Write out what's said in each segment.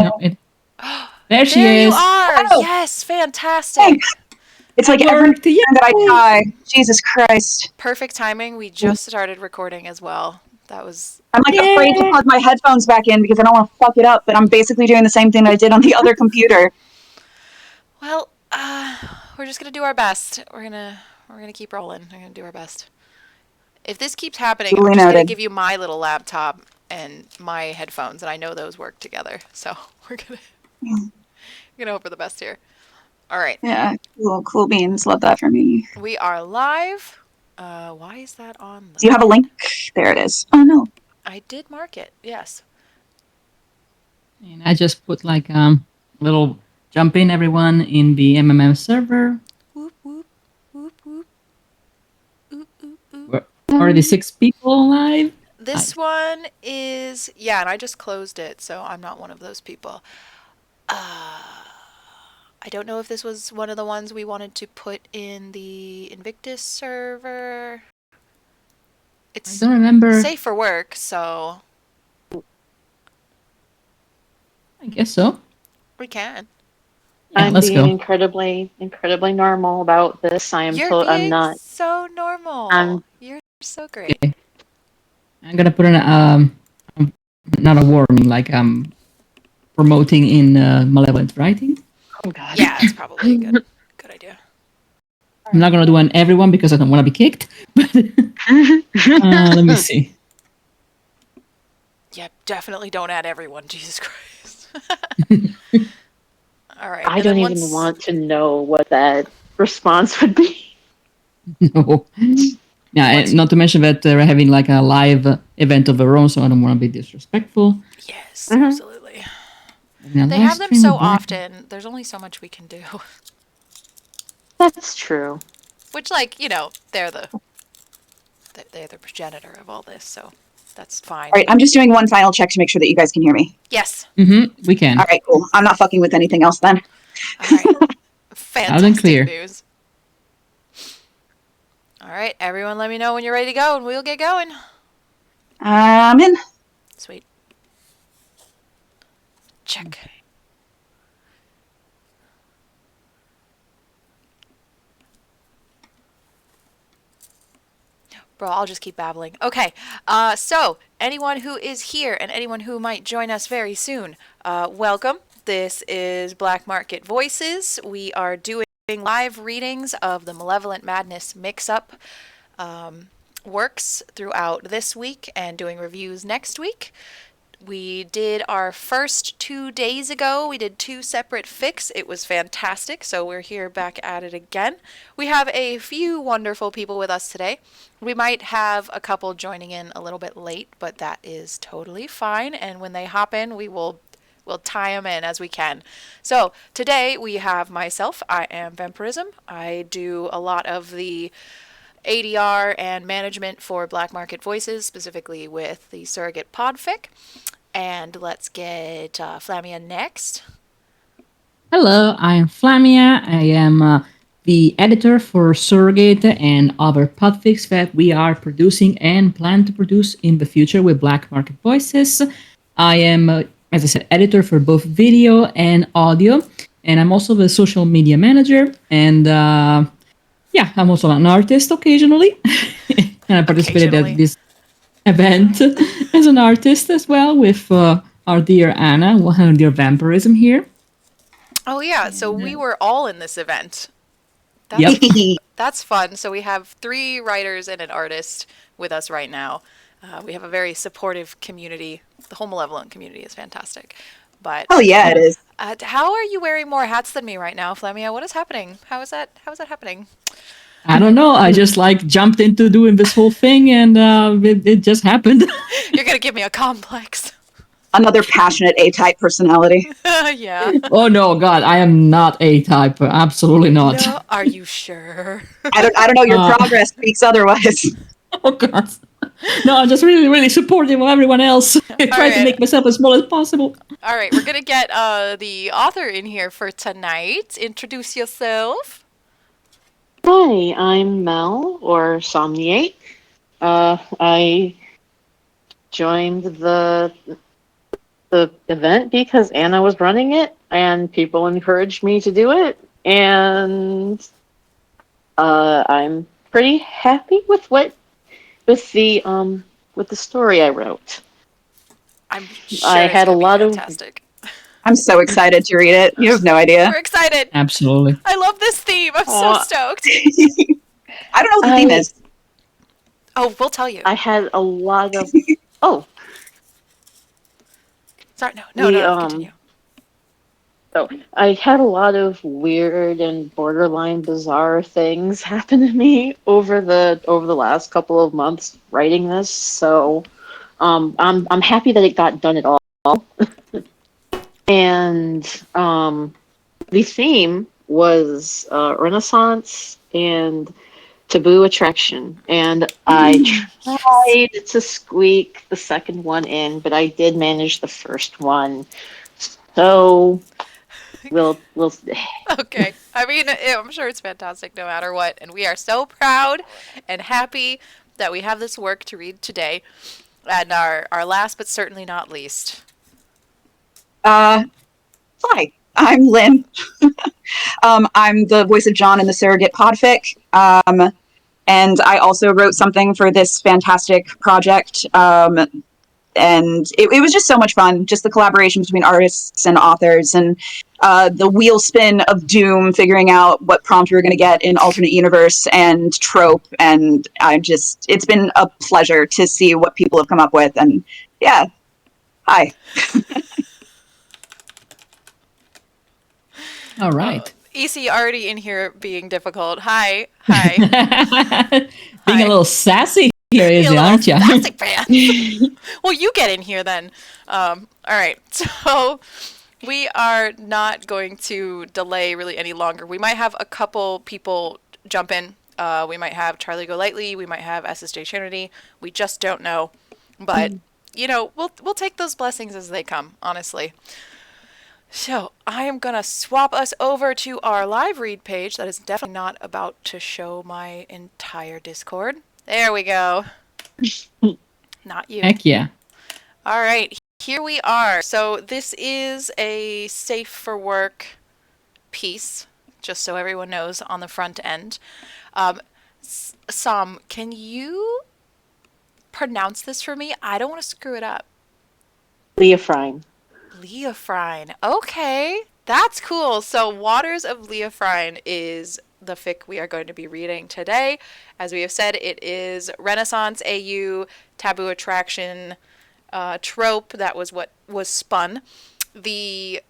I know it. There she There you is. are! Oh. Yes, fantastic! Thanks. It's like It every worked. time that I die. Jesus Christ. Perfect timing. We just started recording as well. That was... I'm like afraid to plug my headphones back in because I don't want to fuck it up, but I'm basically doing the same thing that I did on the other computer. Well, we're just gonna do our best. We're gonna keep rolling. We're gonna do our best. If this keeps happening, Duly I'm just gonna noted. give you my little laptop and my headphones, and I know those work together. So we're gonna hope for the best here. All right. Yeah, cool beans. Love that for me. We are live. Why is that on? Do you have a link? There it is. Oh no. I did mark it. Yes. And I just put like little jump in everyone in the MMM server. Whoop whoop whoop whoop. Oop, oop, oop. We're already 6 people live. This one is, yeah, and I just closed it, so I'm not one of those people. I don't know if this was one of the ones we wanted to put in the Invictus server. It's I don't remember. safe for work, so I guess so. we can. Yeah, I'm let's being go. incredibly normal about this. I'm not. So normal. I'm- You're so great. Okay. I'm gonna put in not a warning, like promoting in malevolent writing. Oh God. Yeah, it's probably a good idea. I'm not gonna do on everyone because I don't want to be kicked. But let me see. Yeah, definitely don't add everyone. Jesus Christ. All right. I don't even want to know what that response would be. No. Yeah, and not to mention that they're having like a live event of their own, so I don't want to be disrespectful. Yes, Mhm. absolutely. Now, They live have them stream so with Black- often. There's only so much we can do. That's true. Which, like, you know, they're the progenitor of all this, so that's fine. All right, I'm just doing one final check to make sure that you guys can hear me. Yes. We can. All right, cool. I'm not fucking with anything else then. All right. Fantastic clear. news. All right, everyone, let me know when you're ready to go, and we'll get going. I'm in. Sweet. Check. Bro, I'll just keep babbling. Okay, so anyone who is here and anyone who might join us very soon, welcome. This is Black Market Voices. We are doing live readings of the Malevolent Madness Mixup works throughout this week and doing reviews next week. We did our first 2 days ago. We did 2 separate fics. It was fantastic, so we're here back at it again. We have a few wonderful people with us today. We might have a couple joining in a little bit late, but that is totally fine, and when they hop in, we'll tie them in as we can. So today we have myself. I am Vampirism. I do a lot of the ADR and management for Black Market Voices, specifically with the Surrogate Podfic. And let's get Flamia next. Hello, I am Flamia. I am the editor for Surrogate and other podfics that we are producing and plan to produce in the future with Black Market Voices. I am, as I said, editor for both video and audio, and I'm also the social media manager. And yeah, I'm also an artist occasionally, and I participated at this event as an artist as well with our dear Anna, our dear Vampirism here. Oh yeah, so we were all in this event. Yep. That's fun. So we have 3 writers and an artist with us right now. We have a very supportive community. The whole Malevolent community is fantastic. But Oh yeah, it is. how are you wearing more hats than me right now, Flamia? What is happening? How is that happening? I don't know. I just like jumped into doing this whole thing, and it just happened. You're gonna give me a complex. Another passionate A-type personality. Yeah. Oh no, God, I am not A-type. Absolutely not. No, are you sure? I don't know. Your progress speaks otherwise. Oh God. No, I'm just really, really supportive of everyone else. I try to make myself as small as possible. All right, we're gonna get the author in here for tonight. Introduce yourself. Hi, I'm Mel, or Somniate. I joined the the event because Anna was running it, and people encouraged me to do it, and I'm pretty happy with with the story I wrote. I'm I sure it's had a going to be lot of fantastic. I'm so excited to read it. You have no idea. We're excited. Absolutely. I love this theme. I'm so stoked. I don't know what the theme is. Oh, we'll tell you. I had a lot of oh Sorry, no, continue. Oh, I had a lot of weird and borderline bizarre things happen to me over the last couple of months writing this. So, I'm happy that it got done at all. And the theme was Renaissance and taboo attraction, and I tried to squeak the second one in, but I did manage the first one. So we'll Okay. I mean, I'm sure it's fantastic no matter what. And we are so proud and happy that we have this work to read today. And our last but certainly not least. Hi, I'm Lynn. I'm the voice of John in the surrogate podfic. And I also wrote something for this fantastic project. And it was just so much fun, just the collaboration between artists and authors, and the wheel spin of doom, figuring out what prompt we were going to get in alternate universe and trope. And it's been a pleasure to see what people have come up with. And yeah, hi. All right. EC already in here being difficult. Hi. Being a little sassy here, Izzy, aren't you? Sassy pants. Well, you get in here then. All right. So we are not going to delay really any longer. We might have a couple people jump in. We might have Charlie Golightly. We might have SSJ Trinity. We just don't know. But, we'll take those blessings as they come, honestly. So I am going to swap us over to our live read page. That is definitely not about to show my entire Discord. There we go. Not you. Heck yeah. All right. Here we are. So this is a safe for work piece, just so everyone knows on the front end. Sam, can you pronounce this for me? I don't want to screw it up. Leofrine. Leofrine. Okay. That's cool. So Waters of Leofrine is the fic we are going to be reading today. As we have said, it is Renaissance AU, taboo attraction, trope. That was what was spun. The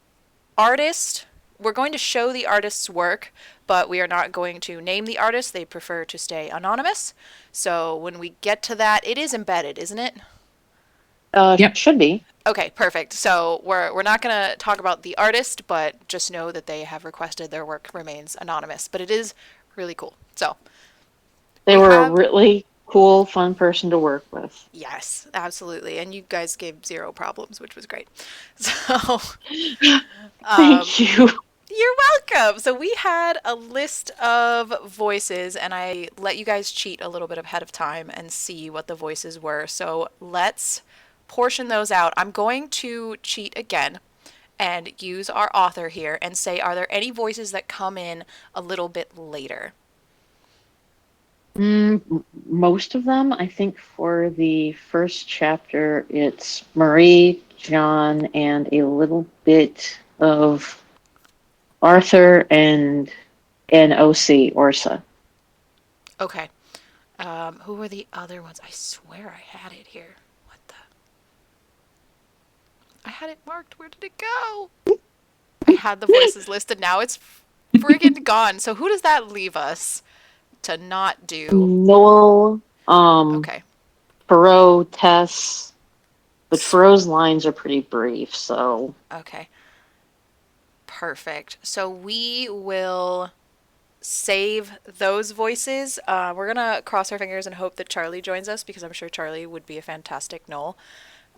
artist, we're going to show the artist's work, but we are not going to name the artist. They prefer to stay anonymous. So when we get to that, it is embedded, isn't it? Yep. Should be. Okay, perfect. So we're not going to talk about the artist, but just know that they have requested their work remains anonymous. But it is really cool. So they were a really cool, fun person to work with. Yes, absolutely. And you guys gave zero problems, which was great. So thank you. You're welcome. So we had a list of voices, and I let you guys cheat a little bit ahead of time and see what the voices were. So let's portion those out. I'm going to cheat again and use our author here and say, are there any voices that come in a little bit later? Most of them. I think for the first chapter, it's Marie, John, and a little bit of Arthur and OC, Orsa. Okay. Who were the other ones? I swear I had it here. What the? I had it marked. Where did it go? I had the voices listed. Now it's friggin' gone. So who does that leave us to not do? Noel, Okay. Perot, Tess. But Perot's lines are pretty brief, so. Okay. Perfect. So we will save those voices. We're gonna cross our fingers and hope that Charlie joins us, because I'm sure Charlie would be a fantastic Noel.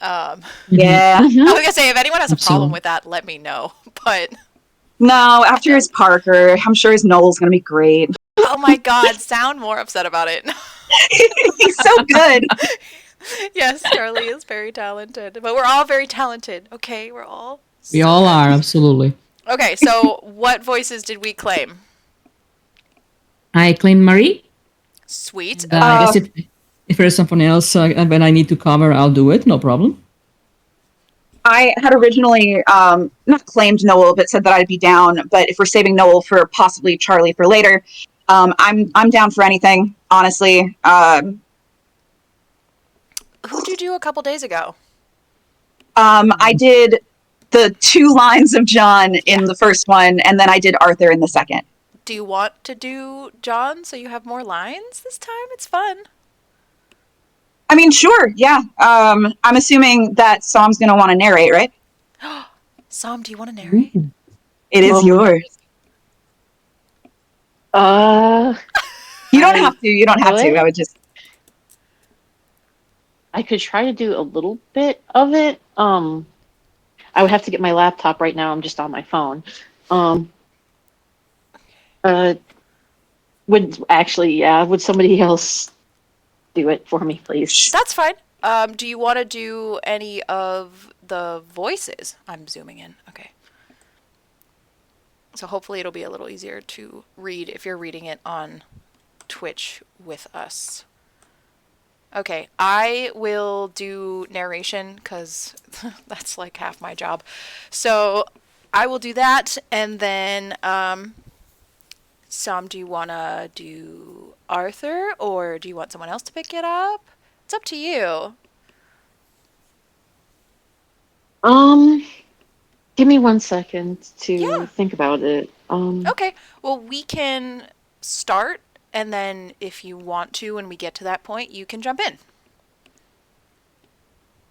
Yeah. I was gonna say, if anyone has a problem with that, let me know. But no, after his Parker, I'm sure his Noel's gonna be great. Oh my god, sound more upset about it. He's so good. Yes, Charlie is very talented. But we're all very talented, okay? We're all We so all good. are, absolutely. Okay, so what voices did we claim? I claim Marie, Sweet. and I Okay. guess if there's something else when I need to cover, I'll do it. No problem. I had originally not claimed Noel, but said that I'd be down. But if we're saving Noel for possibly Charlie for later, I'm down for anything. Honestly, Who'd you do a couple days ago? I did the 2 lines of John Yeah. in the first one, and then I did Arthur in the second. Do you want to do John so you have more lines this time? It's fun. I mean, sure, yeah. I'm assuming that Som's going to want to narrate, right? Som, do you want to narrate? Ooh. It is Um, yours. uh, You don't I have to. You don't have to. could. I would just. I could try to do a little bit of it. I would have to get my laptop right now. I'm just on my phone. Um, uh, would actually, yeah, would somebody else do it for me, please? That's fine. Do you want to do any of the voices? I'm zooming in. Okay. So hopefully it'll be a little easier to read if you're reading it on Twitch with us. Okay, I will do narration because that's like half my job. So I will do that, and then Sam, do you want to do Arthur, or do you want someone else to pick it up? It's up to you. Um, Give me 1 second to Yeah. think about it. Okay. Well, we can start, and then if you want to, when we get to that point, you can jump in.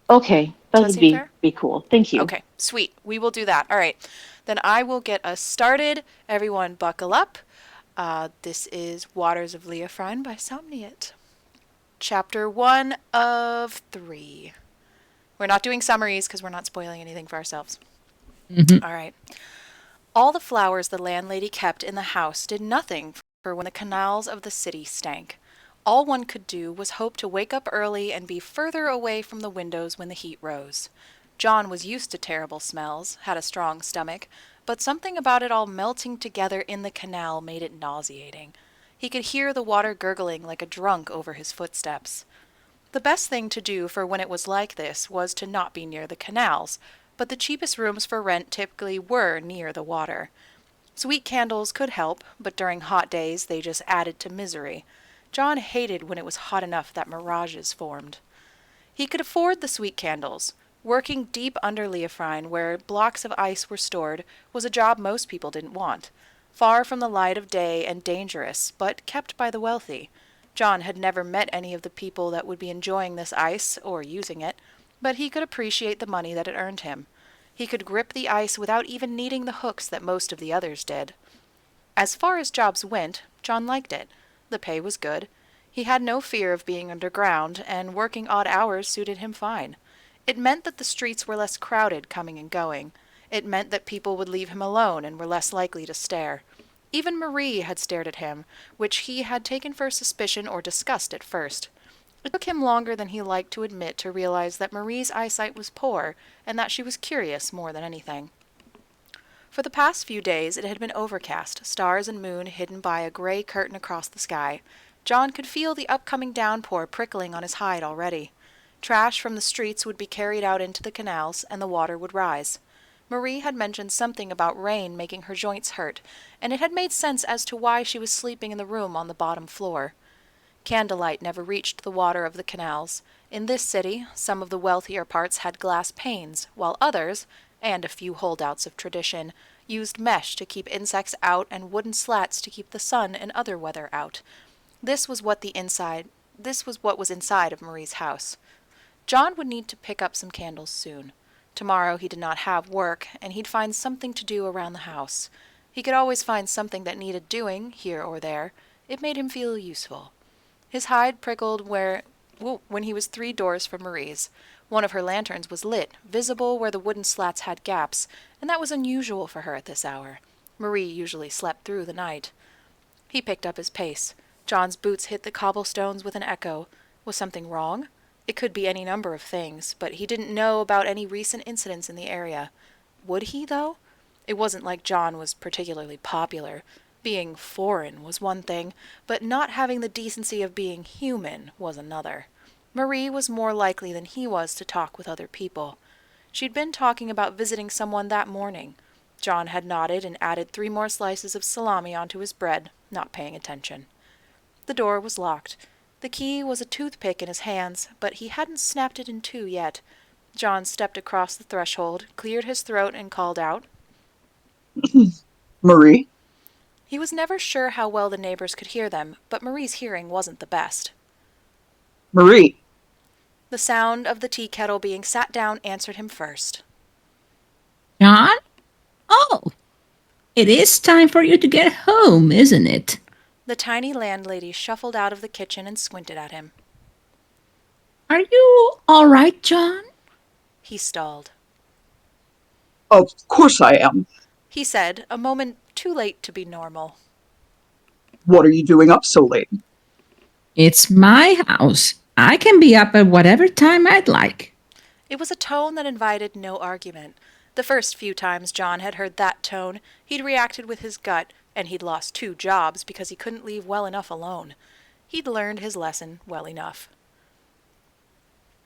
Okay, Does that that would seem fair? be cool. Thank you. Okay, sweet. We will do that. All right. Then I will get us started. Everyone, buckle up. This is Waters of Leofrine by Somniate. Chapter 1 of 3. We're not doing summaries because we're not spoiling anything for ourselves. Mhm. All right. All the flowers the landlady kept in the house did nothing for when the canals of the city stank. All one could do was hope to wake up early and be further away from the windows when the heat rose. John was used to terrible smells, had a strong stomach, but something about it all melting together in the canal made it nauseating. He could hear the water gurgling like a drunk over his footsteps. The best thing to do for when it was like this was to not be near the canals, but the cheapest rooms for rent typically were near the water. Sweet candles could help, but during hot days they just added to misery. John hated when it was hot enough that mirages formed. He could afford the sweet candles. Working deep under Leofrine, where blocks of ice were stored, was a job most people didn't want. Far from the light of day and dangerous, but kept by the wealthy. John had never met any of the people that would be enjoying this ice, or using it, but he could appreciate the money that it earned him. He could grip the ice without even needing the hooks that most of the others did. As far as jobs went, John liked it. The pay was good. He had no fear of being underground, and working odd hours suited him fine. It meant that the streets were less crowded coming and going. It meant that people would leave him alone and were less likely to stare. Even Marie had stared at him, which he had taken for suspicion or disgust at first. It took him longer than he liked to admit to realize that Marie's eyesight was poor, and that she was curious more than anything. For the past few days it had been overcast, stars and moon hidden by a gray curtain across the sky. John could feel the upcoming downpour prickling on his hide already. Trash from the streets would be carried out into the canals, and the water would rise. Marie had mentioned something about rain making her joints hurt, and it had made sense as to why she was sleeping in the room on the bottom floor. Candlelight never reached the water of the canals. In this city, some of the wealthier parts had glass panes, while others, and a few holdouts of tradition, used mesh to keep insects out and wooden slats to keep the sun and other weather out. This was what was inside of Marie's house. John would need to pick up some candles soon. Tomorrow he did not have work, and he'd find something to do around the house. He could always find something that needed doing, here or there. It made him feel useful. His hide prickled when he was 3 doors from Marie's. One of her lanterns was lit, visible where the wooden slats had gaps, and that was unusual for her at this hour. Marie usually slept through the night. He picked up his pace. John's boots hit the cobblestones with an echo. Was something wrong? It could be any number of things, but he didn't know about any recent incidents in the area. Would he, though? It wasn't like John was particularly popular. Being foreign was one thing, but not having the decency of being human was another. Marie was more likely than he was to talk with other people. She'd been talking about visiting someone that morning. John had nodded and added 3 more slices of salami onto his bread, not paying attention. The door was locked. The key was a toothpick in his hands, but he hadn't snapped it in 2 yet. John stepped across the threshold, cleared his throat, and called out. Marie? He was never sure how well the neighbors could hear them, but Marie's hearing wasn't the best. Marie? The sound of the tea kettle being sat down answered him first. John? Oh, it is time for you to get home, isn't it? The tiny landlady shuffled out of the kitchen and squinted at him. Are you all right, John? He stalled. Of course I am. He said, a moment too late to be normal. What are you doing up so late? It's my house. I can be up at whatever time I'd like. It was a tone that invited no argument. The first few times John had heard that tone, he'd reacted with his gut, and he'd lost 2 jobs because he couldn't leave well enough alone. He'd learned his lesson well enough.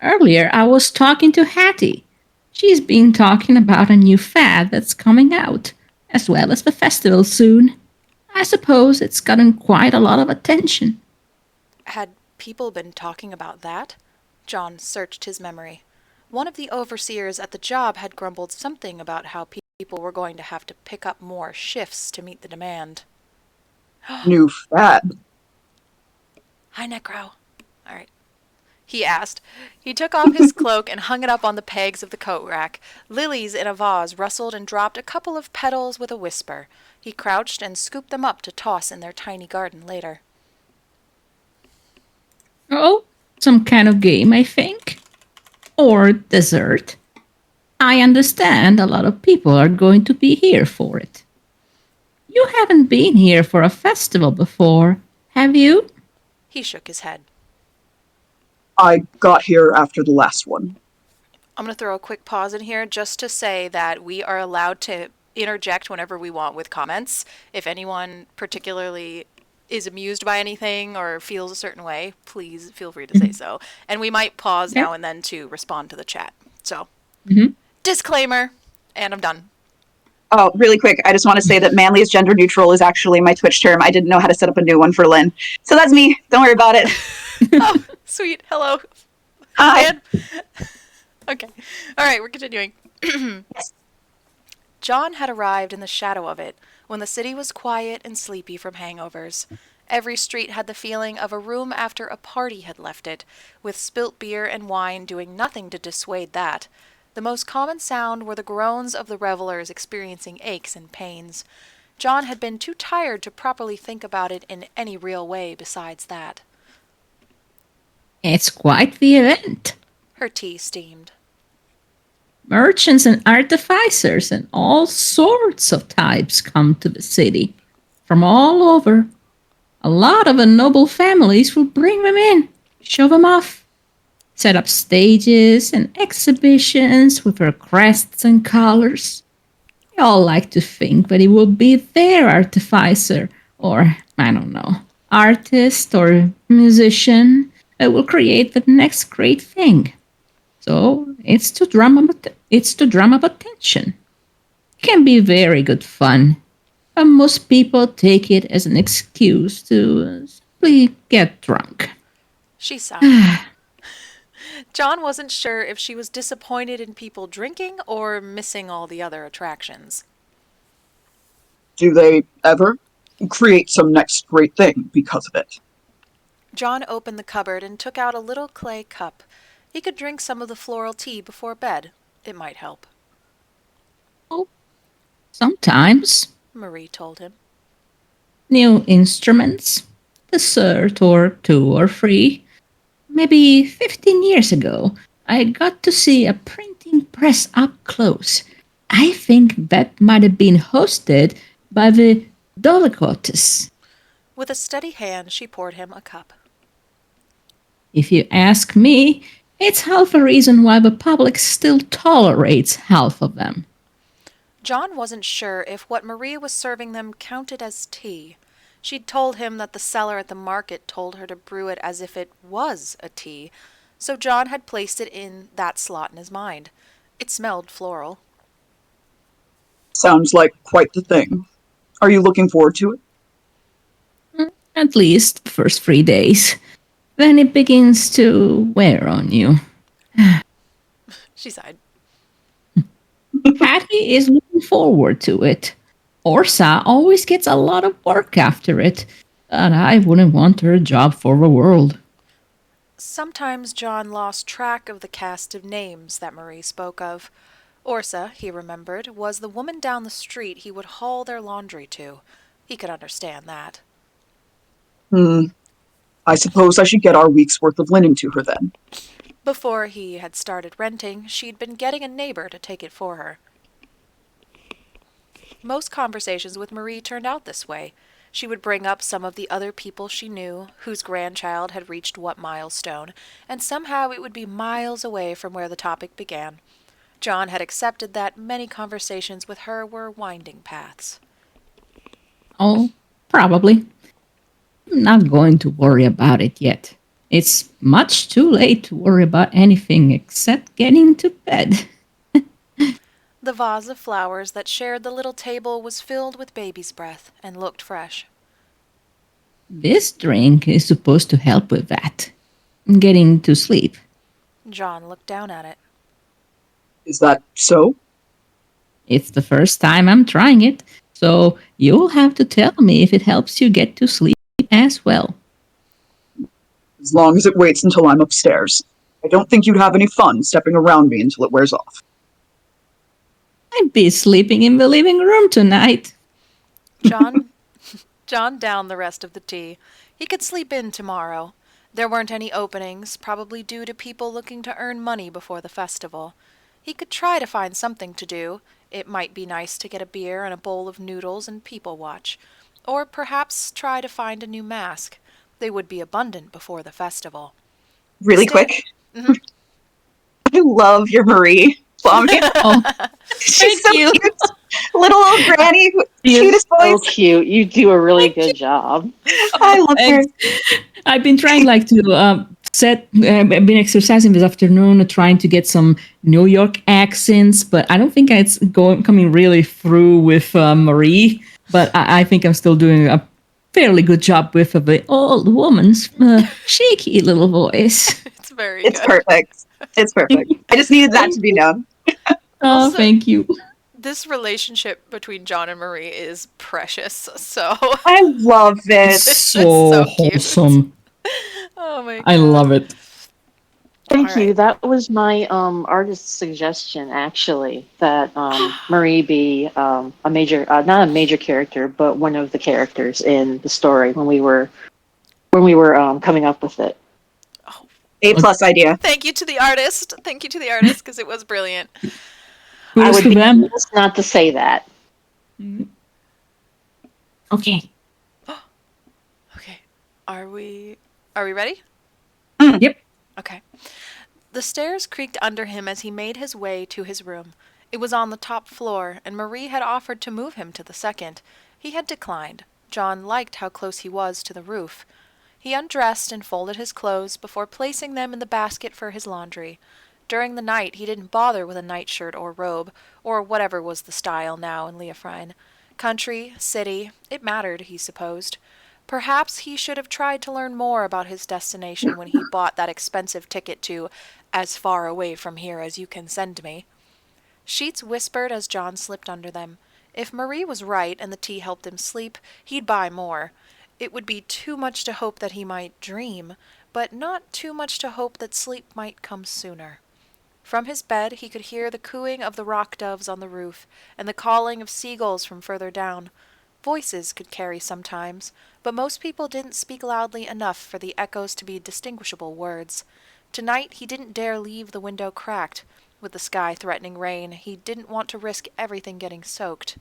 Earlier, I was talking to Hattie. She's been talking about a new fad that's coming out, as well as the festival soon. I suppose it's gotten quite a lot of attention. Had people been talking about that? John searched his memory. One of the overseers at the job had grumbled something about how people were going to have to pick up more shifts to meet the demand. New fad? Hi, Necro. All right. He asked. He took off his cloak and hung it up on the pegs of the coat rack. Lilies in a vase rustled and dropped a couple of petals with a whisper. He crouched and scooped them up to toss in their tiny garden later. Oh, some kind of game, I think. Or dessert. I understand a lot of people are going to be here for it. You haven't been here for a festival before, have you? He shook his head. I got here after the last one. I'm going to throw a quick pause in here just to say that we are allowed to interject whenever we want with comments. If anyone particularly is amused by anything or feels a certain way, please feel free to say so. And we might pause now and then to respond to the chat. So, disclaimer, and I'm done. Oh, really quick, I just want to say that manly is gender neutral is actually my Twitch term. I didn't know how to set up a new one for Lynn. So that's me. Don't worry about it. Oh, sweet. Hello. Hi. Okay. All right, we're continuing. John had arrived in the shadow of it, when the city was quiet and sleepy from hangovers. Every street had the feeling of a room after a party had left it, with spilt beer and wine doing nothing to dissuade that. The most common sound were the groans of the revelers experiencing aches and pains. John had been too tired to properly think about it in any real way besides that. It's quite the event. Her tea steamed. Merchants and artificers and all sorts of types come to the city, from all over. A lot of the noble families will bring them in, show them off, set up stages and exhibitions with their crests and collars. They all like to think that it will be their artificer, or, I don't know, artist or musician that will create the next great thing. So it's to drum up attention. It can be very good fun, but most people take it as an excuse to simply get drunk. She sighed. John wasn't sure if she was disappointed in people drinking or missing all the other attractions. Do they ever create some next great thing because of it? John opened the cupboard and took out a little clay cup. He could drink some of the floral tea before bed. It might help. Oh, sometimes. Marie told him. New instruments, dessert or 2 or 3. Maybe 15 years ago, I got to see a printing press up close. I think that might have been hosted by the Dolicotes. With a steady hand, she poured him a cup. If you ask me, It's half a reason why the public still tolerates half of them. John wasn't sure if what Marie was serving them counted as tea. She'd told him that the seller at the market told her to brew it as if it was a tea, so John had placed it in that slot in his mind. It smelled floral. Sounds like quite the thing. Are you looking forward to it? At least the first 3 days. Then it begins to wear on you. She sighed. Hattie is looking forward to it. Orsa always gets a lot of work after it, but I wouldn't want her job for the world. Sometimes John lost track of the cast of names that Marie spoke of. Orsa, he remembered, was the woman down the street he would haul their laundry to. He could understand that. I suppose I should get our week's worth of linen to her then. Before he had started renting, she'd been getting a neighbor to take it for her. Most conversations with Marie turned out this way. She would bring up some of the other people she knew, whose grandchild had reached what milestone, and somehow it would be miles away from where the topic began. John had accepted that many conversations with her were winding paths. Oh, probably. I'm not going to worry about it yet. It's much too late to worry about anything except getting to bed. The vase of flowers that shared the little table was filled with baby's breath and looked fresh. This drink is supposed to help with that. Getting to sleep. John looked down at it. Is that so? It's the first time I'm trying it, so you'll have to tell me if it helps you get to sleep as well. As long as it waits until I'm upstairs. I don't think you'd have any fun stepping around me until it wears off. I'd be sleeping in the living room tonight. John downed the rest of the tea. He could sleep in tomorrow. There weren't any openings, probably due to people looking to earn money before the festival. He could try to find something to do. It might be nice to get a beer and a bowl of noodles and people watch. Or perhaps try to find a new mask. They would be abundant before the festival. Really quick. Mhm. I love your Marie. Flavia. Oh, She's thank so you. cute. Little old granny, She is cutest so voice. cute. You do a really good job. I love her. I've been trying like to I've been exercising this afternoon, trying to get some New York accents, but I don't think it's coming really through with Marie. But I think I'm still doing a fairly good job with the old woman's shaky little voice. It's very It's good. perfect. It's perfect. I just needed that to be known. Oh, Also- thank you. This relationship between John and Marie is precious, so I love It's it. so cute. wholesome. Oh my god. I love it. Thank All you. right. That was my artist suggestion, actually, that Marie be a major, not a major character, but one of the characters in the story when we were coming up with it. A+ idea. Thank you to the artist. Thank you to the artist because it was brilliant. I Kudos would to be them. remiss not to say that. Okay. Okay. Are we ready? Yep. Okay. The stairs creaked under him as he made his way to his room. It was on the top floor, and Marie had offered to move him to the second. He had declined. John liked how close he was to the roof. He undressed and folded his clothes before placing them in the basket for his laundry. During the night he didn't bother with a nightshirt or robe, or whatever was the style now in Leofrine. Country, city, it mattered, he supposed. Perhaps he should have tried to learn more about his destination when he bought that expensive ticket to as far away from here as you can send me. Sheets whispered as John slipped under them. If Marie was right and the tea helped him sleep, he'd buy more. It would be too much to hope that he might dream, but not too much to hope that sleep might come sooner. From his bed he could hear the cooing of the rock doves on the roof and the calling of seagulls from further down. Voices could carry sometimes, but most people didn't speak loudly enough for the echoes to be distinguishable words. Tonight he didn't dare leave the window cracked. With the sky threatening rain, he didn't want to risk everything getting soaked.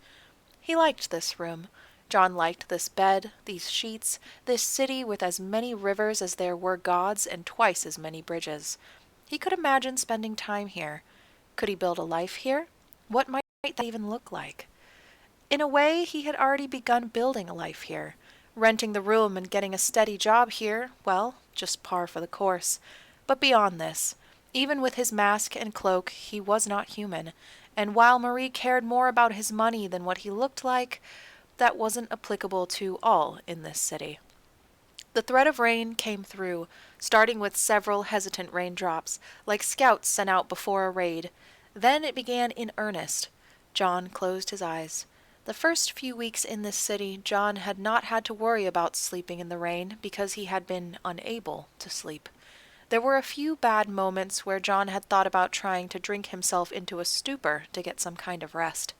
He liked this room. John liked this bed, these sheets, this city with as many rivers as there were gods and twice as many bridges. He could imagine spending time here. Could he build a life here? What might that even look like? In a way, he had already begun building a life here. Renting the room and getting a steady job here, well, just par for the course. But beyond this, even with his mask and cloak, he was not human, and while Marie cared more about his money than what he looked like, that wasn't applicable to all in this city. The threat of rain came through, starting with several hesitant raindrops, like scouts sent out before a raid. Then it began in earnest. John closed his eyes. The first few weeks in this city, John had not had to worry about sleeping in the rain because he had been unable to sleep. There were a few bad moments where John had thought about trying to drink himself into a stupor to get some kind of rest.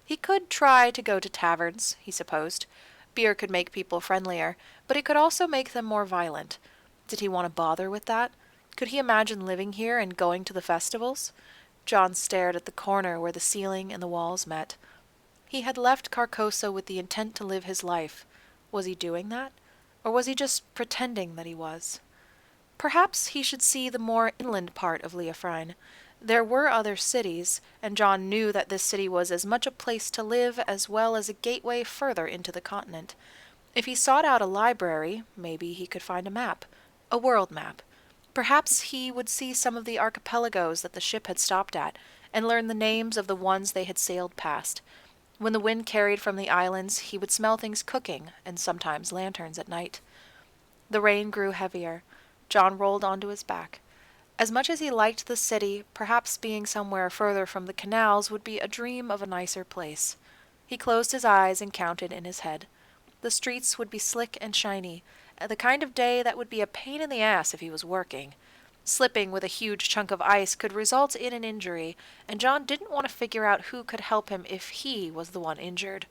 He could try to go to taverns, he supposed. Beer could make people friendlier, but it could also make them more violent. Did he want to bother with that? Could he imagine living here and going to the festivals? John stared at the corner where the ceiling and the walls met. He had left Carcosa with the intent to live his life. Was he doing that? Or was he just pretending that he was? Perhaps he should see the more inland part of Leofrine. There were other cities, and John knew that this city was as much a place to live as well as a gateway further into the continent. If he sought out a library, maybe he could find a map. A world map. Perhaps he would see some of the archipelagos that the ship had stopped at, and learn the names of the ones they had sailed past. When the wind carried from the islands, he would smell things cooking, and sometimes lanterns at night. The rain grew heavier. John rolled onto his back. As much as he liked the city, perhaps being somewhere further from the canals would be a dream of a nicer place. He closed his eyes and counted in his head. The streets would be slick and shiny, the kind of day that would be a pain in the ass if he was working. Slipping with a huge chunk of ice could result in an injury, and John didn't want to figure out who could help him if he was the one injured.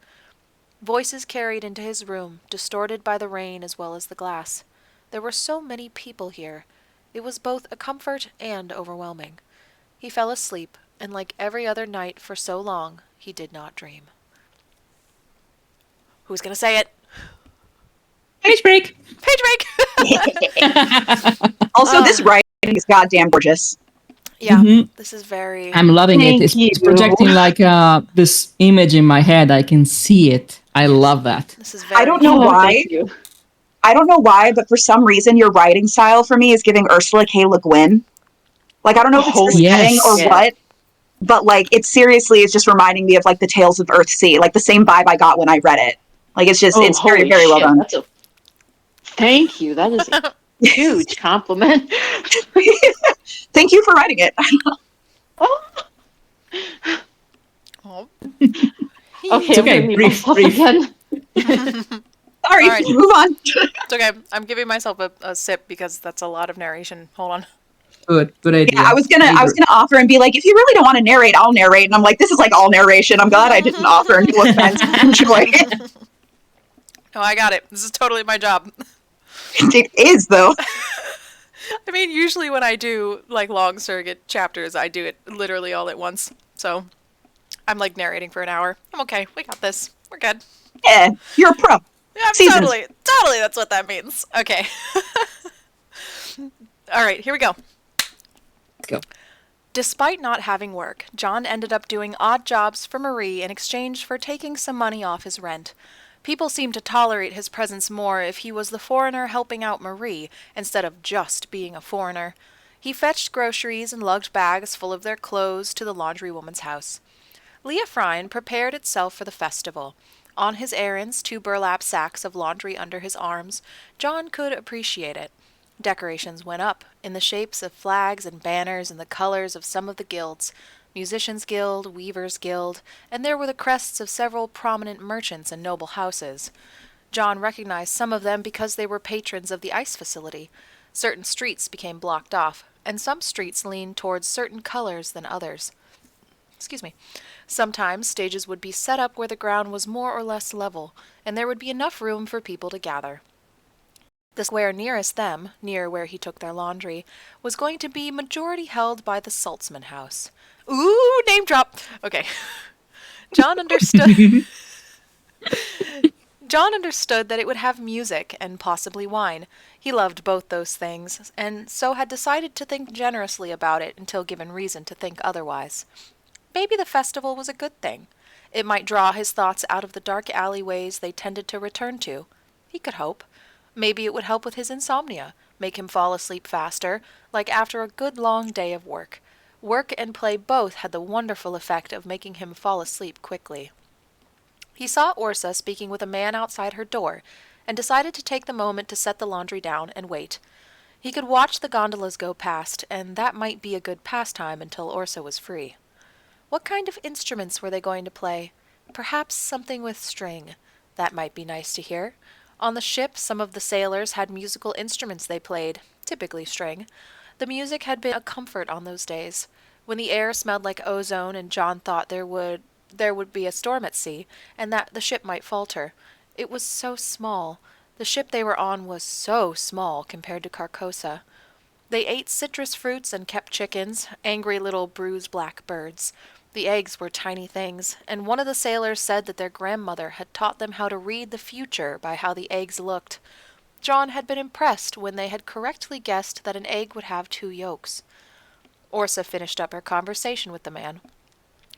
Voices carried into his room, distorted by the rain as well as the glass. There were so many people here. It was both a comfort and overwhelming. He fell asleep, and like every other night for so long, he did not dream. Who's going to say it? Page break. Page break! Also, this writing is goddamn gorgeous. Yeah, Mhm. this is very... I'm loving it. Thank It's you. projecting like this image in my head. I can see it. I love that. This is very... I don't know Oh, why. thank you. I don't know why, but for some reason, your writing style for me is giving Ursula K. Le Guin. Like, I don't know if it's Holy the setting or shit. what, but like, it seriously is just reminding me of like the Tales of Earthsea, like the same vibe I got when I read it. Like, it's just, Oh, it's very, holy very well shit. done. That's a... Thank you. That is a huge compliment. Thank you for writing it. Oh. Oh. Okay, I'm okay, gonna mute brief, myself brief. again. Sorry, All right. move on. It's okay. I'm giving myself a sip because that's a lot of narration. Hold on. Good idea. Yeah, I was gonna offer and be like, if you really don't want to narrate, I'll narrate. And I'm like, this is like all narration. I'm glad I didn't offer. No offense. Enjoy. Oh, I got it. This is totally my job. It is though. I mean, usually when I do like long surrogate chapters, I do it literally all at once. So I'm like narrating for an hour. I'm okay. We got this. We're good. Yeah, you're a pro. Yeah, Seasons. totally. That's what that means. Okay. All right, here we go. Let's go. Despite not having work, John ended up doing odd jobs for Marie in exchange for taking some money off his rent. People seemed to tolerate his presence more if he was the foreigner helping out Marie, instead of just being a foreigner. He fetched groceries and lugged bags full of their clothes to the laundrywoman's house. Leofrine prepared itself for the festival. On his errands, 2 burlap sacks of laundry under his arms, John could appreciate it. Decorations went up, in the shapes of flags and banners and the colors of some of the guilds. Musicians' Guild, Weavers' Guild, and there were the crests of several prominent merchants and noble houses. John recognized some of them because they were patrons of the ice facility. Certain streets became blocked off, and some streets leaned towards certain colors than others. Excuse me. Sometimes stages would be set up where the ground was more or less level, and there would be enough room for people to gather. The square nearest them, near where he took their laundry, was going to be majority held by the Saltzman house. Ooh, name drop! Okay. John understood... John understood that it would have music and possibly wine. He loved both those things, and so had decided to think generously about it until given reason to think otherwise. Maybe the festival was a good thing. It might draw his thoughts out of the dark alleyways they tended to return to. He could hope. Maybe it would help with his insomnia, make him fall asleep faster, like after a good long day of work. Work and play both had the wonderful effect of making him fall asleep quickly. He saw Orsa speaking with a man outside her door, and decided to take the moment to set the laundry down and wait. He could watch the gondolas go past, and that might be a good pastime until Orsa was free. What kind of instruments were they going to play? Perhaps something with string. That might be nice to hear. On the ship, some of the sailors had musical instruments they played, typically string. The music had been a comfort on those days, when the air smelled like ozone and John thought there would be a storm at sea, and that the ship might falter. It was so small. The ship they were on was so small compared to Carcosa. They ate citrus fruits and kept chickens, angry little bruised black birds. The eggs were tiny things, and one of the sailors said that their grandmother had taught them how to read the future by how the eggs looked. John had been impressed when they had correctly guessed that an egg would have 2 yolks. Orsa finished up her conversation with the man.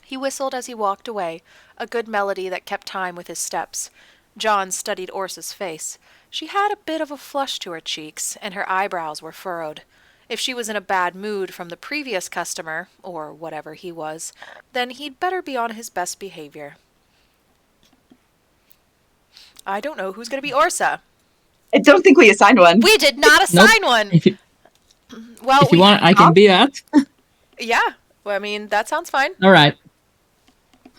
He whistled as he walked away, a good melody that kept time with his steps. John studied Orsa's face. She had a bit of a flush to her cheeks, and her eyebrows were furrowed. If she was in a bad mood from the previous customer, or whatever he was, then he'd better be on his best behavior. I don't know who's going to be Orsa. I don't think we assigned one. We did not assign one. If you, Well, if you want, I can be that. Yeah. Well, I mean, that sounds fine. All right.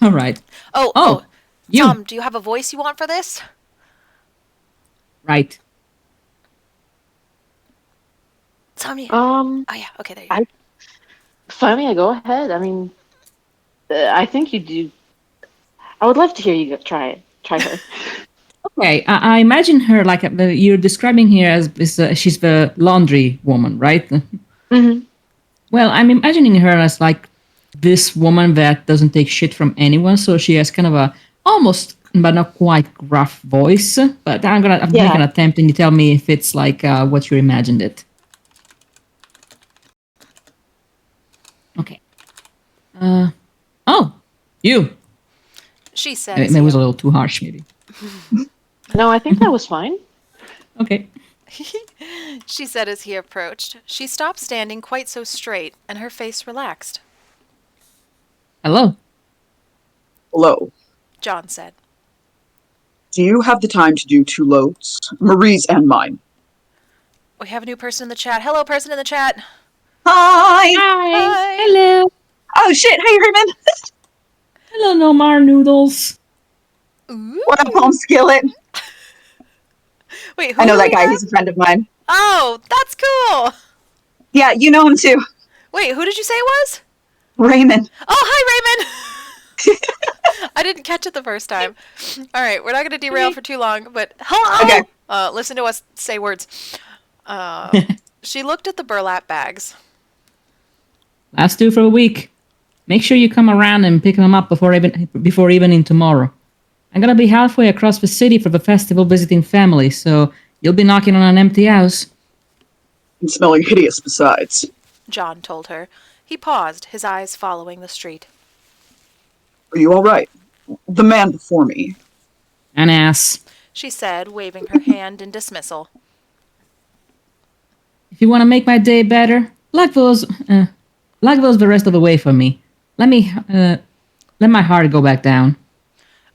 All right. Oh, you. Tom, do you have a voice you want for this? Right. Tom, Um, oh yeah, okay, there you go. Flamia, go ahead. I mean, I think you do. I would love to hear you try it. Try her. Okay. I imagine her like you're describing her as she's the laundry woman, right? Mm-hmm. Well, I'm imagining her as like this woman that doesn't take shit from anyone, so she has kind of a almost but not quite gruff voice. But I'm gonna make an attempt, and you tell me if it's like what you imagined it. Okay. Oh, you. She said. It was a little too harsh, maybe. No, I think that was fine. Okay. She said as he approached. She stopped standing quite so straight, and her face relaxed. Hello. Hello. John said. Do you have the time to do 2 loads? Marie's and mine. We have a new person in the chat. Hello, person in the chat. Hi. Hi. Hello. Oh shit. Hey, Raymond. Hello, Nomar Noodles. Ooh. What up, home skillet? Wait, who I know do that we guy. have? He's a friend of mine. Oh, that's cool. Yeah, you know him too. Wait, who did you say it was? Raymond. Oh, hi, Raymond. I didn't catch it the first time. All right, we're not going to derail for too long, but hello. Okay. Listen to us say words. She looked at the burlap bags. Last 2 for a week. Make sure you come around and pick them up before evening tomorrow. I'm gonna be halfway across the city for the festival visiting family, so you'll be knocking on an empty house. And smelling hideous besides. John told her. He paused, his eyes following the street. Are you alright? The man before me. An ass. She said, waving her hand in dismissal. If you want to make my day better, lock those the rest of the way for me. Let my heart go back down.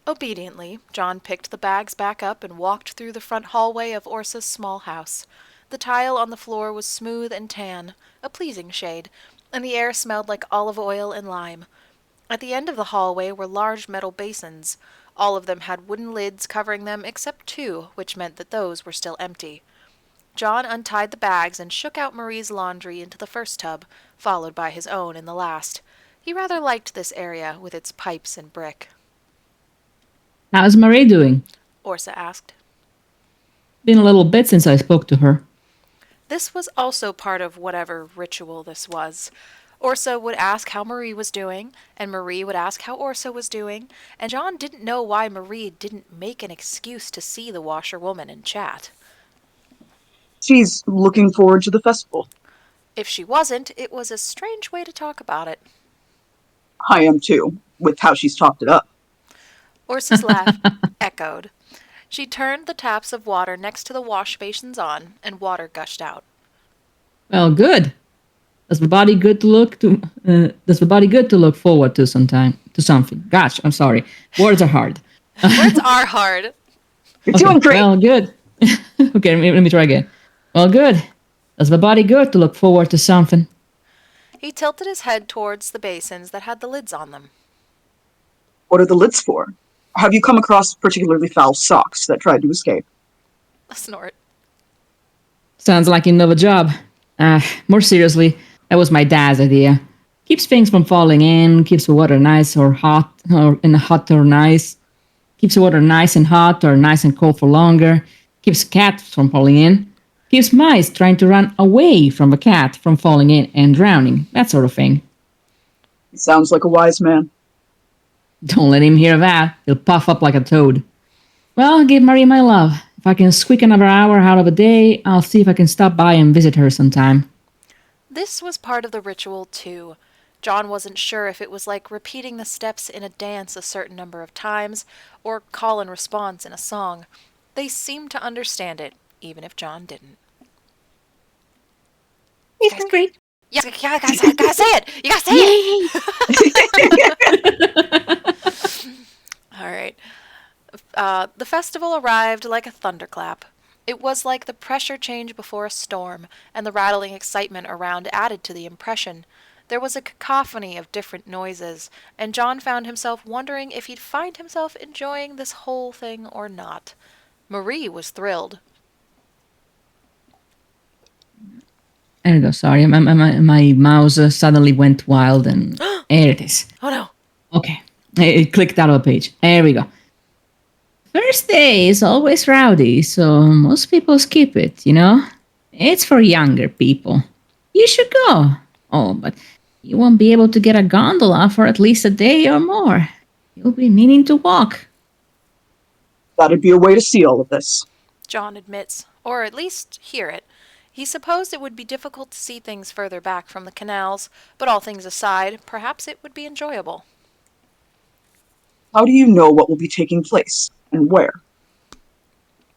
Obediently, John picked the bags back up and walked through the front hallway of Orsa's small house. The tile on the floor was smooth and tan, a pleasing shade, and the air smelled like olive oil and lime. At the end of the hallway were large metal basins. All of them had wooden lids covering them except 2, which meant that those were still empty. John untied the bags and shook out Marie's laundry into the first tub, followed by his own in the last. He rather liked this area with its pipes and brick. How's Marie doing? Orsa asked. Been a little bit since I spoke to her. This was also part of whatever ritual this was. Orsa would ask how Marie was doing, and Marie would ask how Orsa was doing, and John didn't know why Marie didn't make an excuse to see the washerwoman and chat. She's looking forward to the festival. If she wasn't, it was a strange way to talk about it. I am too, with how she's talked it up. Orsa's laugh echoed. She turned the taps of water next to the wash basins on, and water gushed out. Well, good. Does the body good to look to? Does the body good to look forward to sometime to something? Gosh, I'm sorry. Words are hard. Words are hard. You're doing great. Well, good. Okay, let me try again. Well, good. Does the body good to look forward to something? He tilted his head towards the basins that had the lids on them. What are the lids for? Have you come across particularly foul socks that tried to escape? A snort. Sounds like you know the job. More seriously, that was my dad's idea. Keeps things from falling in, keeps the water nice or hot, or in hot or nice. Keeps the water nice and hot or nice and cold for longer. Keeps cats from falling in. Keeps mice trying to run away from the cat from falling in and drowning. That sort of thing. He sounds like a wise man. Don't let him hear that. He'll puff up like a toad. Well, give Marie my love. If I can squeak another hour out of a day, I'll see if I can stop by and visit her sometime. This was part of the ritual, too. John wasn't sure if it was like repeating the steps in a dance a certain number of times, or call and response in a song. They seemed to understand it, even if John didn't. It's great. Yeah, you gotta say it! You gotta say it! All right. The festival arrived like a thunderclap. It was like the pressure change before a storm, and the rattling excitement around added to the impression. There was a cacophony of different noises, and John found himself wondering if he'd find himself enjoying this whole thing or not. Marie was thrilled. There we go. Sorry, my mouse suddenly went wild, and there it is. Oh no. Okay, it clicked out of the page. There we go. First day is always rowdy, so most people skip it, you know? It's for younger people. You should go. Oh, but you won't be able to get a gondola for at least a day or more. You'll be needing to walk. That'd be a way to see all of this. John admits, or at least hear it. He supposed it would be difficult to see things further back from the canals, but all things aside, perhaps it would be enjoyable. How do you know what will be taking place, and where?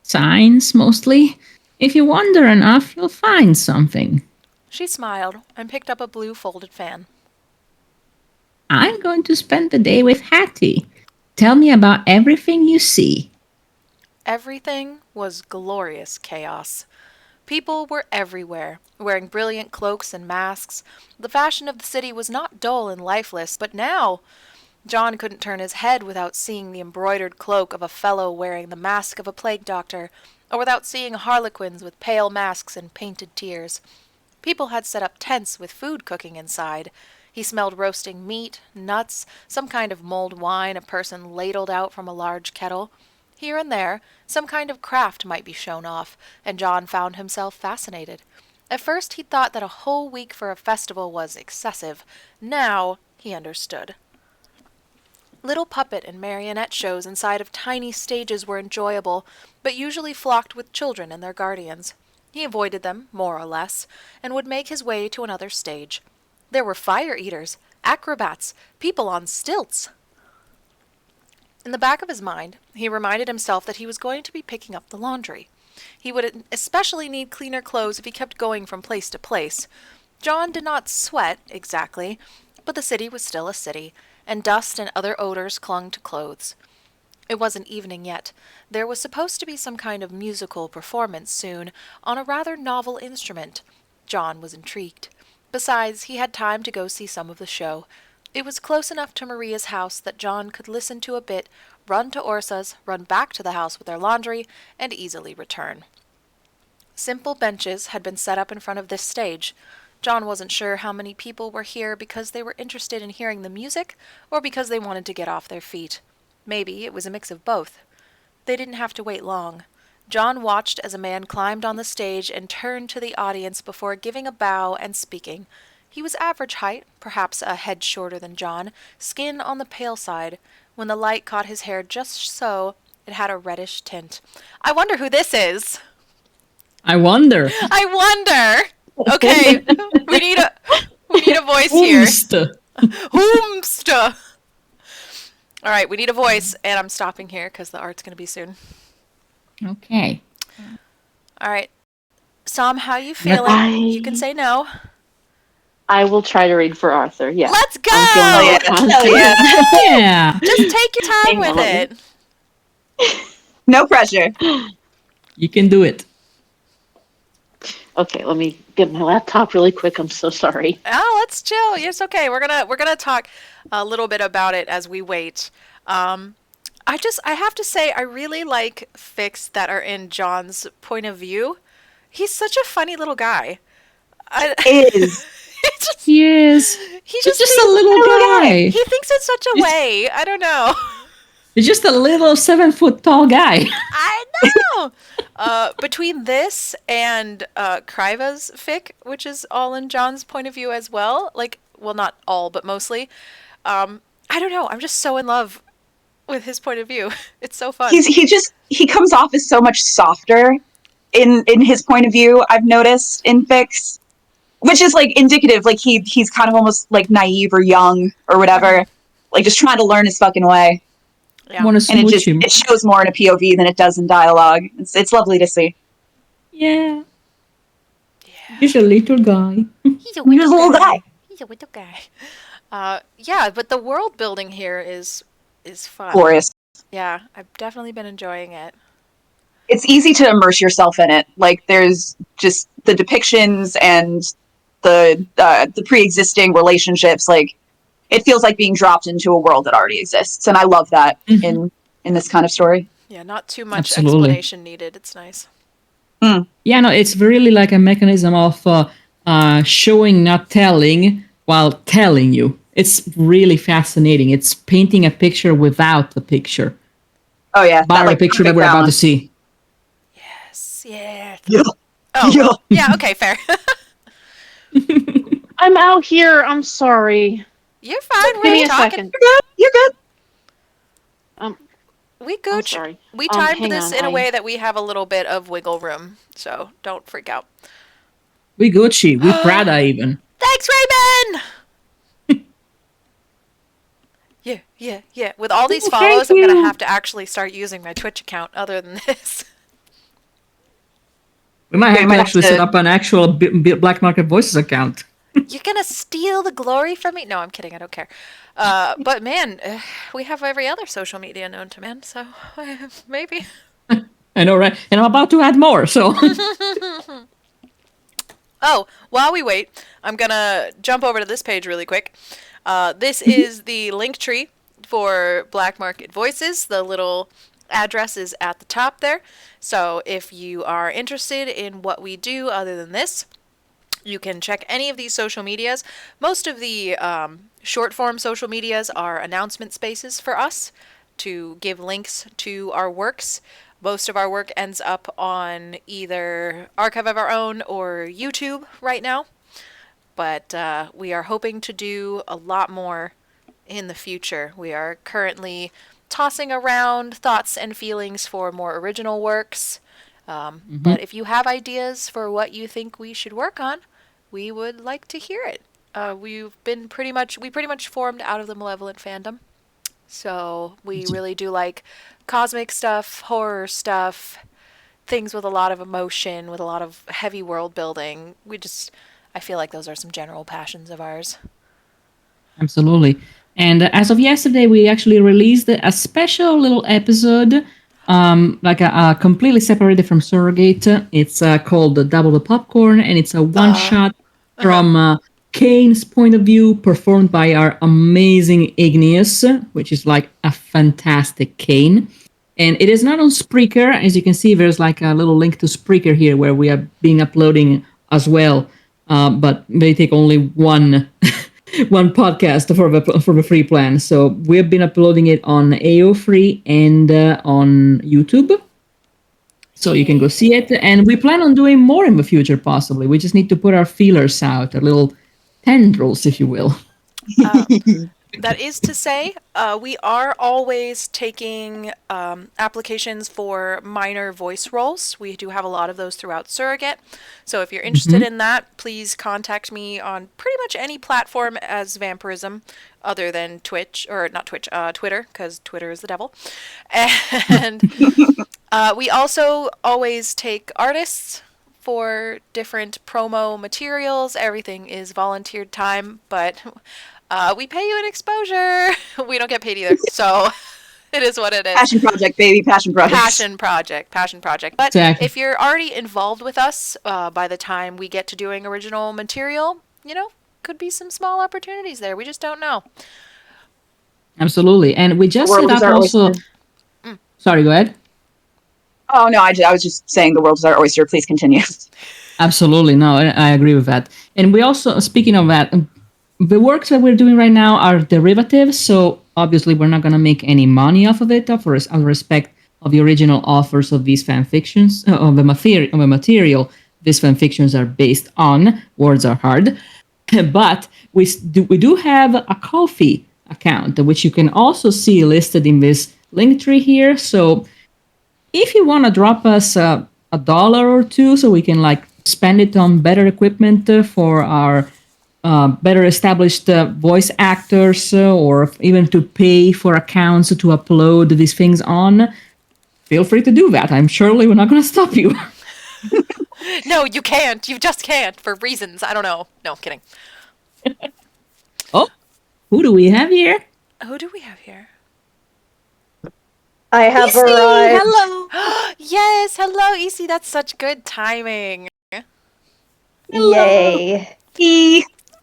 Signs, mostly. If you wander enough, you'll find something. She smiled and picked up a blue folded fan. I'm going to spend the day with Hattie. Tell me about everything you see. Everything was glorious chaos. People were everywhere, wearing brilliant cloaks and masks. The fashion of the city was not dull and lifeless, but now John couldn't turn his head without seeing the embroidered cloak of a fellow wearing the mask of a plague doctor, or without seeing harlequins with pale masks and painted tears. People had set up tents with food cooking inside. He smelled roasting meat, nuts, some kind of mulled wine a person ladled out from a large kettle. Here and there, some kind of craft might be shown off, and John found himself fascinated. At first he thought that a whole week for a festival was excessive. Now he understood. Little puppet and marionette shows inside of tiny stages were enjoyable, but usually flocked with children and their guardians. He avoided them, more or less, and would make his way to another stage. There were fire eaters, acrobats, people on stilts. In the back of his mind, he reminded himself that he was going to be picking up the laundry. He would especially need cleaner clothes if he kept going from place to place. John did not sweat, exactly, but the city was still a city, and dust and other odors clung to clothes. It wasn't evening yet. There was supposed to be some kind of musical performance soon, on a rather novel instrument. John was intrigued. Besides, he had time to go see some of the show. It was close enough to Maria's house that John could listen to a bit, run to Orsa's, run back to the house with their laundry, and easily return. Simple benches had been set up in front of this stage. John wasn't sure how many people were here because they were interested in hearing the music or because they wanted to get off their feet. Maybe it was a mix of both. They didn't have to wait long. John watched as a man climbed on the stage and turned to the audience before giving a bow and speaking. He was average height, perhaps a head shorter than John, skin on the pale side. When the light caught his hair just so, it had a reddish tint. I wonder who this is. I wonder. I wonder. Okay, we need a voice here. Whomst. Whomst. All right, we need a voice, and I'm stopping here because the art's going to be soon. Okay. All right. Sam, how you feeling? You can say no. I will try to read for Arthur. Yeah. Let's go! I'm feeling Hell yeah. Yeah. Just take your time Hang with on. it. No pressure. You can do it. Okay, let me get my laptop really quick. I'm so sorry. Oh, let's chill. It's okay. We're gonna talk a little bit about it as we wait. I have to say I really like fics that are in John's point of view. He's such a funny little guy. Is. It's just, He is. he He's just just a thinks, little guy. he thinks it's such a way. I don't know. He's just a little 7-foot tall guy. I know. Between this and Kryva's fic, which is all in John's point of view as well, like, well, not all, but mostly. I don't know. I'm just so in love with his point of view. It's so fun. He comes off as so much softer in his point of view. I've noticed in fics, which is like indicative, like he's kind of almost like naive or young or whatever, like just trying to learn his fucking way. Yeah. Want to And smooch him. it shows more in a POV than it does in dialogue. It's lovely to see. Yeah. He's a little guy. He's a He's a little guy. He's a little guy. Yeah, but the world building here is fun. Glorious. Yeah, I've definitely been enjoying it. It's easy to immerse yourself in it. Like there's just the depictions and the pre-existing relationships. Like it feels like being dropped into a world that already exists, and I love that in this kind of story. Yeah, not too much Absolutely. explanation needed. It's nice. Yeah, no, it's really like a mechanism of showing, not telling, while telling you. It's really fascinating. It's painting a picture without the picture. Oh yeah, By the picture that perfect we're about to balance. see. Yes, yeah. Yeah. Oh, Yeah. yeah, okay, fair. I'm out here. I'm sorry. You're fine. Give me We're a talking. second. You're good. We I'm gooch. sorry. We timed hang this on, in a I- way that we have a little bit of wiggle room, so don't freak out. We Gucci. We Prada even. Thanks, Raymond! Yeah. With all these Oh, follows, thank I'm going to you. have to actually start using my Twitch account other than this. We might Yeah, have you to might have actually to- set up an actual Black Market Voices account. You're going to steal the glory from me? No, I'm kidding. I don't care. But man, we have every other social media known to man, so maybe. I know, right? And I'm about to add more, so... Oh, while we wait, I'm going to jump over to this page really quick. This is the link tree for Black Market Voices. The little address is at the top there. So if you are interested in what we do other than this, you can check any of these social medias. Most of the short form social medias are announcement spaces for us to give links to our works. Most of our work ends up on either Archive of Our Own or YouTube right now. But we are hoping to do a lot more in the future. We are currently tossing around thoughts and feelings for more original works. But if you have ideas for what you think we should work on, we would like to hear it. We pretty much formed out of the Malevolent fandom. So we really do like cosmic stuff, horror stuff, things with a lot of emotion, with a lot of heavy world building. I feel like those are some general passions of ours. Absolutely. And as of yesterday, we actually released a special little episode, like a completely separated from Surrogate. It's called Double the Popcorn, and it's a one-shot from Kane's point of view, performed by our amazing Igneous, which is like a fantastic Kane. And it is not on Spreaker. As you can see, there's like a little link to Spreaker here where we have been uploading as well. But they take only one one podcast for the free plan. So we have been uploading it on AO Free and on YouTube. So you can go see it. And we plan on doing more in the future, possibly. We just need to put our feelers out, a little tendrils, if you will. That is to say, we are always taking applications for minor voice roles. We do have a lot of those throughout Surrogate. So if you're interested in that, please contact me on pretty much any platform as Vampirism, other than Twitch, or not Twitch, Twitter, because Twitter is the devil. And we also always take artists for different promo materials. Everything is volunteered time, but we pay you in exposure. We don't get paid either, so it is what it is. Passion project, baby. Passion project. Passion project. But Exactly. if you're already involved with us, by the time we get to doing original material, could be some small opportunities there. We just don't know. Absolutely. And we just World set is up our also... oyster. Sorry, go ahead. Oh, no, I was just saying the world is our oyster. Please continue. Absolutely. No, I agree with that. And we also, speaking of that, the works that we're doing right now are derivatives, so obviously we're not going to make any money off of it, out of respect of the original authors of these fanfictions, of the material these fanfictions are based on. Words are hard. But we do have a Ko-fi account, which you can also see listed in this link tree here. So if you want to drop us $1 or $2 so we can spend it on better equipment for our better established voice actors, or even to pay for accounts to upload these things on, feel free to do that. I'm surely we're not going to stop you. No, you can't. You just can't, for reasons. I don't know. No, kidding. Oh, who do we have here? Who do we have here? I have arrived. Hello. Yes, hello, Isi. That's such good timing. Yay.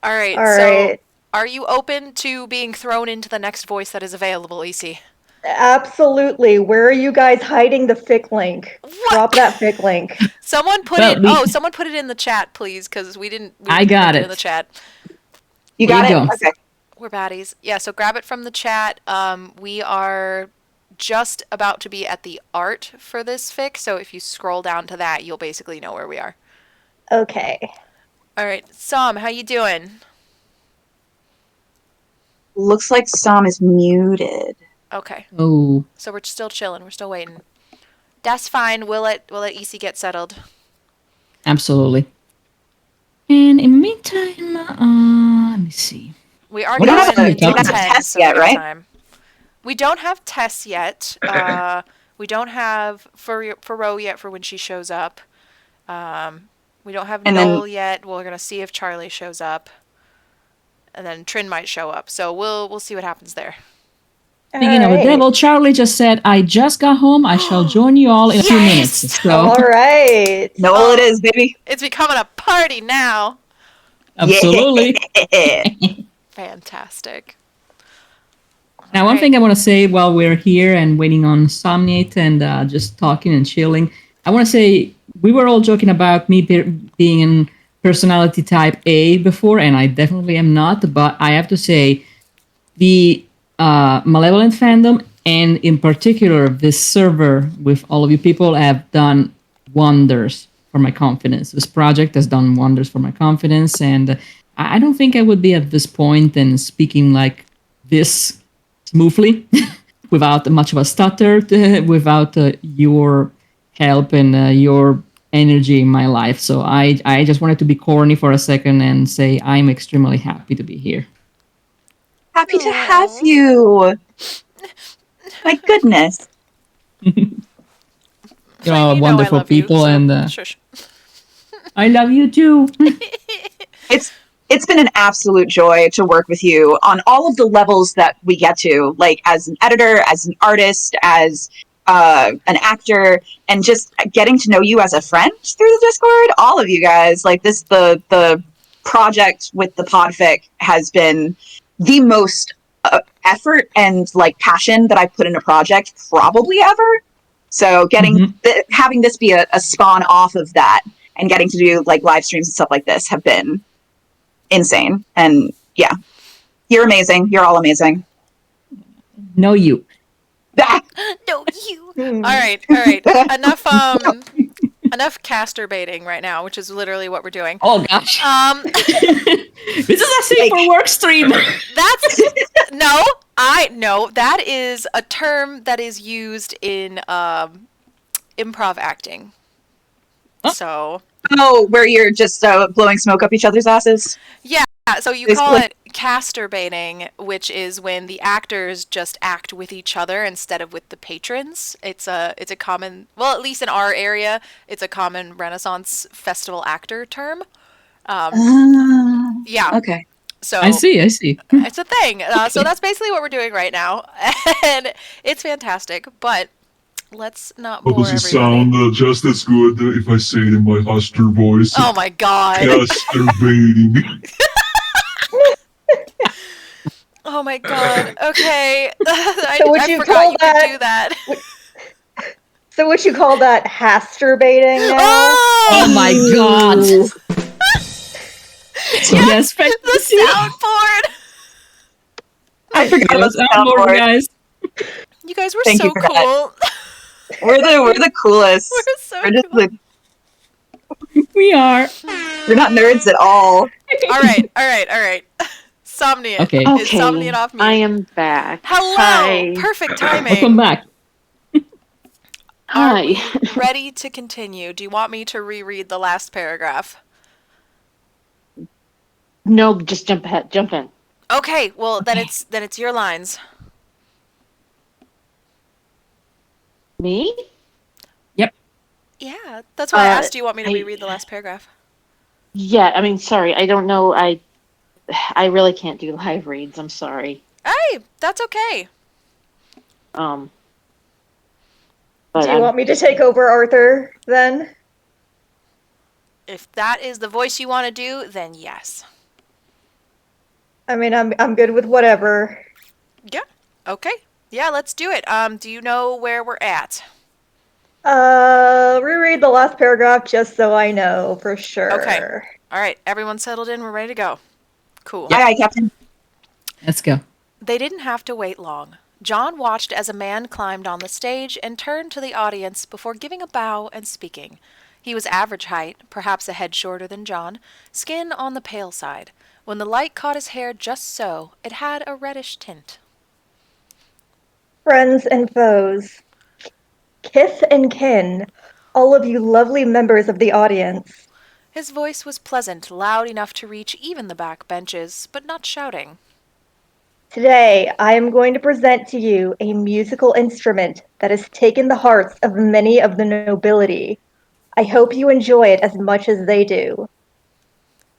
All right, All so right. are you open to being thrown into the next voice that is available, Isi? Absolutely. Where are you guys hiding the fic link? What? Drop that fic link. Someone put Well, someone put it in the chat, please, because we didn't I got put it. in the chat. You There got you it? go. Okay. We're baddies. Yeah, so grab it from the chat. We are just about to be at the art for this fic, so if you scroll down to that, you'll basically know where we are. Okay. All right, Sam, how you doing? Looks like Sam is muted. Okay, Oh, so we're still chilling. We're still waiting. That's fine. We'll let EC get settled. absolutely. And in the meantime, let me see. We are We don't have going a- until we don't have 10, tests so we yet, got right? time. We don't have tests yet. We don't have Ro yet for when she shows up. We don't have And then- Noel yet. We're gonna see if Charlie shows up, and then Trin might show up. So we'll see what happens there. Speaking of the devil, Charlie just said, I just got home. I shall join you all in a few Yes! minutes. So, All right. Noel it is, baby. It's becoming a party now. absolutely. Yeah. Fantastic. Now, one Alright. thing I want to say while we're here and waiting on Somniate and just talking and chilling, I want to say we were all joking about me being in personality type A before, and I definitely am not, but I have to say the Malevolent fandom, and in particular this server with all of you people, have done wonders for my confidence. This project has done wonders for my confidence, and I don't think I would be at this point and speaking like this smoothly without much of a stutter, without your help and your energy in my life. So I just wanted to be corny for a second and say I'm extremely happy to be here. Happy to have you. My goodness. You're Flame, all you know I wonderful love you, people, so and shush. I love you too. It's been an absolute joy to work with you on all of the levels that we get to, like as an editor, as an artist, as an actor, and just getting to know you as a friend through the Discord. All of you guys, like this, the project with the podfic has been the most effort and like passion that I've put in a project probably ever. So having this be a spawn off of that and getting to do like live streams and stuff like this have been insane. And yeah, you're amazing. You're all amazing. No, you. Ah! No, you. All right. Enough enough casturbating right now, which is literally what we're doing. Oh gosh. This is a safe for Like- work stream. That's no, that is a term that is used in improv acting. Oh. So Oh, where you're just blowing smoke up each other's asses? yeah, so you Basically. call it casturbating, which is when the actors just act with each other instead of with the patrons. It's a common, well, at least in our area, it's a common Renaissance festival actor term. Yeah. Okay. So I see. it's a thing. So that's basically what we're doing right now, and it's fantastic. But let's not How bore does it everybody. sound just as good if I say it in my Huster voice? Oh my god. Masturbating. Oh my god. Okay. I So would I you forgot call you that- could do that. So what you call that masturbating now? Oh, Oh my god. Yes, the soundboard. I forgot about the soundboard, soundboard. guys. You guys were Thank you so for that. cool. We're the coolest. We're so We're just cool. We are. we're not nerds at all. All right. Somnian. Okay. Is Okay, Somnian off mute? I am back. Hello. Hi. Perfect timing. Welcome back. Are Hi. we ready to continue? Do you want me to reread the last paragraph? No, just jump ahead. Jump in. Okay, well then it's your lines. Me? Yeah, that's why I asked. Do you want me to I- reread the last paragraph? Yeah, I mean, sorry, I don't know. I really can't do live reads. I'm sorry. Hey, that's okay. But Do you want me to take over, Arthur, then? If that is the voice you want to do, then yes. I mean, I'm good with whatever. Yeah. Okay. Yeah, let's do it. Do you know where we're at? Reread the last paragraph just so I know for sure. Okay. All right, everyone settled in. We're ready to go. Cool. Aye, Captain. Let's go. They didn't have to wait long. John watched as a man climbed on the stage and turned to the audience before giving a bow and speaking. He was average height, perhaps a head shorter than John, skin on the pale side. When the light caught his hair just so, it had a reddish tint. Friends and foes, kith and kin, all of you lovely members of the audience. His voice was pleasant, loud enough to reach even the back benches, but not shouting. Today, I am going to present to you a musical instrument that has taken the hearts of many of the nobility. I hope you enjoy it as much as they do.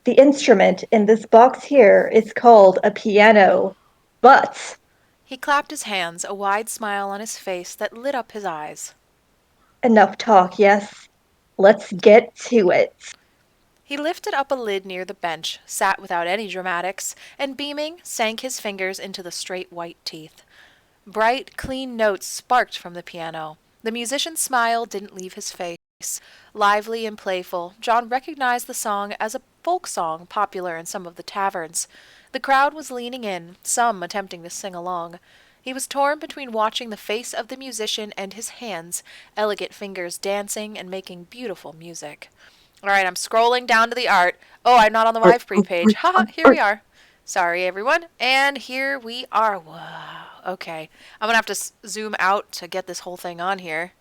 The instrument in this box here is called a piano, but He clapped his hands, a wide smile on his face that lit up his eyes. enough talk, yes? Let's get to it. He lifted up a lid near the bench, sat without any dramatics, and beaming, sank his fingers into the straight white teeth. Bright, clean notes sparked from the piano. The musician's smile didn't leave his face. Lively and playful, John recognized the song as a folk song popular in some of the taverns. The crowd was leaning in, some attempting to sing along. He was torn between watching the face of the musician and his hands, elegant fingers dancing and making beautiful music. All right, I'm scrolling down to the art. Oh, I'm not on the Livepree page. Haha, here we are. Sorry, everyone. And here we are. Wow. Okay. I'm going to have to zoom out to get this whole thing on here.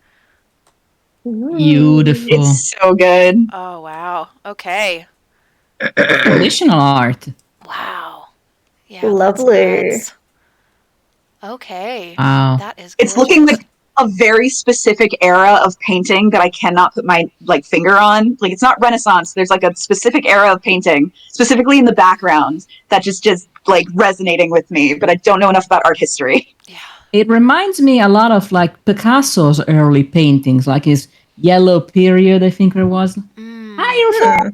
Beautiful. It's so good. Oh, wow. Okay. Traditional art. Wow. Yeah. Lovely. That's okay. Wow. That is It's looking gorgeous. like a very specific era of painting that I cannot put my finger on. Like, it's not Renaissance. There's like a specific era of painting, specifically in the background, that just like resonating with me. But I don't know enough about art history. Yeah. It reminds me a lot of like Picasso's early paintings, like his yellow period, I think there was. Mm. Hi, Rufus.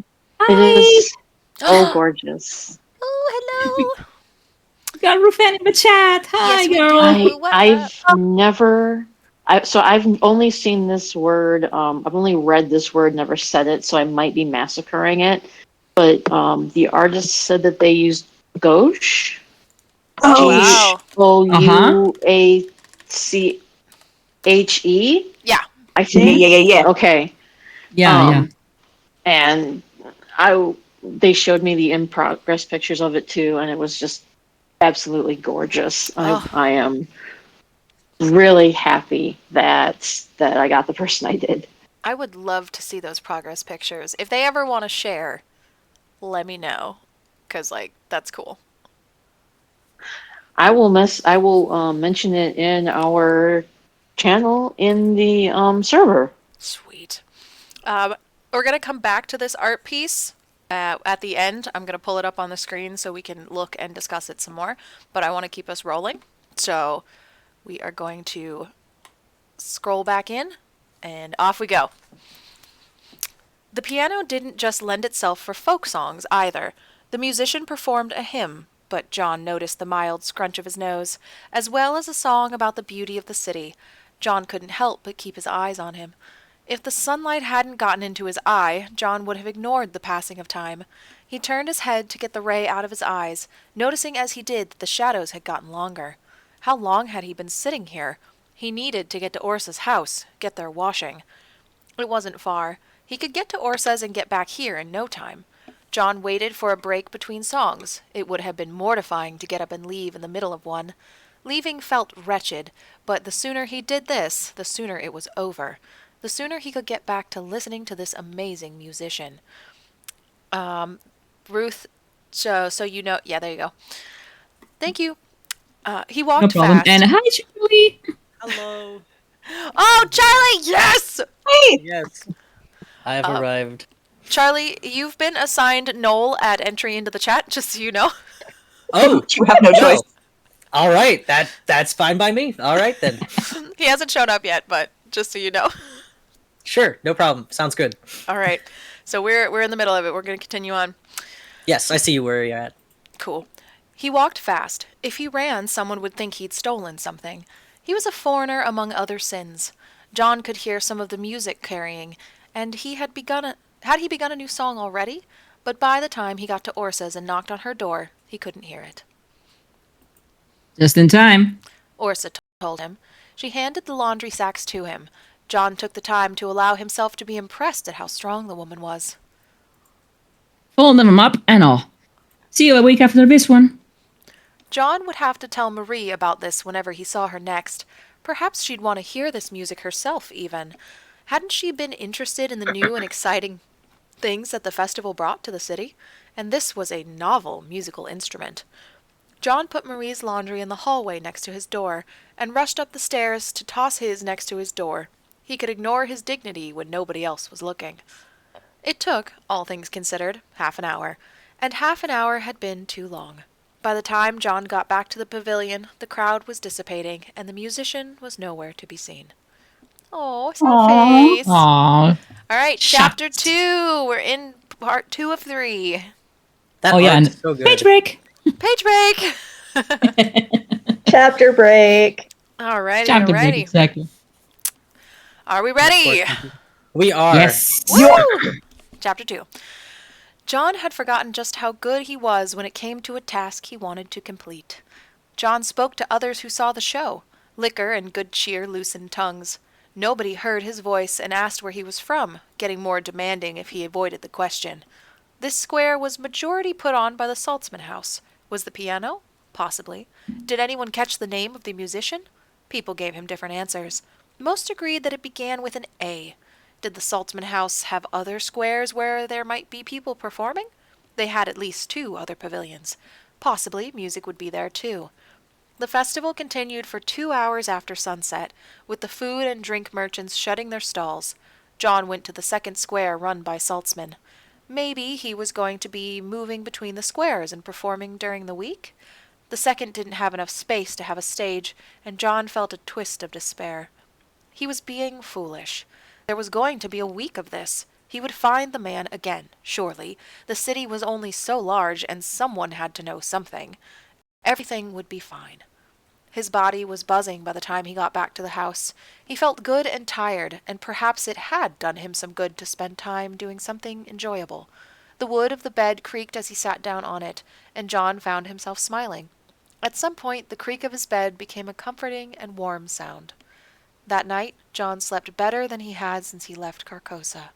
it Hi. is so gorgeous. Oh, hello. We got Rufan in the chat. Hi, Yes, we girl. do. What I've never. So I've only seen this word. I've only read this word, never said it. So I might be massacring it. But the artist said that they used gouache. Oh, Wow. Gouache. Yeah. I think. yeah. Okay. Yeah, yeah. Um, and they showed me the in progress pictures of it too, and it was just absolutely gorgeous. Oh, I am really happy that I got the person I did. I would love to see those progress pictures. If they ever want to share, let me know. Because, like, that's cool. I will mention it in our channel in the server. Sweet. Um, we're going to come back to this art piece at the end. I'm going to pull it up on the screen so we can look and discuss it some more. But I want to keep us rolling. So we are going to scroll back in, and off we go. The piano didn't just lend itself for folk songs either. The musician performed a hymn, but John noticed the mild scrunch of his nose, as well as a song about the beauty of the city. John couldn't help but keep his eyes on him. If the sunlight hadn't gotten into his eye, John would have ignored the passing of time. He turned his head to get the ray out of his eyes, noticing as he did that the shadows had gotten longer. How long had he been sitting here? He needed to get to Orsa's house, get their washing. It wasn't far. He could get to Orsa's and get back here in no time. John waited for a break between songs. It would have been mortifying to get up and leave in the middle of one. Leaving felt wretched, but the sooner he did this, the sooner it was over. The sooner he could get back to listening to this amazing musician. Ruth, so you know, yeah, there you go. Thank you. He No walked problem. fast. And hi, Charlie. Hello. Oh, Charlie, yes! Hey, Yes, I have Um, arrived. Charlie, you've been assigned Noel at entry into the chat, just so you know. Oh, you have no choice. all right. That's fine by me. All right then. He hasn't shown up yet, but just so you know. Sure, no problem. Sounds good. All right. So we're in the middle of it. We're going to continue on. Yes, I see you where you're at. Cool. He walked fast. If he ran, someone would think he'd stolen something. He was a foreigner among other sins. John could hear some of the music carrying, and had he begun a new song already? But by the time he got to Orsa's and knocked on her door, he couldn't hear it. Just in time. Orsa told him. She handed the laundry sacks to him. John took the time to allow himself to be impressed at how strong the woman was. Fold them up and all. See you a week after this one. John would have to tell Marie about this whenever he saw her next. Perhaps she'd want to hear this music herself, even. Hadn't she been interested in the new and exciting things that the festival brought to the city? And this was a novel musical instrument. John put Marie's laundry in the hallway next to his door, and rushed up the stairs to toss his next to his door. He could ignore his dignity when nobody else was looking. It took, all things considered, half an hour, and half an hour had been too long. By the time John got back to the pavilion, the crowd was dissipating, and the musician was nowhere to be seen. Oh, sad face. Aww. All right, Shucks. chapter 2. We're in part 2 of 3. That Oh, yeah, art's and so good. page break. Page break. Chapter break. Alrighty, Chapter break, alrighty. exactly. Are we ready? We are. Yes. Woo! Chapter 2. John had forgotten just how good he was when it came to a task he wanted to complete. John spoke to others who saw the show. Liquor and good cheer loosened tongues. Nobody heard his voice and asked where he was from, getting more demanding if he avoided the question. This square was majority put on by the Saltzman house. Was the piano? Possibly. Did anyone catch the name of the musician? People gave him different answers. Most agreed that it began with an A. Did the Saltzman house have other squares where there might be people performing? They had at least 2 other pavilions. Possibly music would be there too. The festival continued for 2 hours after sunset, with the food and drink merchants shutting their stalls. John went to the second square run by Saltzman. Maybe he was going to be moving between the squares and performing during the week? The second didn't have enough space to have a stage, and John felt a twist of despair. He was being foolish. There was going to be a week of this. He would find the man again, surely. The city was only so large, and someone had to know something. Everything would be fine. His body was buzzing by the time he got back to the house. He felt good and tired, and perhaps it had done him some good to spend time doing something enjoyable. The wood of the bed creaked as he sat down on it, and John found himself smiling. At some point, the creak of his bed became a comforting and warm sound. That night, John slept better than he had since he left Carcosa.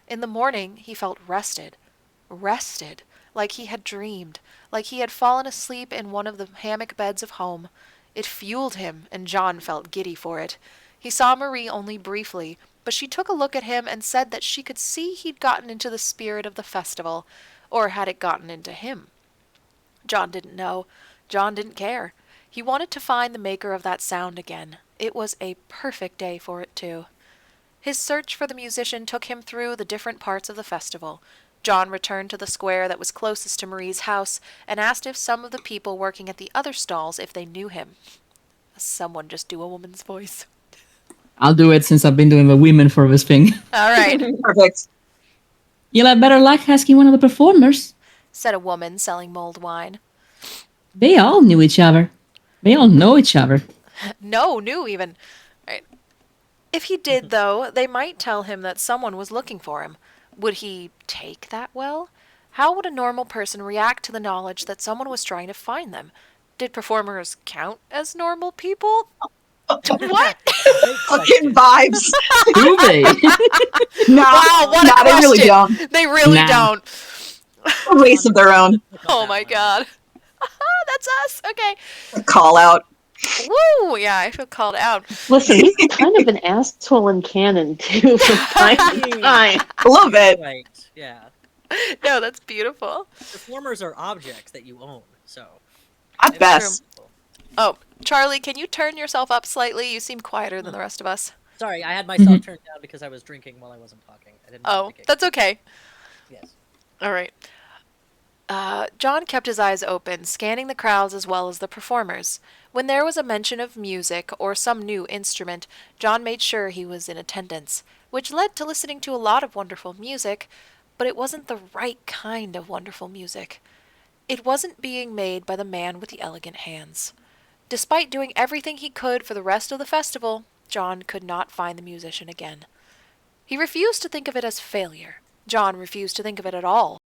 In the morning, he felt rested. Rested. Like he had dreamed. Like he had fallen asleep in one of the hammock beds of home. It fueled him, and John felt giddy for it. He saw Marie only briefly, but she took a look at him and said that she could see he'd gotten into the spirit of the festival, or had it gotten into him? John didn't know. John didn't care. He wanted to find the maker of that sound again. It was a perfect day for it, too. His search for the musician took him through the different parts of the festival. John returned to the square that was closest to Marie's house and asked if some of the people working at the other stalls if they knew him. Someone just do a woman's voice. I'll do it since I've been doing the women for this thing. All right, Perfect. You'll have better luck asking one of the performers. said a woman selling mulled wine. They all knew each other. They all know each other. No, knew even. Right. If he did, though, they might tell him that someone was looking for him. Would he take that well? How would a normal person react to the knowledge that someone was trying to find them? Did performers count as normal people? What? Fucking vibes. Do they? No, Wow, what a no, they really question. don't. They really Nah. don't. A race of their own. Oh my god. That's us. Okay. A call out. Woo! Yeah, I feel called out. Listen, he's kind of an asshole in canon too from time to time. Love it. Right. Yeah. No, that's beautiful. Performers are objects that you own, so. At It's best. Oh, Charlie, can you turn yourself up slightly? You seem quieter than the rest of us. Sorry, I had myself turned down because I was drinking while I wasn't talking. I didn't Oh, want to that's okay. Yes. All right. John kept his eyes open, scanning the crowds as well as the performers. When there was a mention of music or some new instrument, John made sure he was in attendance, which led to listening to a lot of wonderful music, but it wasn't the right kind of wonderful music. It wasn't being made by the man with the elegant hands. Despite doing everything he could for the rest of the festival, John could not find the musician again. He refused to think of it as failure. John refused to think of it at all.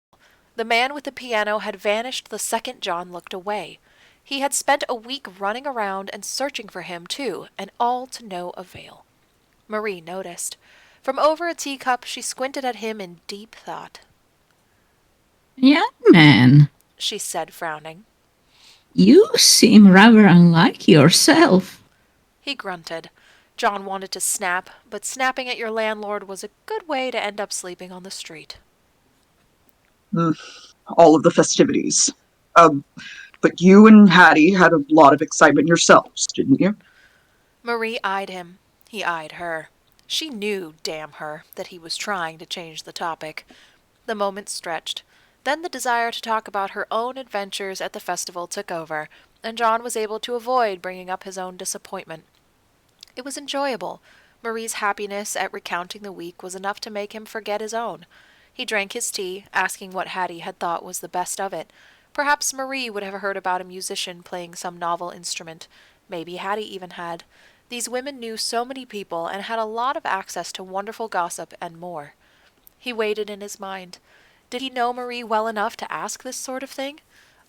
The man with the piano had vanished the second John looked away. He had spent a week running around and searching for him, too, and all to no avail. Marie noticed. From over a teacup, she squinted at him in deep thought. Young man, She said, frowning. you seem rather unlike yourself. He grunted. John wanted to snap, but snapping at your landlord was a good way to end up sleeping on the street. All of the festivities. But you and Hattie had a lot of excitement yourselves, didn't you? Marie eyed him. He eyed her. She knew, damn her, that he was trying to change the topic. The moment stretched. Then the desire to talk about her own adventures at the festival took over, and John was able to avoid bringing up his own disappointment. It was enjoyable. Marie's happiness at recounting the week was enough to make him forget his own. He drank his tea, asking what Hattie had thought was the best of it. Perhaps Marie would have heard about a musician playing some novel instrument. Maybe Hattie even had. These women knew so many people and had a lot of access to wonderful gossip and more. He waited in his mind. Did he know Marie well enough to ask this sort of thing?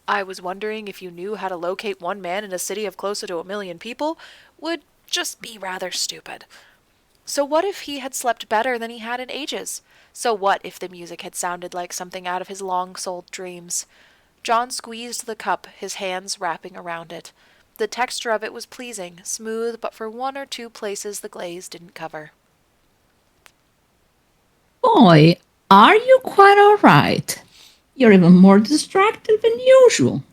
I was wondering if you knew how to locate one man in a city of closer to 1 million people would just be rather stupid. So what if he had slept better than he had in ages? So what if the music had sounded like something out of his long-souled dreams? John squeezed the cup, his hands wrapping around it. The texture of it was pleasing, smooth, but for 1 or 2 places the glaze didn't cover. Boy, are you quite all right? You're even more distracted than usual.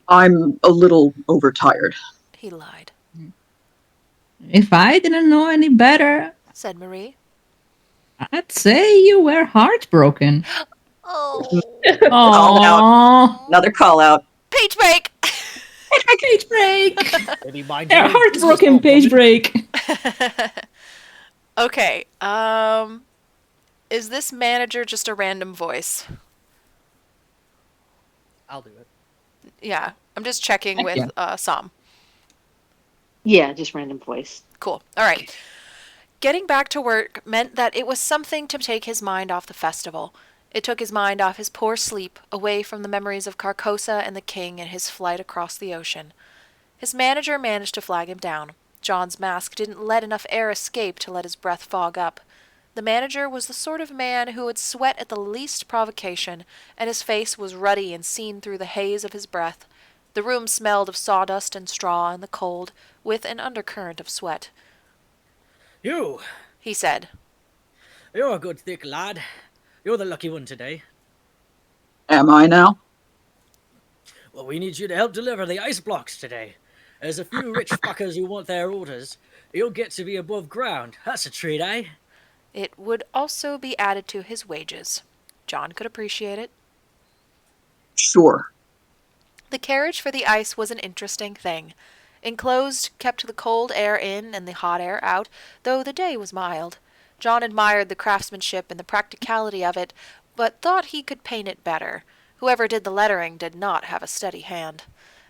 I'm a little overtired. He lied, If I didn't know any better, said Marie. I'd say you were heartbroken. Oh, Call Aww. Another call out. page break! Page break. Maybe mind They're your own business, heartbroken old page woman. break. Okay, is this manager just a random voice? I'll do it. Yeah, I'm just checking Heck with Sam. Yeah, just random voice. Cool. All right. Getting back to work meant that it was something to take his mind off the festival. It took his mind off his poor sleep, away from the memories of Carcosa and the king and his flight across the ocean. His manager managed to flag him down. John's mask didn't let enough air escape to let his breath fog up. The manager was the sort of man who would sweat at the least provocation, and his face was ruddy and seen through the haze of his breath. The room smelled of sawdust and straw in the cold, with an undercurrent of sweat. You, He said, you're a good thick lad. You're the lucky one today. Am I now? Well, we need you to help deliver the ice blocks today. There's a few rich fuckers who want their orders. You'll get to be above ground. That's a treat, eh? it would also be added to his wages. John could appreciate it. Sure. The carriage for the ice was an interesting thing. Enclosed kept the cold air in and the hot air out, though the day was mild. John admired the craftsmanship and the practicality of it, but thought he could paint it better. Whoever did the lettering did not have a steady hand.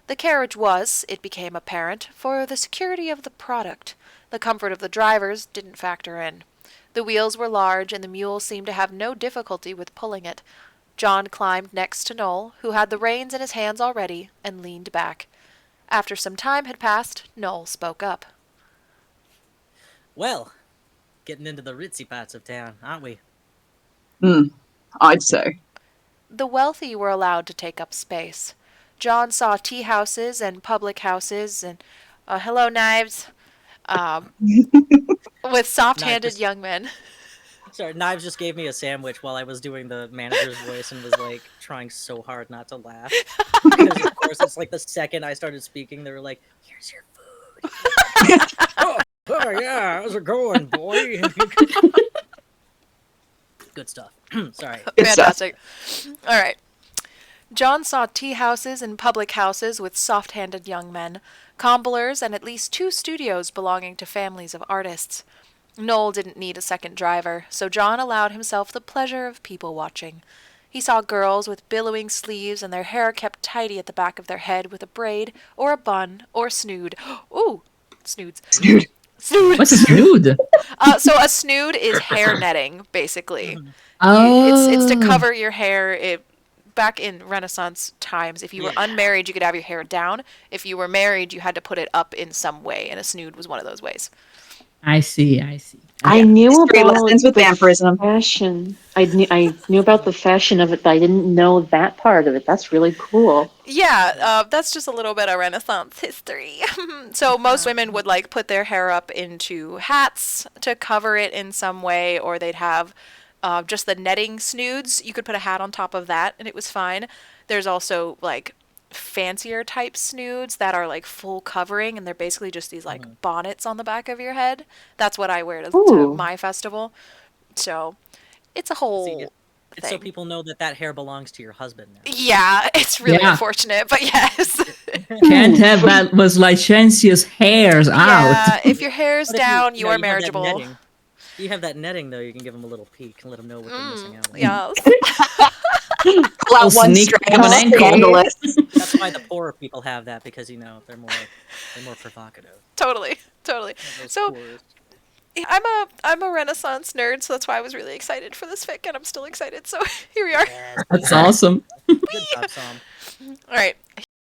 The carriage was, it became apparent, for the security of the product. The comfort of the drivers didn't factor in. The wheels were large, and the mule seemed to have no difficulty with pulling it. John climbed next to Noel, who had the reins in his hands already, and leaned back. After some time had passed, Noel spoke up. Well, getting into the ritzy parts of town, aren't we? I'd say. The wealthy were allowed to take up space. John saw tea houses and public houses and, hello, knives, with soft-handed young men. Sorry, Knives just gave me a sandwich while I was doing the manager's voice and was like trying so hard not to laugh. Because of course it's like the second I started speaking, they were like, "Here's your food." oh yeah, how's it going, boy? Good stuff. Sorry. Good stuff. Fantastic. All right. John saw tea houses and public houses with soft-handed young men, cobblers, and at least 2 studios belonging to families of artists. Noel didn't need a second driver, so John allowed himself the pleasure of people-watching. He saw girls with billowing sleeves and their hair kept tidy at the back of their head with a braid, or a bun, or snood. Ooh, snoods. Dude. Snood! What's a snood? So a snood is hair netting, basically. Oh. It's to cover your hair. Back in Renaissance times, if you were unmarried, you could have your hair down. If you were married, you had to put it up in some way, and a snood was one of those ways. I see. I knew History about lessons with the vampirism. fashion. I knew about the fashion of it, but I didn't know that part of it. That's really cool. Yeah, that's just a little bit of Renaissance history. So most women would like put their hair up into hats to cover it in some way, or they'd have just the netting snoods. You could put a hat on top of that, and it was fine. There's also like fancier type snoods that are like full covering, and they're basically just these like bonnets on the back of your head. That's what I wear to Ooh. my festival. So it's a whole See, it's so thing. people know that that hair belongs to your husband now. Yeah, it's really Yeah. unfortunate, but yes. Can't have that was licentious hairs out. Yeah, if your hair's But if down, you know, are have that marriageable. netting- You have that netting though. You can give them a little peek and let them know what they're missing out on. Yes. Pull out Little one sneak strand of an ankle. scandalous. That's why the poorer people have that because they're more provocative. Totally. Those So poorest. I'm a Renaissance nerd, so that's why I was really excited for this fic, and I'm still excited. So here we are. Yes, That's awesome. good job, Sam. All right.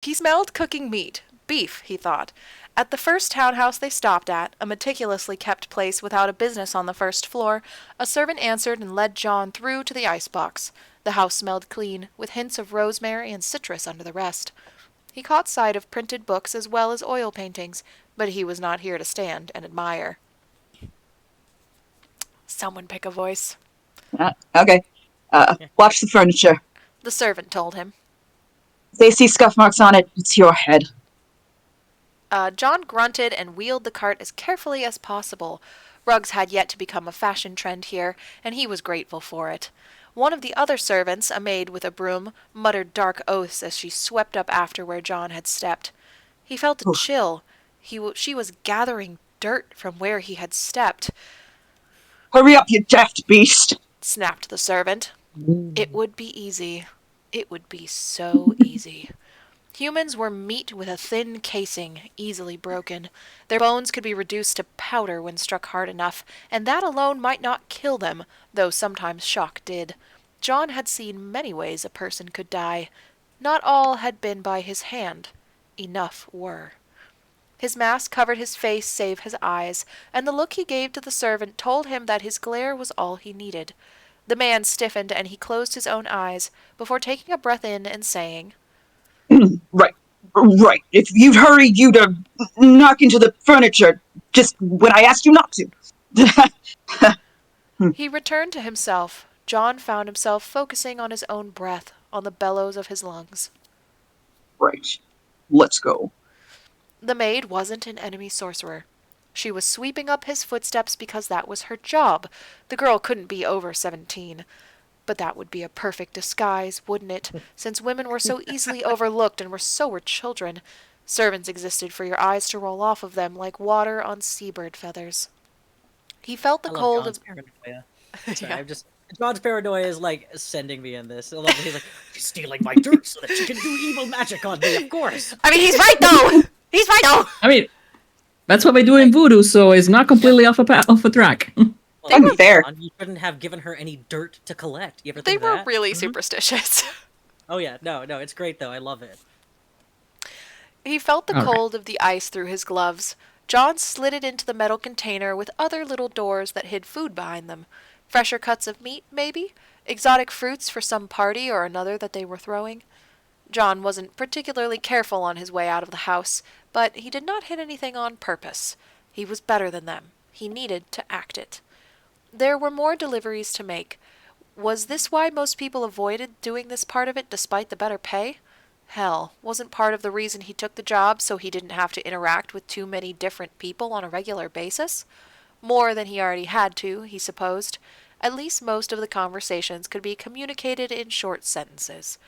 He smelled cooking meat. Beef, he thought. At the first townhouse they stopped at, a meticulously kept place without a business on the first floor, a servant answered and led John through to the icebox. The house smelled clean, with hints of rosemary and citrus under the rest. He caught sight of printed books as well as oil paintings, but he was not here to stand and admire. Someone pick a voice. Okay. Watch the furniture. The servant told him. If they see scuff marks on it, it's your head. John grunted and wheeled the cart as carefully as possible. Rugs had yet to become a fashion trend here, and he was grateful for it. One of the other servants, a maid with a broom, muttered dark oaths as she swept up after where John had stepped. He felt a chill. She was gathering dirt from where he had stepped, Hurry up, you daft beast! snapped the servant. It would be easy. It would be so easy. Humans were meat with a thin casing, easily broken. Their bones could be reduced to powder when struck hard enough, and that alone might not kill them, though sometimes shock did. John had seen many ways a person could die. Not all had been by his hand. Enough were. His mask covered his face save his eyes, and the look he gave to the servant told him that his glare was all he needed. The man stiffened and he closed his own eyes before taking a breath in and saying, Right. Right. If you'd hurry, you'd knock into the furniture just when I asked you not to. He returned to himself. John found himself focusing on his own breath, on the bellows of his lungs. Right. Let's go. The maid wasn't an enemy sorcerer. She was sweeping up his footsteps because that was her job. The girl couldn't be over 17. But that would be a perfect disguise, wouldn't it? Since women were so easily overlooked and so were children. Servants existed for your eyes to roll off of them like water on seabird feathers. He felt the I love cold John's of... paranoia. Sorry, Yeah. I'm just John's paranoia is like sending me in this. I love that he's like, she's stealing my dirt so that she can do evil magic on me, of course. I mean, he's right, though! He's right, though! I mean, that's what we do in voodoo, so it's not completely off a track. Well, I'm fair. John, you shouldn't have given her any dirt to collect. You ever They think were that? really Mhm. superstitious. Oh yeah, no, it's great though. I love it. He felt the All right. cold of the ice through his gloves. John slid it into the metal container with other little doors that hid food behind them. Fresher cuts of meat, maybe? Exotic fruits for some party or another that they were throwing? John wasn't particularly careful on his way out of the house, but he did not hit anything on purpose. He was better than them. He needed to act it. There were more deliveries to make. Was this why most people avoided doing this part of it despite the better pay? Hell, wasn't part of the reason he took the job so he didn't have to interact with too many different people on a regular basis? More than he already had to, he supposed. At least most of the conversations could be communicated in short sentences.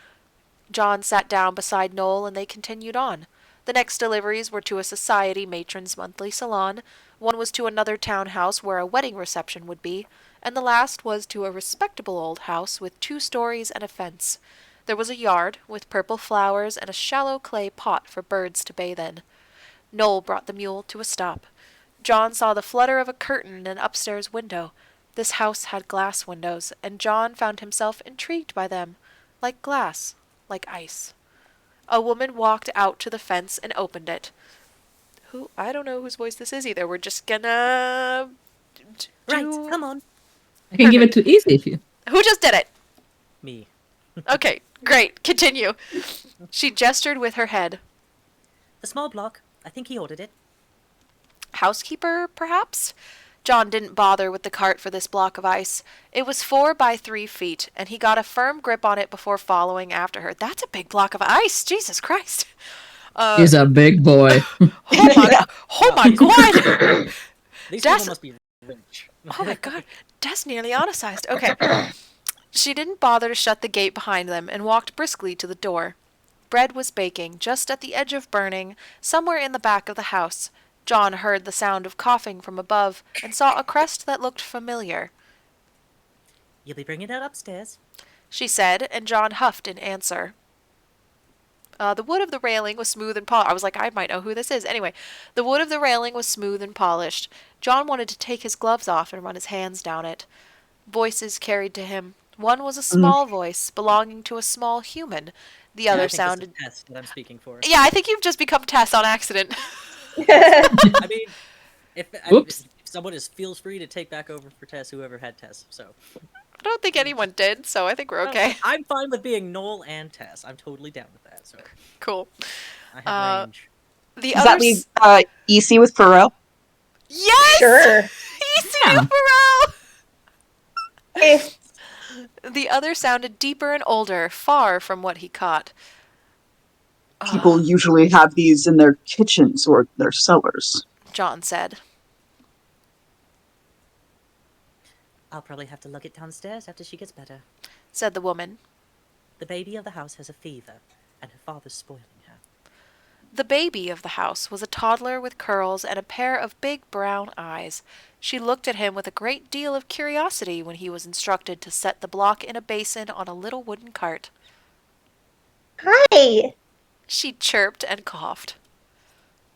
John sat down beside Noel and they continued on. The next deliveries were to a society matron's monthly salon, one was to another townhouse where a wedding reception would be, and the last was to a respectable old house with 2 stories and a fence. There was a yard, with purple flowers and a shallow clay pot for birds to bathe in. Noel brought the mule to a stop. John saw the flutter of a curtain in an upstairs window. This house had glass windows, and John found himself intrigued by them. Like glass, like ice. A woman walked out to the fence and opened it. I don't know whose voice this is either. We're just gonna... Right, come on. I can give it to Easy if you. Who just did it? Me. Okay, great. Continue. She gestured with her head. The small block. I think he ordered it. Housekeeper, perhaps? John didn't bother with the cart for this block of ice. It was 4 by 3 feet, and he got a firm grip on it before following after her. That's a big block of ice! Jesus Christ! He's a big boy. Oh my god! These Des- people must be rich. Oh my god, Des nearly honor-sized. Okay. She didn't bother to shut the gate behind them and walked briskly to the door. Bread was baking, just at the edge of burning, somewhere in the back of the house. John heard the sound of coughing from above and saw a crest that looked familiar. You'll be bringing it upstairs. She said, and John huffed in answer. The wood of the railing was smooth and polished. I was like, I might know who this is. Anyway, the wood of the railing was smooth and polished. John wanted to take his gloves off and run his hands down it. Voices carried to him. One was a small voice, belonging to a small human. The other sounded... This is Tess that I'm speaking for. Yeah, I think you've just become Tess on accident. I mean, if someone feels free to take back over for Tess, whoever had Tess. So I don't think anyone did, so I think we're okay. I'm fine with being Noel and Tess. I'm totally down with that. So Cool. I have range. The Does that other... leave EC with Perot? Yes! Sure. Easy Yeah. Farrell! If The other sounded deeper and older, far from what he caught. People usually have these in their kitchens or their cellars. John said. I'll probably have to lug it downstairs after she gets better. Said the woman. The baby of the house has a fever, and her father's spoiling her. The baby of the house was a toddler with curls and a pair of big brown eyes. She looked at him with a great deal of curiosity when he was instructed to set the block in a basin on a little wooden cart. hi, She chirped and coughed.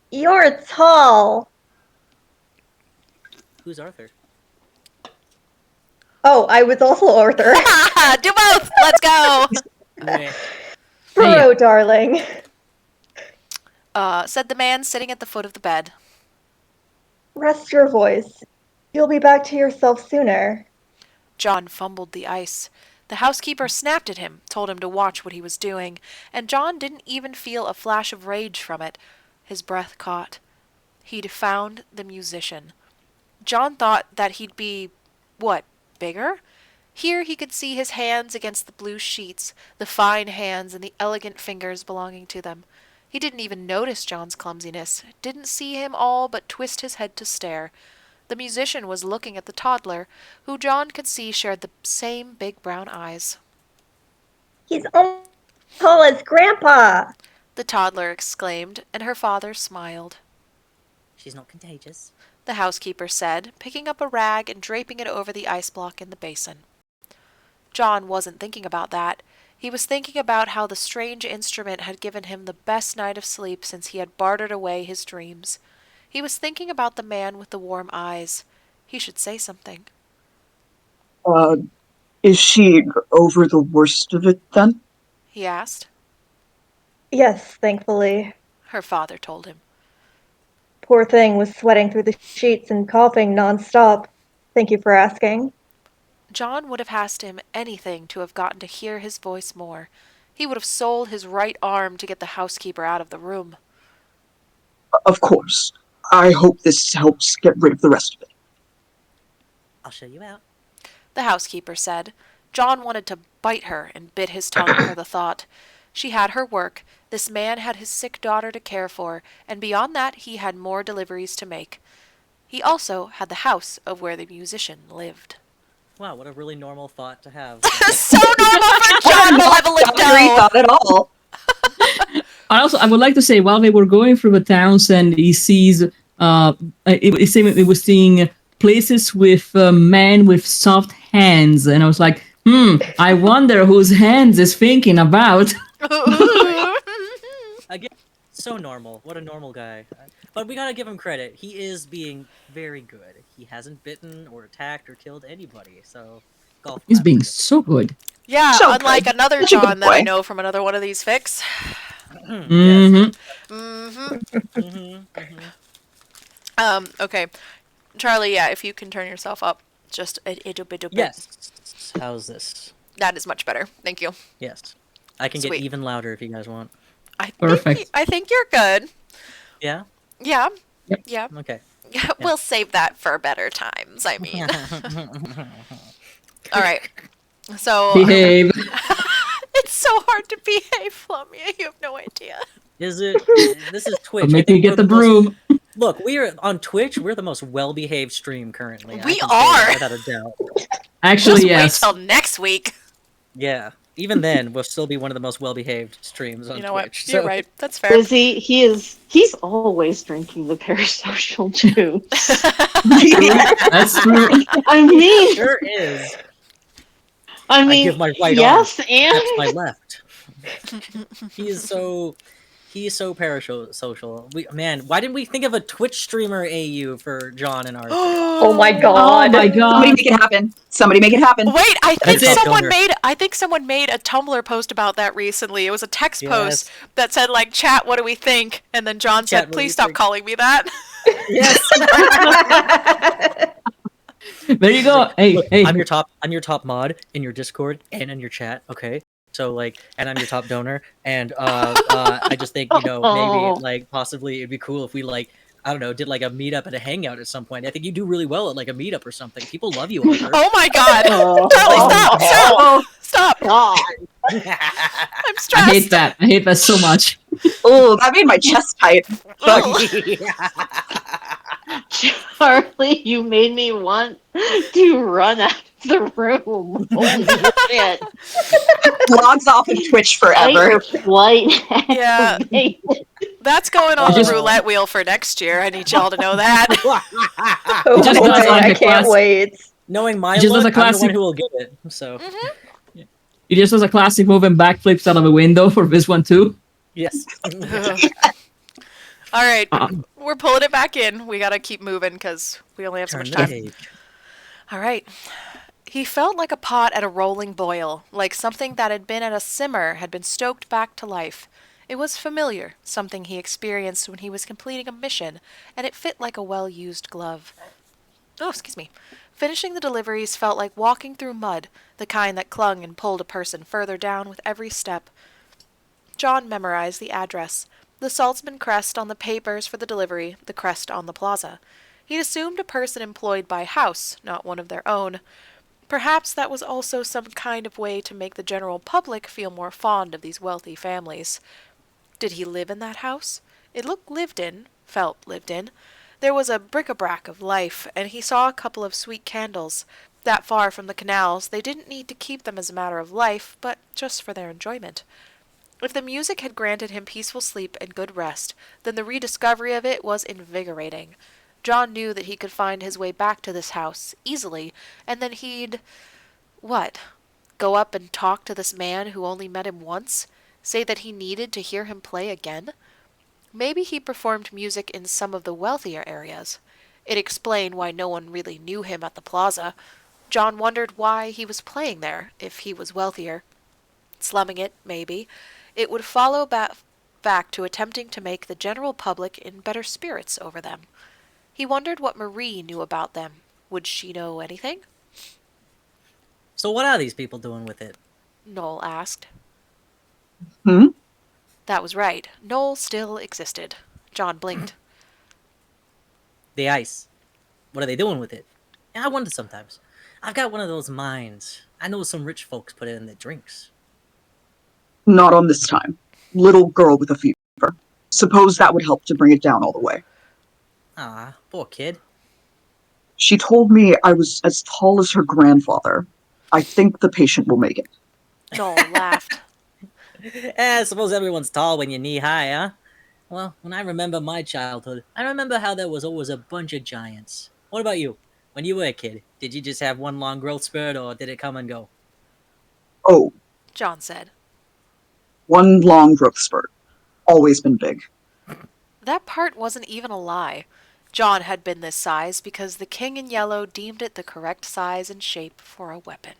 you're tall. Who's Arthur? Oh, I was also Arthur. Do both! Let's go! Wait, Bro, darling. said the man sitting at the foot of the bed. Rest your voice. You'll be back to yourself sooner. John fumbled the ice. The housekeeper snapped at him, told him to watch what he was doing, and John didn't even feel a flash of rage from it. His breath caught. He'd found the musician. John thought that he'd be, what, bigger? Here he could see his hands against the blue sheets, the fine hands and the elegant fingers belonging to them. He didn't even notice John's clumsiness, didn't see him all but twist his head to stare. The musician was looking at the toddler, who John could see shared the same big brown eyes. He's almost as tall as Grandpa. The toddler exclaimed, and her father smiled. She's not contagious. The housekeeper said, picking up a rag and draping it over the ice block in the basin. John wasn't thinking about that. He was thinking about how the strange instrument had given him the best night of sleep since he had bartered away his dreams. He was thinking about the man with the warm eyes. He should say something. Is she over the worst of it then? He asked. Yes, thankfully. Her father told him. Poor thing was sweating through the sheets and coughing nonstop. Thank you for asking. John would have asked him anything to have gotten to hear his voice more. He would have sold his right arm to get the housekeeper out of the room. Of course. I hope this helps get rid of the rest of it. I'll show you out. The housekeeper said. John wanted to bite her and bit his tongue for the thought. She had her work. This man had his sick daughter to care for, and beyond that he had more deliveries to make. He also had the house of where the musician lived. Wow, what a really normal thought to have. So normal for John Malevolent Thought at all. Also, I would like to say, while they were going through the towns and he sees, it was seeing places with men with soft hands, and I was like, I wonder whose hands is thinking about. Again, so normal. What a normal guy. But we gotta give him credit. He is being very good. He hasn't bitten or attacked or killed anybody, so golf. He's being so good. Yeah, So unlike good. another Such a good John that I boy. know from another one of these fics. Okay. Charlie, yeah, if you can turn yourself up just a little bit. Yes. How's this? That is much better. Thank you. Yes. I can Sweet. get even louder if you guys want. Perfect. I think you're good. Yeah? Yeah. Yep. Yeah. Okay. We'll save that for better times, I mean. All right. So Behave. it's so hard to behave, Flamia. You have no idea. Is it? This is Twitch. Make I me think get we're the most- broom. Look, we are on Twitch. We're the most well-behaved stream currently. I We can say are. that without a doubt. Actually, Just yes. wait till next week. Yeah. Even then, we'll still be one of the most well-behaved streams on You know Twitch. what? You're so- right. That's fair. Busy. He's always drinking the parasocial juice. That's true. I mean, Sure is. I I mean, give my right yes, arm. and That's my left. He is so parasocial. Man, why didn't we think of a Twitch streamer AU for John and our? Oh my Oh god. my Somebody god. make it happen. Somebody make it happen. Wait, I think That's it. someone made a Tumblr post about that recently. It was a text Yes. post that said like, "Chat, what do we think?" And then John Chat, said, what do you "Please stop think?" calling me that." Yes. There you go. Hey, Look, hey. I'm your top mod in your Discord and in your chat. Okay. So like, and I'm your top donor, and I just think maybe like possibly it'd be cool if we like I don't know did like a meetup and a hangout at some point. I think you do really well at like a meetup or something. People love you. Oliver. Oh my god. Oh. Charlie, stop! God. I'm I stressed. hate that. I hate that so much. Oh, that made my chest tight. Fuck. Charlie, you made me want to run out of the room. Holy shit. Logs off of Twitch Fight forever. or flight. Yeah. activated. That's going on the just- roulette wheel for next year. I need y'all to know that. Oh just boy, does like I a can't class- wait. Knowing my Just as luck, a I'm the one classic- who will get it. So He just does a classic move and backflips out of a window for this one too. yes. All right, we're pulling it back in. We gotta keep moving because we only have so Turn much the time. page. All right. He felt like a pot at a rolling boil, like something that had been at a simmer had been stoked back to life. It was familiar, something he experienced when he was completing a mission, and it fit like a well-used glove. Oh, excuse me. Finishing the deliveries felt like walking through mud, the kind that clung and pulled a person further down with every step. John memorized the address, the Saltzman crest on the papers for the delivery, the crest on the plaza. He'd assumed a person employed by House, not one of their own. Perhaps that was also some kind of way to make the general public feel more fond of these wealthy families. Did he live in that house? It looked lived in, felt lived in. There was a bric-a-brac of life, and he saw a couple of sweet candles. That far from the canals, they didn't need to keep them as a matter of life, but just for their enjoyment. If the music had granted him peaceful sleep and good rest, then the rediscovery of it was invigorating. John knew that he could find his way back to this house, easily, and then he'd... What? Go up and talk to this man who only met him once? Say that he needed to hear him play again? Maybe he performed music in some of the wealthier areas. It explained why no one really knew him at the plaza. John wondered why he was playing there, if he was wealthier. Slumming it, maybe. It would follow back to attempting to make the general public in better spirits over them. He wondered what Marie knew about them. Would she know anything? So what are these people doing with it? Noel asked. Hmm? That was right. Noel still existed. John blinked. The ice. What are they doing with it? Yeah, I wonder sometimes. I've got one of those minds. I know some rich folks put it in their drinks. Not on this time. Little girl with a fever. Suppose that would help to bring it down all the way. Ah, poor kid. She told me I was as tall as her grandfather. I think the patient will make it. Noel laughed. I suppose everyone's tall when you're knee-high, huh? Well, when I remember my childhood, I remember how there was always a bunch of giants. What about you? When you were a kid, did you just have one long growth spurt, or did it come and go? Oh, John said. one long growth spurt. Always been big. That part wasn't even a lie. John had been this size because the king in yellow deemed it the correct size and shape for a weapon.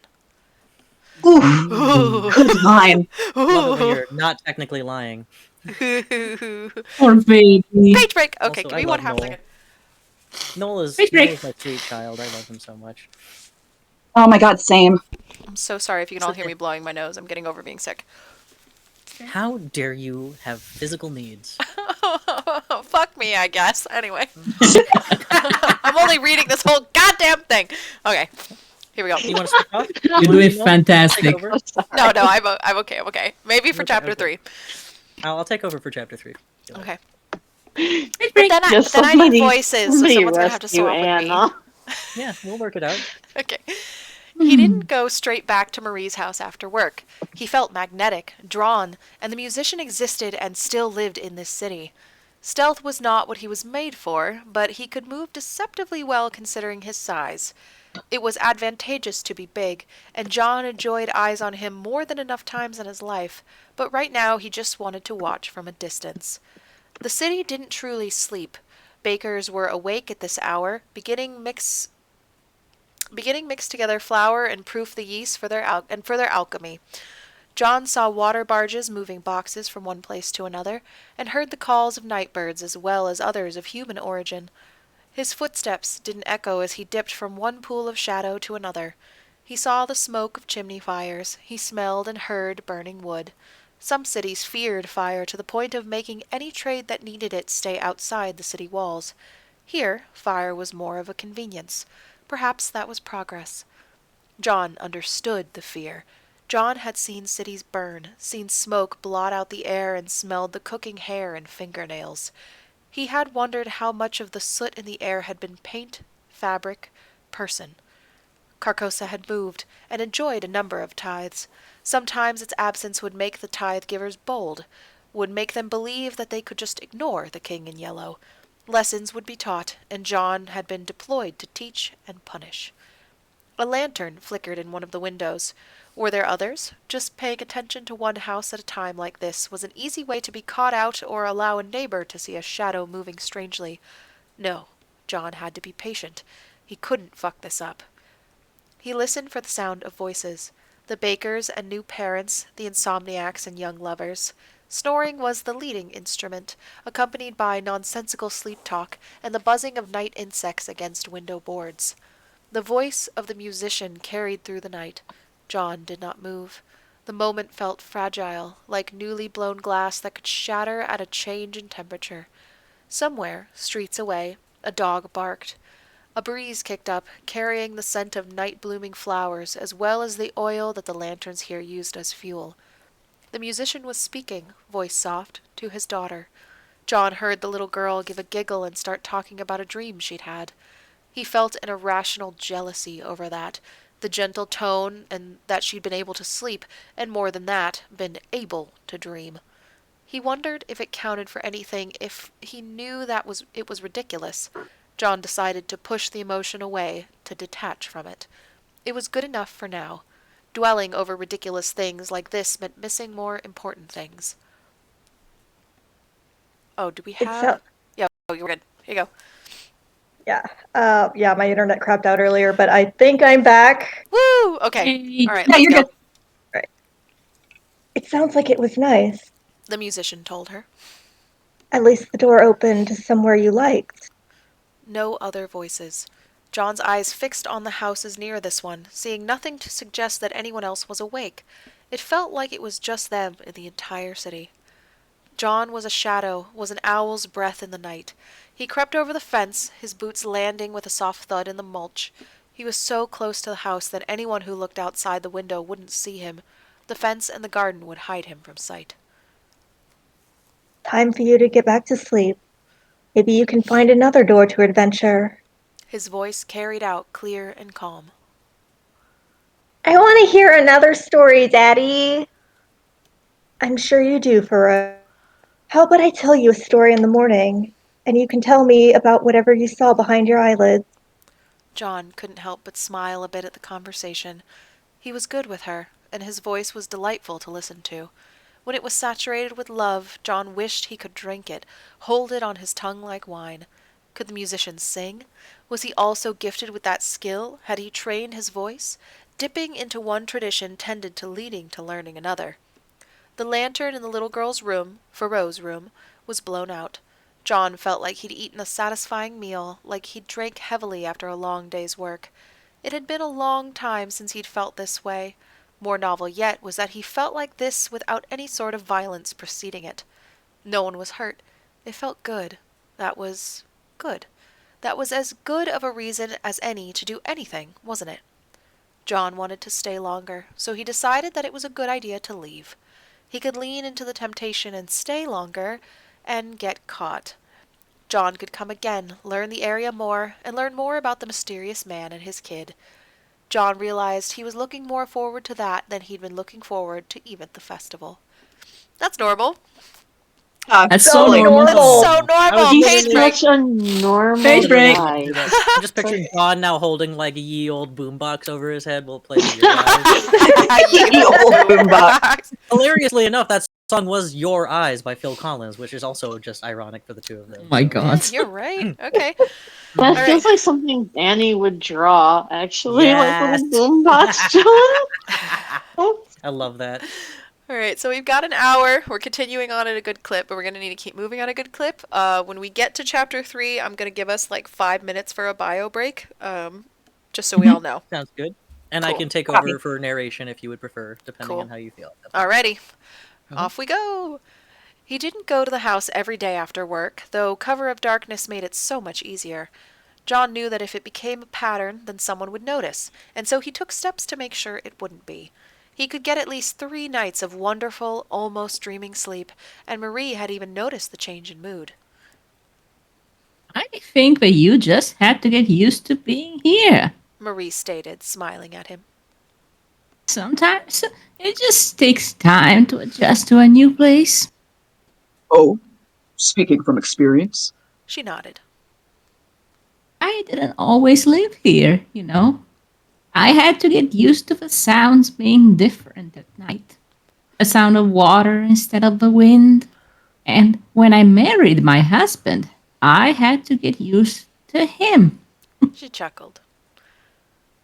Ooh, good line. Love it when you're not technically lying. Poor baby. Page break! Okay, Also, give I me one love half Noel. second. Noel is Page break. my sweet child. I love him so much. Oh my god, same. I'm so sorry if you can all It's hear okay. me blowing my nose. I'm getting over being sick. How dare you have physical needs? Fuck me, I guess. Anyway. I'm only reading this whole goddamn thing. Okay, here we go. You want to start off? You're doing fantastic. No, I'm okay. I'm okay. Maybe for Okay, chapter okay. 3. I'll take over for chapter 3. Okay. Page But break. then Just I need voices, so somebody someone's gonna have to rescue swap with me. Anna. Yeah, we'll work it out. Okay. He didn't go straight back to Marie's house after work. He felt magnetic, drawn, and the musician existed and still lived in this city. Stealth was not what he was made for, but he could move deceptively well considering his size. It was advantageous to be big, and John enjoyed eyes on him more than enough times in his life, but right now he just wanted to watch from a distance. The city didn't truly sleep. Bakers were awake at this hour, beginning mix together flour and proof the yeast for their alchemy. John saw water barges moving boxes from one place to another, and heard the calls of night birds as well as others of human origin. His footsteps didn't echo as he dipped from one pool of shadow to another. He saw the smoke of chimney fires. He smelled and heard burning wood. Some cities feared fire to the point of making any trade that needed it stay outside the city walls. Here, fire was more of a convenience. Perhaps that was progress. John understood the fear. John had seen cities burn, seen smoke blot out the air, and smelled the cooking hair and fingernails. He had wondered how much of the soot in the air had been paint, fabric, person. Carcosa had moved, and enjoyed a number of tithes. Sometimes its absence would make the tithe-givers bold, would make them believe that they could just ignore the king in yellow. Lessons would be taught, and John had been deployed to teach and punish. A lantern flickered in one of the windows. Were there others? Just paying attention to one house at a time like this was an easy way to be caught out or allow a neighbor to see a shadow moving strangely. No, John had to be patient. He couldn't fuck this up. He listened for the sound of voices. The bakers and new parents, the insomniacs and young lovers. Snoring was the leading instrument, accompanied by nonsensical sleep talk and the buzzing of night insects against window boards. The voice of the musician carried through the night. John did not move. The moment felt fragile, like newly blown glass that could shatter at a change in temperature. Somewhere, streets away, a dog barked. A breeze kicked up, carrying the scent of night-blooming flowers as well as the oil that the lanterns here used as fuel. The musician was speaking, voice soft, to his daughter. John heard the little girl give a giggle and start talking about a dream she'd had. He felt an irrational jealousy over that, the gentle tone, and that she'd been able to sleep, and more than that, been able to dream. He wondered if it counted for anything, if he knew that it was ridiculous. John decided to push the emotion away, to detach from it. It was good enough for now. Dwelling over ridiculous things like this meant missing more important things. Oh, do we It's have... Yeah, oh, you're good. Here you go. yeah. Yeah, my internet crapped out earlier, but I think I'm back. Woo! Okay. Yay. All right, Yeah, let's you're go. good. Right. It sounds like it was nice. The musician told her. At least the door opened to somewhere you liked. No other voices. John's eyes fixed on the houses near this one, seeing nothing to suggest that anyone else was awake. It felt like it was just them in the entire city. John was a shadow, was an owl's breath in the night. He crept over the fence, his boots landing with a soft thud in the mulch. He was so close to the house that anyone who looked outside the window wouldn't see him. The fence and the garden would hide him from sight. Time for you to get back to sleep. Maybe you can find another door to adventure. His voice carried out clear and calm. I want to hear another story, Daddy. I'm sure you do, Furrow. How about I tell you a story in the morning, and you can tell me about whatever you saw behind your eyelids? John couldn't help but smile a bit at the conversation. He was good with her, and his voice was delightful to listen to. When it was saturated with love, John wished he could drink it, hold it on his tongue like wine. Could the musician sing? Was he also gifted with that skill? Had he trained his voice? Dipping into one tradition tended to leading to learning another. The lantern in the little girl's room, Furrow's room, was blown out. John felt like he'd eaten a satisfying meal, like he'd drank heavily after a long day's work. It had been a long time since he'd felt this way. More novel yet was that he felt like this without any sort of violence preceding it. No one was hurt. It felt good. That was good. That was as good of a reason as any to do anything, wasn't it? John wanted to stay longer, so he decided that it was a good idea to leave. He could lean into the temptation and stay longer and get caught. John could come again, learn the area more, and learn more about the mysterious man and his kid. John realized he was looking more forward to that than he'd been looking forward to even the festival. That's normal. That's so So normal. normal. So I was normal. He's Page literally- break. such a normal Page break. guy. I'm just picturing John now holding like a ye old boombox over his head while playing Your Eyes. Ye old boombox. Hilariously enough, that song was Your Eyes by Phil Collins, which is also just ironic for the two of them. Oh my so- god. You're right. Okay. That All feels right. like something Danny would draw, actually, Yes. like with a boombox, John. I love that. All right, so we've got an hour. We're continuing on at a good clip, but we're going to need to keep moving on a good clip. When we get to chapter 3, I'm going to give us like 5 minutes for a bio break, just so we all know. Sounds good. And I Cool. can take Copy. over for narration if you would prefer, depending Cool. on how you feel. Alrighty, off we go. He didn't go to the house every day after work, though cover of darkness made it so much easier. John knew that if it became a pattern, then someone would notice, and so he took steps to make sure it wouldn't be. He could get at least 3 nights of wonderful, almost dreaming sleep, and Marie had even noticed the change in mood. I think that you just had to get used to being here. Marie stated, smiling at him. Sometimes it just takes time to adjust to a new place. Oh, speaking from experience. She nodded. I didn't always live here, you know. I had to get used to the sounds being different at night. The sound of water instead of the wind. And when I married my husband, I had to get used to him. She chuckled.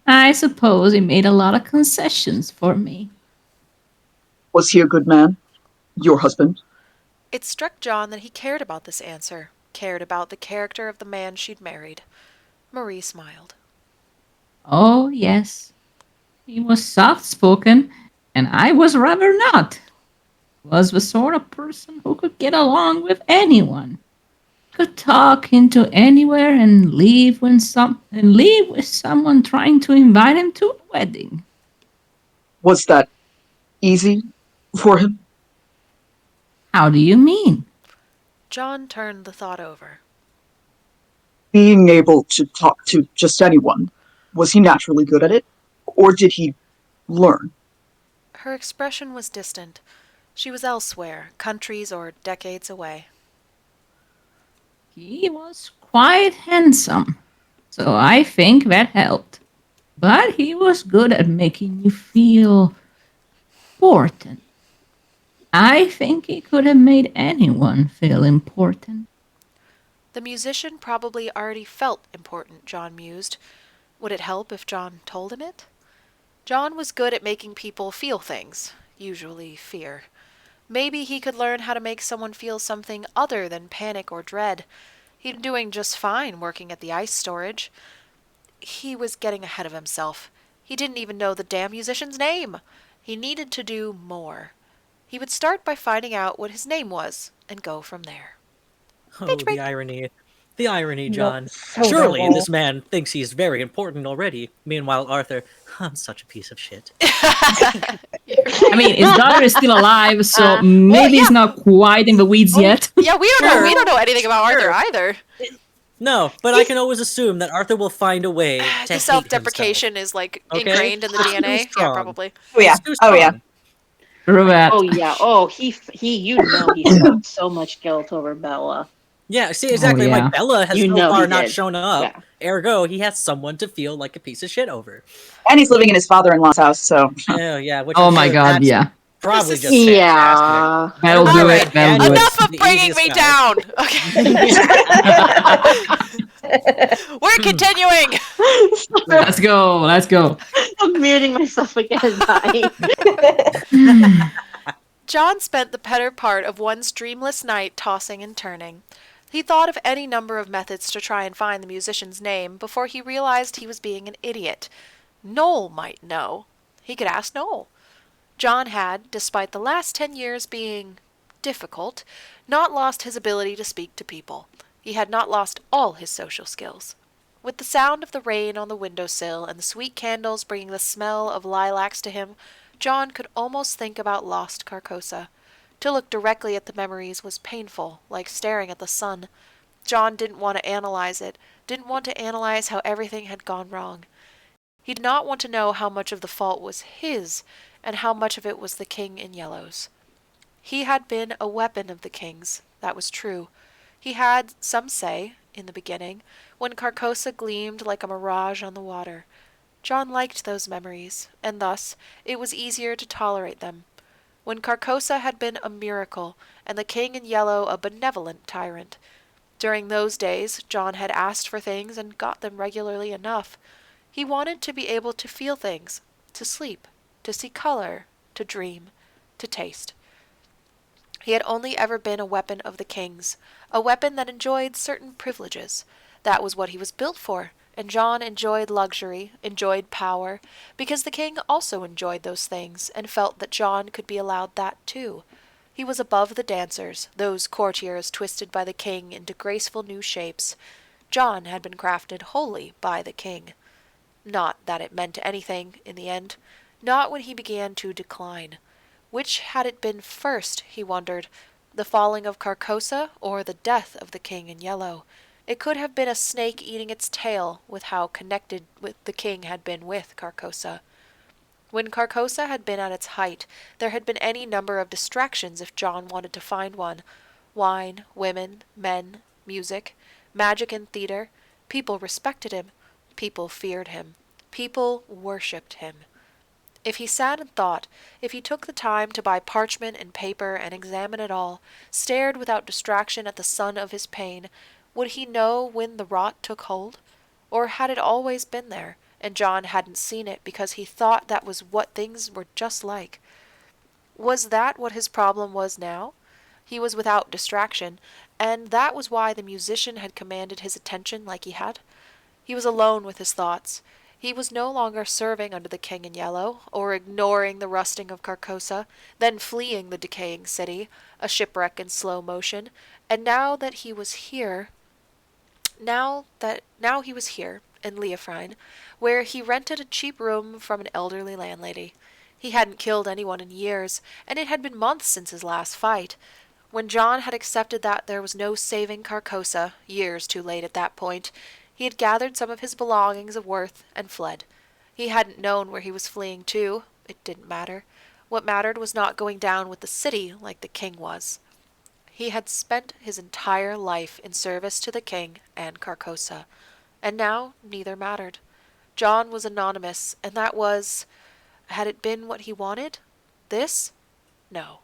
I suppose he made a lot of concessions for me. Was he a good man? Your husband? It struck John that he cared about this answer, cared about the character of the man she'd married. Marie smiled. Oh, yes. He was soft spoken, and I was rather not. Was the sort of person who could get along with anyone. Could talk into anywhere and leave with someone trying to invite him to a wedding. Was that easy for him? How do you mean? John turned the thought over. Being able to talk to just anyone, was he naturally good at it? Or did he learn? Her expression was distant. She was elsewhere, countries or decades away. He was quite handsome, so I think that helped. But he was good at making you feel important. I think he could have made anyone feel important. The musician probably already felt important, John mused. Would it help if John told him it? John was good at making people feel things, usually fear. Maybe he could learn how to make someone feel something other than panic or dread. He'd been doing just fine working at the ice storage. He was getting ahead of himself. He didn't even know the damn musician's name. He needed to do more. He would start by finding out what his name was and go from there. Oh, Bitch the break. irony. The irony, Yep, John. so Surely double. this man thinks he's very important already. Meanwhile, Arthur, I'm such a piece of shit. I mean, his daughter is still alive, so maybe yeah. he's not quite in the weeds yet. Yeah, we don't know. We don't know anything about Arthur Sure. either. No, but I can always assume that Arthur will find a way to hate The himself. self-deprecation is like Okay? ingrained in the He's too DNA. Yeah, strong. probably. Oh yeah. He's too Oh yeah. strong. True that. Oh yeah. Oh, he. You know he felt so much guilt over Bella. Yeah, see, exactly. yeah. Like, Bella has You so know far he not did. shown up. Yeah. Ergo, he has someone to feel like a piece of shit over. And he's living in his father-in-law's house, so Oh, yeah. Which Oh I'm my sure god, that's yeah. probably This is- just fantastic. Yeah. That'll All do right, it. That'll do it. Enough of The bringing easiest me guy. down. Okay. We're continuing. Let's go. Let's go. I'm muting myself again. Bye. John spent the better part of one dreamless night tossing and turning. He thought of any number of methods to try and find the musician's name before he realized he was being an idiot. Noel might know. He could ask Noel. John had, despite the last 10 years being difficult, not lost his ability to speak to people. He had not lost all his social skills. With the sound of the rain on the windowsill and the sweet candles bringing the smell of lilacs to him, John could almost think about lost Carcosa. To look directly at the memories was painful, like staring at the sun. John didn't want to analyze it, didn't want to analyze how everything had gone wrong. He did not want to know how much of the fault was his, and how much of it was the king in yellows. He had been a weapon of the king's, that was true. He had, some say, in the beginning, when Carcosa gleamed like a mirage on the water. John liked those memories, and thus it was easier to tolerate them. When Carcosa had been a miracle, and the king in yellow a benevolent tyrant. During those days, John had asked for things and got them regularly enough. He wanted to be able to feel things, to sleep, to see color, to dream, to taste. He had only ever been a weapon of the king's, a weapon that enjoyed certain privileges. That was what he was built for, and John enjoyed luxury, enjoyed power, because the king also enjoyed those things, and felt that John could be allowed that too. He was above the dancers, those courtiers twisted by the king into graceful new shapes. John had been crafted wholly by the king. Not that it meant anything, in the end. Not when he began to decline. Which had it been first, he wondered, the falling of Carcosa or the death of the king in yellow? It could have been a snake eating its tail with how connected the king had been with Carcosa. When Carcosa had been at its height, there had been any number of distractions if John wanted to find one. Wine, women, men, music, magic and theater. People respected him. People feared him. People worshipped him. If he sat and thought, if he took the time to buy parchment and paper and examine it all, stared without distraction at the sun of his pain, would he know when the rot took hold? Or had it always been there, and John hadn't seen it because he thought that was what things were just like? Was that what his problem was now? He was without distraction, and that was why the musician had commanded his attention like he had. He was alone with his thoughts. He was no longer serving under the king in yellow, or ignoring the rusting of Carcosa, then fleeing the decaying city, a shipwreck in slow motion, and now he was here in Leofrine, where he rented a cheap room from an elderly landlady. He hadn't killed anyone in years, and it had been months since his last fight. When John had accepted that there was no saving Carcosa, years too late at that point, he had gathered some of his belongings of worth and fled. He hadn't known where he was fleeing to. It didn't matter. What mattered was not going down with the city like the king was. He had spent his entire life in service to the king and Carcosa, and now neither mattered. John was anonymous, and that was... had it been what he wanted? This? No.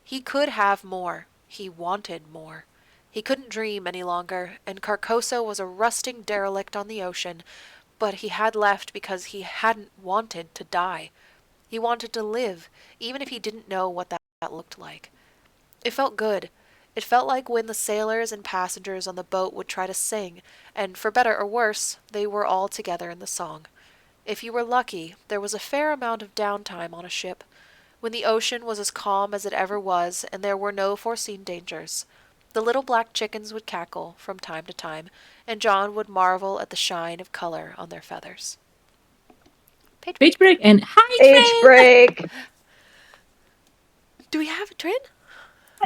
He could have more. He wanted more. He couldn't dream any longer, and Carcosa was a rusting derelict on the ocean, but he had left because he hadn't wanted to die. He wanted to live, even if he didn't know what that looked like. It felt good. It felt like when the sailors and passengers on the boat would try to sing, and for better or worse, they were all together in the song. If you were lucky, there was a fair amount of downtime on a ship, when the ocean was as calm as it ever was and there were no foreseen dangers. The little black chickens would cackle from time to time, and John would marvel at the shine of color on their feathers. Page break and hi, Age Trin! break. Do we have a Trin?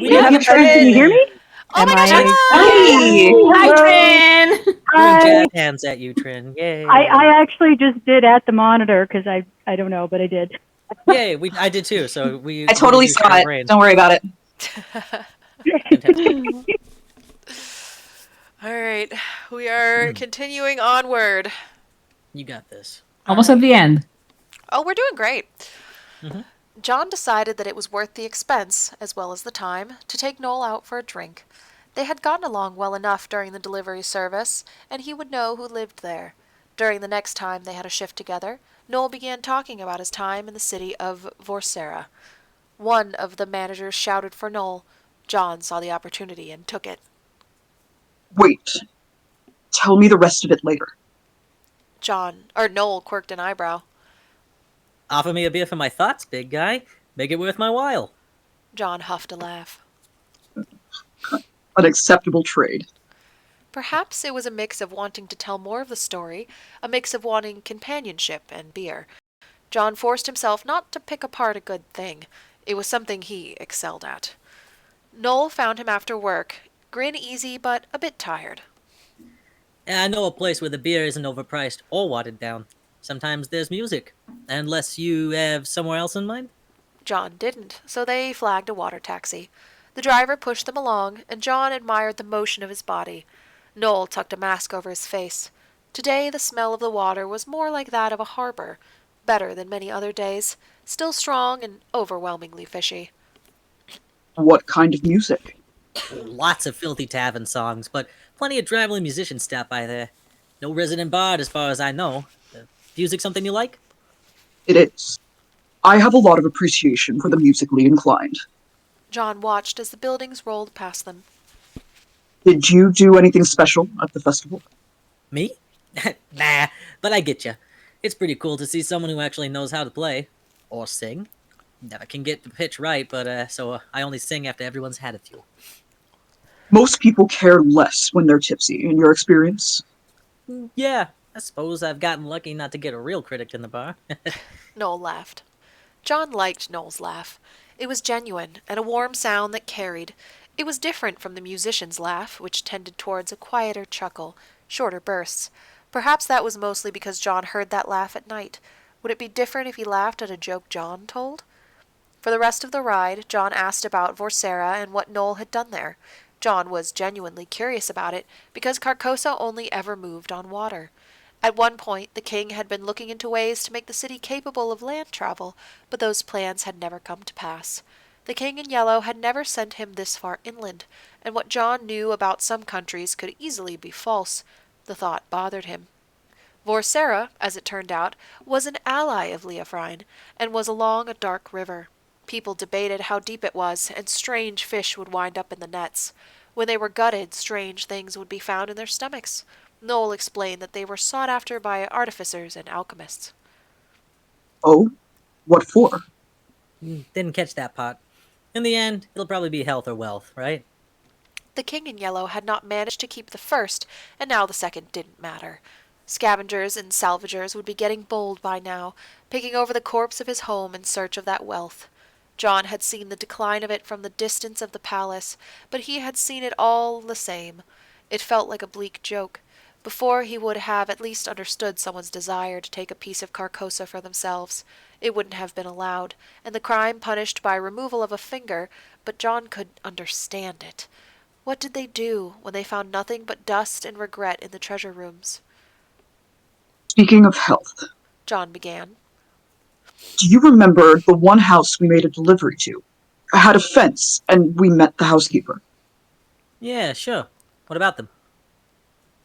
We You have a Trin. Trin. Can you hear me? Oh Am my gosh, I- Hi. Hi, Trin! Doing Hi. jazz hands at you, Trin. Yay. I actually just did at the monitor because I don't know, but I did. Yay, I did too. So we I totally we saw share it. brains. Don't worry about it. Fantastic. All right, we are continuing onward. You got this. Almost at the end. Oh, we're doing great. Mhm. John decided that it was worth the expense, as well as the time, to take Noel out for a drink. They had gotten along well enough during the delivery service, and he would know who lived there. During the next time they had a shift together, Noel began talking about his time in the city of Vorsera. One of the managers shouted for Noel. John saw the opportunity and took it. Wait. Tell me the rest of it later. Noel quirked an eyebrow. Offer me a beer for my thoughts, big guy. Make it worth my while. John huffed a laugh. An acceptable trade. Perhaps it was a mix of wanting to tell more of the story, a mix of wanting companionship and beer. John forced himself not to pick apart a good thing. It was something he excelled at. Noel found him after work, grin easy but a bit tired. I know a place where the beer isn't overpriced or watered down. Sometimes there's music. Unless you have somewhere else in mind? John didn't, so they flagged a water taxi. The driver pushed them along, and John admired the motion of his body. Noel tucked a mask over his face. Today the smell of the water was more like that of a harbor, better than many other days, still strong and overwhelmingly fishy. What kind of music? Lots of filthy tavern songs, but plenty of traveling musicians stop by there. No resident bard as far as I know. Music something you like? It is. I have a lot of appreciation for the musically inclined. John watched as the buildings rolled past them. Did you do anything special at the festival? Me? Nah, but I get ya. It's pretty cool to see someone who actually knows how to play. Or sing. Never can get the pitch right, but so I only sing after everyone's had a few. Most people care less when they're tipsy, in your experience. Yeah, I suppose I've gotten lucky not to get a real critic in the bar. Noel laughed. John liked Noel's laugh. It was genuine, and a warm sound that carried. It was different from the musician's laugh, which tended towards a quieter chuckle, shorter bursts. Perhaps that was mostly because John heard that laugh at night. Would it be different if he laughed at a joke John told? For the rest of the ride, John asked about Vorsera and what Noel had done there. John was genuinely curious about it, because Carcosa only ever moved on water. At one point, the king had been looking into ways to make the city capable of land travel, but those plans had never come to pass. The king in yellow had never sent him this far inland, and what John knew about some countries could easily be false. The thought bothered him. Vorsera, as it turned out, was an ally of Leofrine, and was along a dark river. People debated how deep it was, and strange fish would wind up in the nets. When they were gutted, strange things would be found in their stomachs. Noel explained that they were sought after by artificers and alchemists. Oh, what for? Didn't catch that part. In the end, it'll probably be health or wealth, right? The king in yellow had not managed to keep the first, and now the second didn't matter. Scavengers and salvagers would be getting bold by now, picking over the corpse of his home in search of that wealth. John had seen the decline of it from the distance of the palace, but he had seen it all the same. It felt like a bleak joke. Before he would have at least understood someone's desire to take a piece of Carcosa for themselves. It wouldn't have been allowed, and the crime punished by removal of a finger, but John could understand it. What did they do when they found nothing but dust and regret in the treasure rooms? Speaking of health, John began. do you remember the one house we made a delivery to? I had a fence, and we met the housekeeper. Yeah, sure. What about them?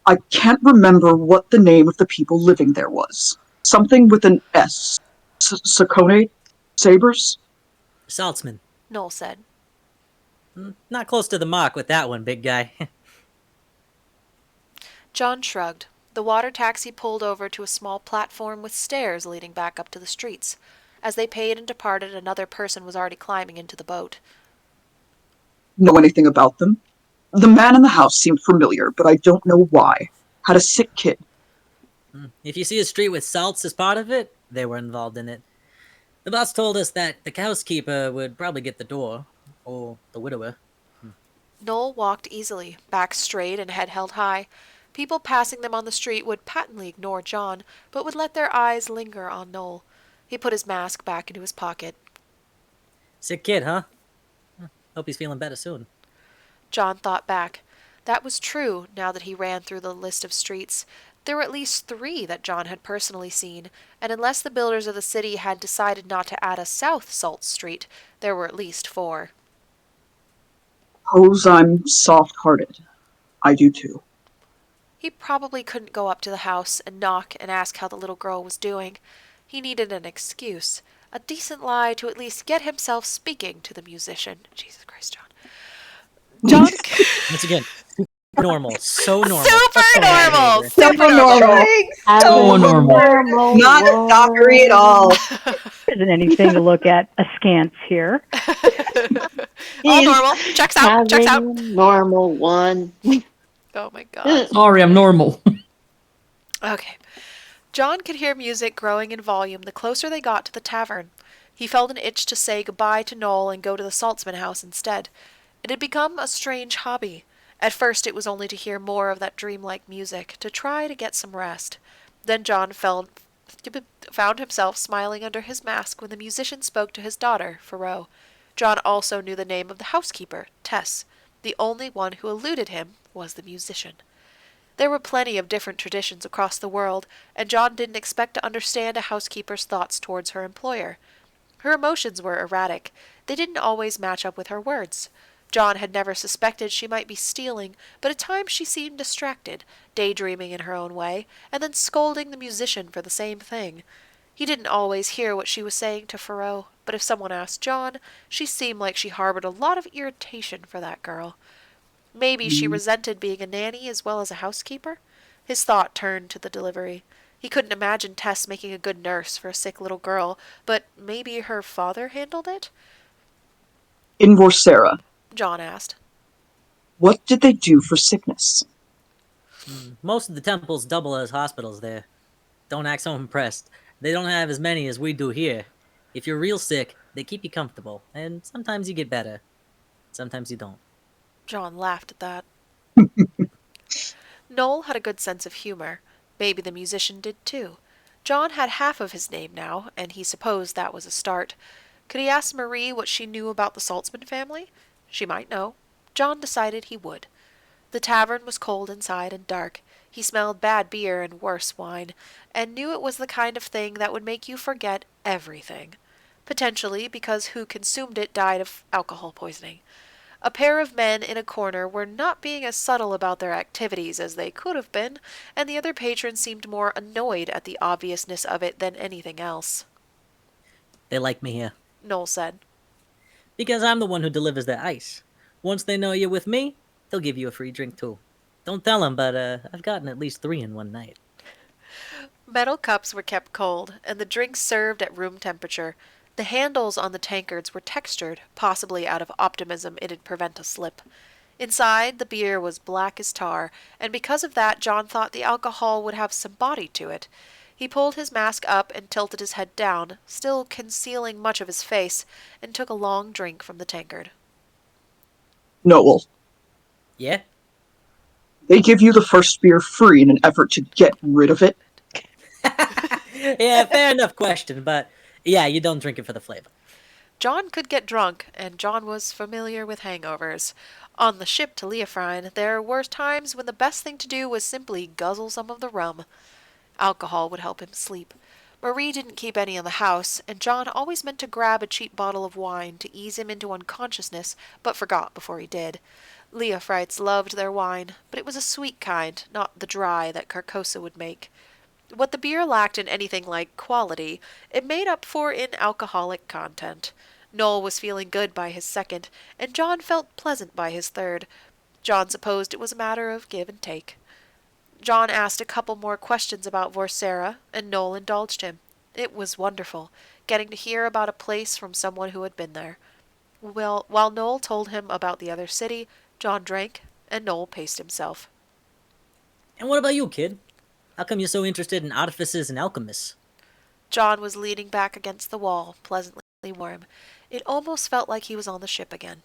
I can't remember what the name of the people living there was. Something with an S. Sakone? Sabers? Saltzman. Noel said. Not close to the mark with that one, big guy. John shrugged. The water taxi pulled over to a small platform with stairs leading back up to the streets. As they paid and departed, another person was already climbing into the boat. Know anything about them? The man in the house seemed familiar, but I don't know why. Had a sick kid. If you see a street with Saltz as part of it, they were involved in it. The boss told us that the housekeeper would probably get the door, or the widower. Noel walked easily, back straight and head held high. People passing them on the street would patently ignore John, but would let their eyes linger on Noel. He put his mask back into his pocket. Sick kid, huh? Hope he's feeling better soon. John thought back. That was true, now that he ran through the list of streets. There were at least 3 that John had personally seen, and unless the builders of the city had decided not to add a South Salt Street, there were at least 4. Suppose I'm soft-hearted. I do too. He probably couldn't go up to the house and knock and ask how the little girl was doing. He needed an excuse, a decent lie to at least get himself speaking to the musician. Jesus Christ, John. John. Once again, normal. So normal. Super normal. Behavior. Super normal. So normal. Not stalkery at all. Isn't anything to look at askance here. All normal. Checks out. Checks out. Normal one. Oh my god. Sorry, I'm normal. Okay. John could hear music growing in volume the closer they got to the tavern. He felt an itch to say goodbye to Noel and go to the Saltzman house instead. It had become a strange hobby. At first it was only to hear more of that dreamlike music, to try to get some rest. Then John found himself smiling under his mask when the musician spoke to his daughter, Faro. John also knew the name of the housekeeper, Tess. The only one who eluded him was the musician. There were plenty of different traditions across the world, and John didn't expect to understand a housekeeper's thoughts towards her employer. Her emotions were erratic. They didn't always match up with her words. John had never suspected she might be stealing, but at times she seemed distracted, daydreaming in her own way, and then scolding the musician for the same thing. He didn't always hear what she was saying to Faro, but if someone asked John, she seemed like she harbored a lot of irritation for that girl. Maybe she resented being a nanny as well as a housekeeper? His thought turned to the delivery. He couldn't imagine Tess making a good nurse for a sick little girl, but maybe her father handled it? In Vorsera, John asked. what did they do for sickness? Most of the temples double as hospitals there. Don't act so impressed. They don't have as many as we do here. If you're real sick, they keep you comfortable, and sometimes you get better. Sometimes you don't. John laughed at that. Noel had a good sense of humor. Maybe the musician did too. John had half of his name now, and he supposed that was a start. Could he ask Marie what she knew about the Saltzman family? She might know. John decided he would. The tavern was cold inside and dark. He smelled bad beer and worse wine, and knew it was the kind of thing that would make you forget everything. Potentially because who consumed it died of alcohol poisoning. A pair of men in a corner were not being as subtle about their activities as they could have been, and the other patrons seemed more annoyed at the obviousness of it than anything else. They like me here. Noel said. Because I'm the one who delivers the ice. Once they know you're with me, they'll give you a free drink too. Don't tell them, but I've gotten at least 3 in one night. Metal cups were kept cold, and the drinks served at room temperature. The handles on the tankards were textured, possibly out of optimism it'd prevent a slip. Inside, the beer was black as tar, and because of that, John thought the alcohol would have some body to it. He pulled his mask up and tilted his head down, still concealing much of his face, and took a long drink from the tankard. Noel, Yeah? they give you the first beer free in an effort to get rid of it. Yeah, fair enough question, but yeah, you don't drink it for the flavor. John could get drunk, and John was familiar with hangovers. On the ship to Leofrine, there were times when the best thing to do was simply guzzle some of the rum. Alcohol would help him sleep. Marie didn't keep any in the house, and John always meant to grab a cheap bottle of wine to ease him into unconsciousness, but forgot before he did. Leofrites loved their wine, but it was a sweet kind, not the dry that Carcosa would make. What the beer lacked in anything like quality, it made up for in alcoholic content. Noel was feeling good by his second, and John felt pleasant by his third. John supposed it was a matter of give and take. John asked a couple more questions about Vorsera, and Noel indulged him. It was wonderful, getting to hear about a place from someone who had been there. Well, while Noel told him about the other city, John drank, and Noel paced himself. And what about you, kid? How come you're so interested in artificers and alchemists? John was leaning back against the wall, pleasantly warm. It almost felt like he was on the ship again.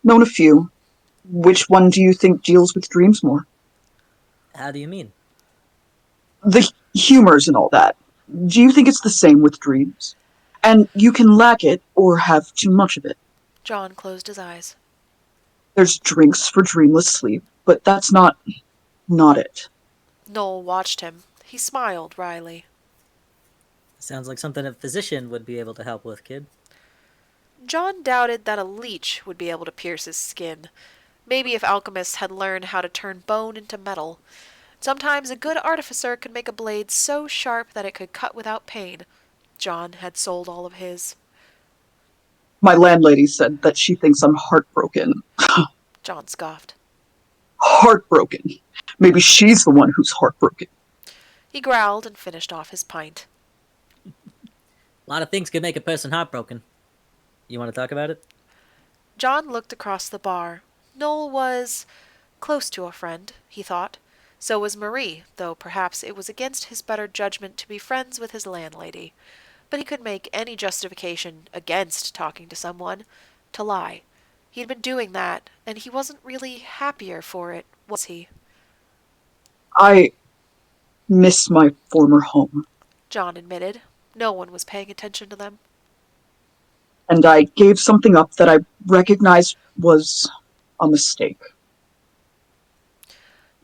Known a few. Which one do you think deals with dreams more? How do you mean? The humors and all that. Do you think it's the same with dreams? And you can lack it or have too much of it. John closed his eyes. There's drinks for dreamless sleep, but that's not it. Noel watched him. He smiled wryly. Sounds like something a physician would be able to help with, kid. John doubted that a leech would be able to pierce his skin. Maybe if alchemists had learned how to turn bone into metal. Sometimes a good artificer could make a blade so sharp that it could cut without pain. John had sold all of his. My landlady said that she thinks I'm heartbroken. John scoffed. Heartbroken. Maybe she's the one who's heartbroken. He growled and finished off his pint. A lot of things could make a person heartbroken. You want to talk about it? John looked across the bar. Noel was close to a friend, he thought. So was Marie, though perhaps it was against his better judgment to be friends with his landlady. But he could make any justification against talking to someone. To lie. He'd been doing that, and he wasn't really happier for it, was he? I miss my former home. John admitted. No one was paying attention to them. And I gave something up that I recognized was a mistake.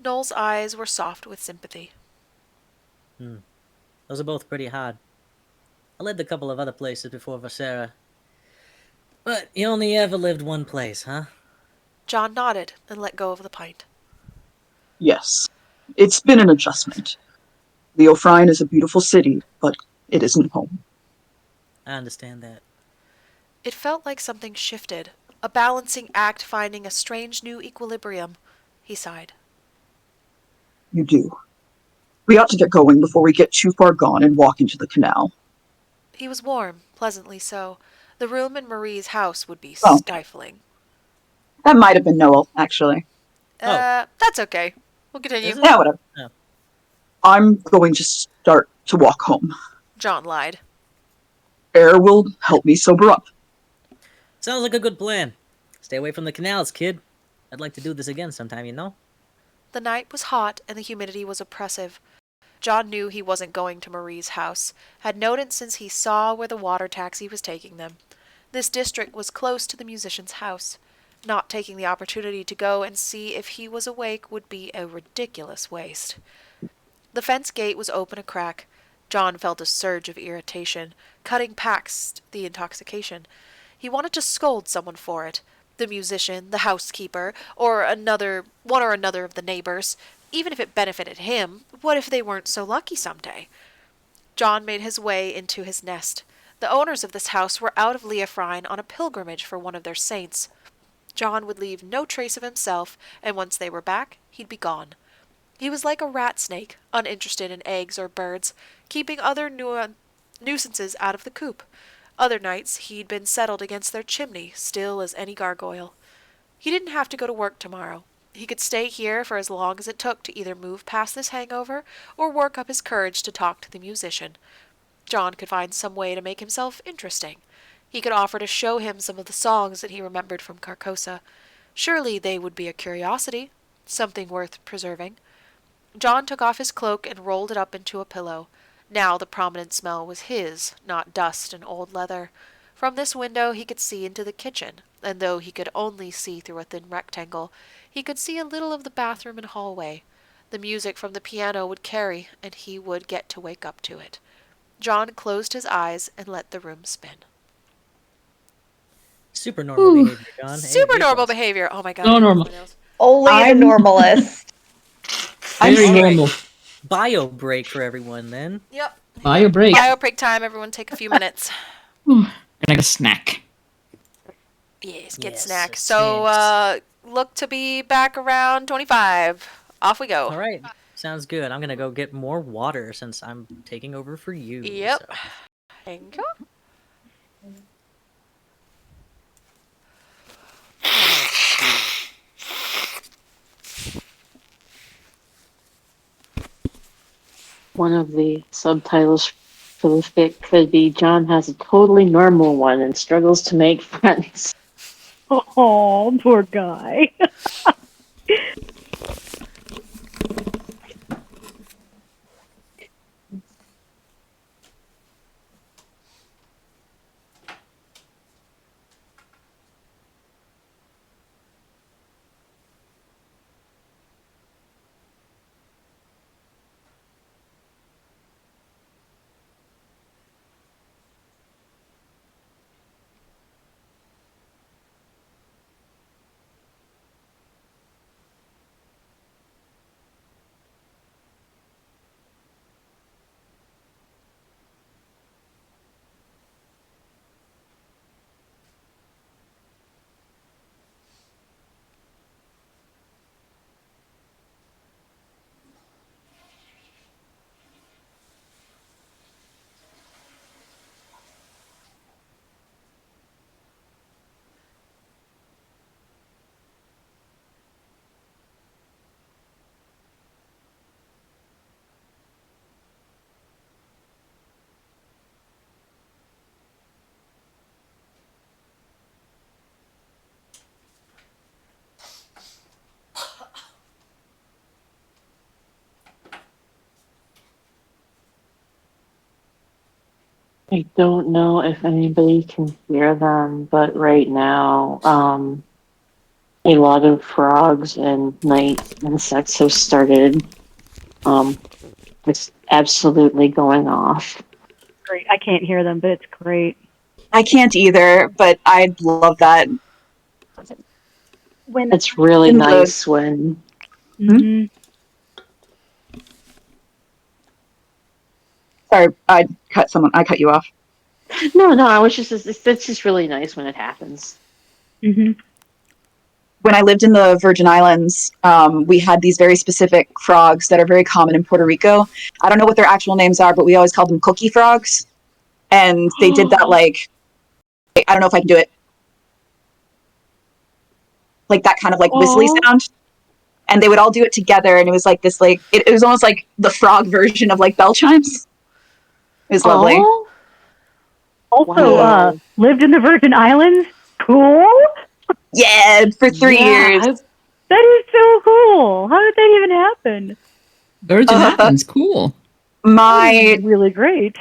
Noel's eyes were soft with sympathy. Those are both pretty hard. I lived a couple of other places before Vorsera. But you only ever lived one place, huh? John nodded and let go of the pint. Yes. It's been an adjustment. Leofrine is a beautiful city, but it isn't home. I understand that. It felt like something shifted, a balancing act finding a strange new equilibrium. He sighed. You do. We ought to get going before we get too far gone and walk into the canal. He was warm, pleasantly so. The room in Marie's house would be Oh. stifling. That might have been Noel, actually. That's okay. We'll continue. Is it? Yeah, whatever. Oh. I'm going to start to walk home. John lied. Air will help me sober up. Sounds like a good plan. Stay away from the canals, kid. I'd like to do this again sometime, you know? The night was hot and the humidity was oppressive. John knew he wasn't going to Marie's house, had known it since he saw where the water taxi was taking them. This district was close to the musician's house. Not taking the opportunity to go and see if he was awake would be a ridiculous waste. The fence gate was open a crack. John felt a surge of irritation, cutting past the intoxication. He wanted to scold someone for it. The musician, the housekeeper, or one or another of the neighbors. Even if it benefited him, what if they weren't so lucky someday? John made his way into his nest. The owners of this house were out of Leofrine on a pilgrimage for one of their saints. John would leave no trace of himself, and once they were back, he'd be gone. He was like a rat snake, uninterested in eggs or birds, keeping other nuisances out of the coop. Other nights he'd been settled against their chimney, still as any gargoyle. He didn't have to go to work tomorrow. He could stay here for as long as it took to either move past this hangover or work up his courage to talk to the musician. John could find some way to make himself interesting. He could offer to show him some of the songs that he remembered from Carcosa. Surely they would be a curiosity, something worth preserving. John took off his cloak and rolled it up into a pillow. Now the prominent smell was his, not dust and old leather. From this window he could see into the kitchen, and though he could only see through a thin rectangle, he could see a little of the bathroom and hallway. The music from the piano would carry, and he would get to wake up to it. John closed his eyes and let the room spin. Super normal behavior, John. Super normal behavior. Oh my god. So normal. Only I'm- the normalist. Very normal. Bio break for everyone then. Yep. Bio break. Bio break time. Everyone take a few minutes. And like a snack. Yes, get Yes, snack. a So, look to be back around 25. Off we go. All right. Sounds good. I'm gonna go get more water since I'm taking over for you. Yep. so. Thank you. One of the subtitles for the fic could be John has a totally normal one and struggles to make friends. Oh, poor guy. I don't know if anybody can hear them, but right now, a lot of frogs and night insects have started. It's absolutely going off. Great. I can't hear them, but it's great. I can't either, but I'd love that. When It's really In the- nice when Mhm. Sorry, I cut you off. no, I was just it's just really nice when it happens. Mhm. When I lived in the Virgin Islands, we had these very specific frogs that are very common in Puerto Rico. I don't know what their actual names are, but we always called them cookie frogs. And they did that like, I don't know if I can do it. Like that kind of like whistly Aw. sound. And they would all do it together, and it was like this like it was almost like the frog version of like bell chimes. It was lovely. Oh, Also, Wow. lived in the Virgin Islands. Cool. Yeah, for 3 yeah, years. That is so cool. How did that even happen? Virgin Islands, cool. My Really great.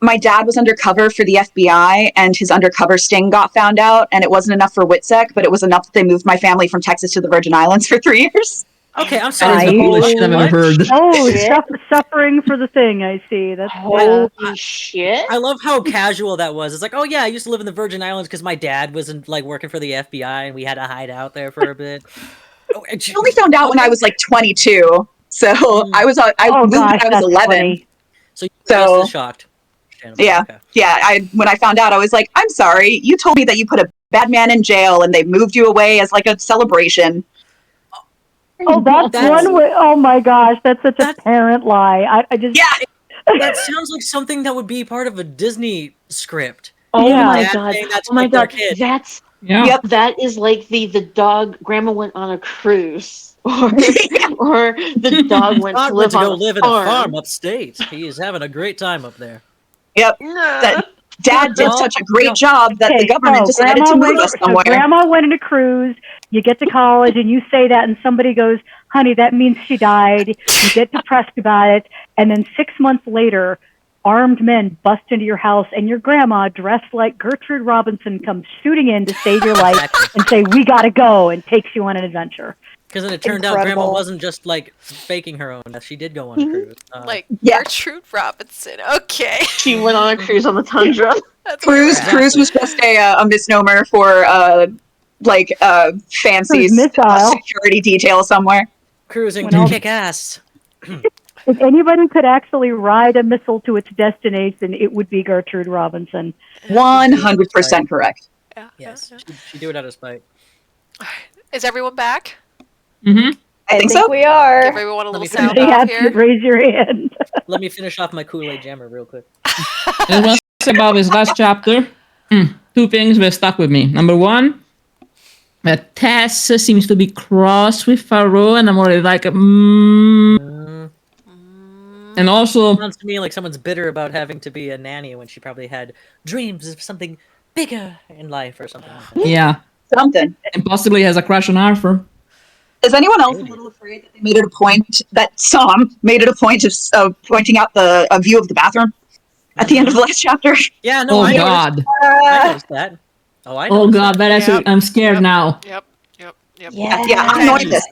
my dad was undercover for the FBI, and his undercover sting got found out, and it wasn't enough for WITSEC, but it was enough that they moved my family from Texas to the Virgin Islands for 3 years. Okay, I'm That is sorry. the Nice. coolest shit I've ever heard. Oh, Yeah. suffering for the thing. I see. That's holy shit! I love how casual that was. It's like, oh yeah, I used to live in the Virgin Islands because my dad was like working for the FBI and we had to hide out there for a bit. Oh, I only found out when I was like 22, so I Oh moved gosh, when I was that's 11. funny. so So- just shocked. understandable. Yeah. Okay. Yeah. When I found out, I was like, I'm sorry. You told me that you put a bad man in jail and they moved you away as like a celebration. Oh, that's one way. Oh my gosh, that's such a That's- parent lie. I just. Yeah. That sounds like something that would be part of a Disney script. Oh Yeah. my Dad god! saying that's Oh my like their god! kid. That's Yeah. Yep. that is like the dog. Grandma went on a cruise, or the dog went to Todd went live to on go a live in a farm farm. upstate. He is having a great time up there. Yep. That Dad did Well, such a great no. job that the Okay, government so decided to move us somewhere. Grandma went on a cruise. You get to college and you say that, and somebody goes, "Honey, that means she died." You get depressed about it, and then 6 months later, armed men bust into your house, and your grandma, dressed like Gertrude Robinson, comes shooting in to save your life Exactly. and say, "We gotta go," and takes you on an adventure. Because then it turned out Grandma Incredible. wasn't just like faking her own death. She did go on a cruise. Like Yeah. Gertrude Robinson. Okay. She went on a cruise on the tundra. That's where Cruise we're at. Cruise was just a misnomer for fancy Cruise missile. security detail somewhere. cruising When to all- kick ass. If anybody could actually ride a missile to its destination, it would be Gertrude Robinson. 100% correct. Yeah, Yes, yeah, she do it out of spite. yeah. Is everyone back? Mm-hmm. I think so. we are. Give everyone a Let little me sound finish. You off have here. to raise your hand. Let me finish off my Kool-Aid jammer real quick. I want to say about this last chapter. Two things that stuck with me. Number one, that Tess seems to be cross with Pharaoh, and I'm already like, And also, Sounds to me like someone's bitter about having to be a nanny when she probably had dreams of something bigger in life or something like that. yeah, Something. and possibly has a crush on Arthur. Is anyone else a little afraid that they made it a point that some made it a point of pointing out a view of the bathroom at the end of the last chapter? Yeah, no, Oh I noticed, God! I noticed that. Oh, I Oh noticed God! That actually, Yep. I'm scared Yep. now. Yep. Yeah, I'm Okay. knowing this.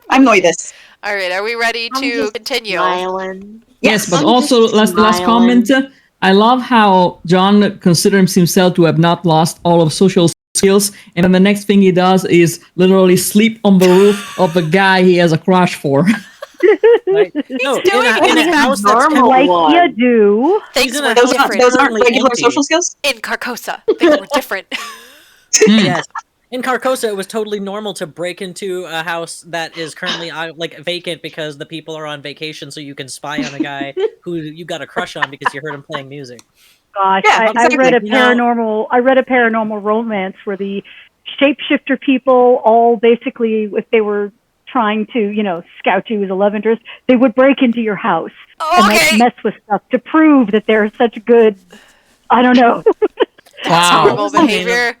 I'm knowing this. All right, are we ready I'm to just continue? Smiling. Yes, but I'm also just last smiling. comment. I love how John considers himself to have not lost all of social skills, and then the next thing he does is literally sleep on the roof of the guy he has a crush for. Right? No, doing in it. a house that's Normal Like one. you do. Things in a were house different Those aren't currently regular empty. social skills. in Carcosa. Things were different. Yes. In Carcosa, it was totally normal to break into a house that is currently like vacant because the people are on vacation, so you can spy on a guy who you got a crush on because you heard him playing music. Gosh, Yeah, I read a exactly. paranormal. I read a paranormal romance where the shapeshifter people all basically, if they were trying to, scout you as a love interest, they would break into your house and Okay. mess with stuff to prove that they're such good. I don't know. Wow. Horrible What was the name behavior.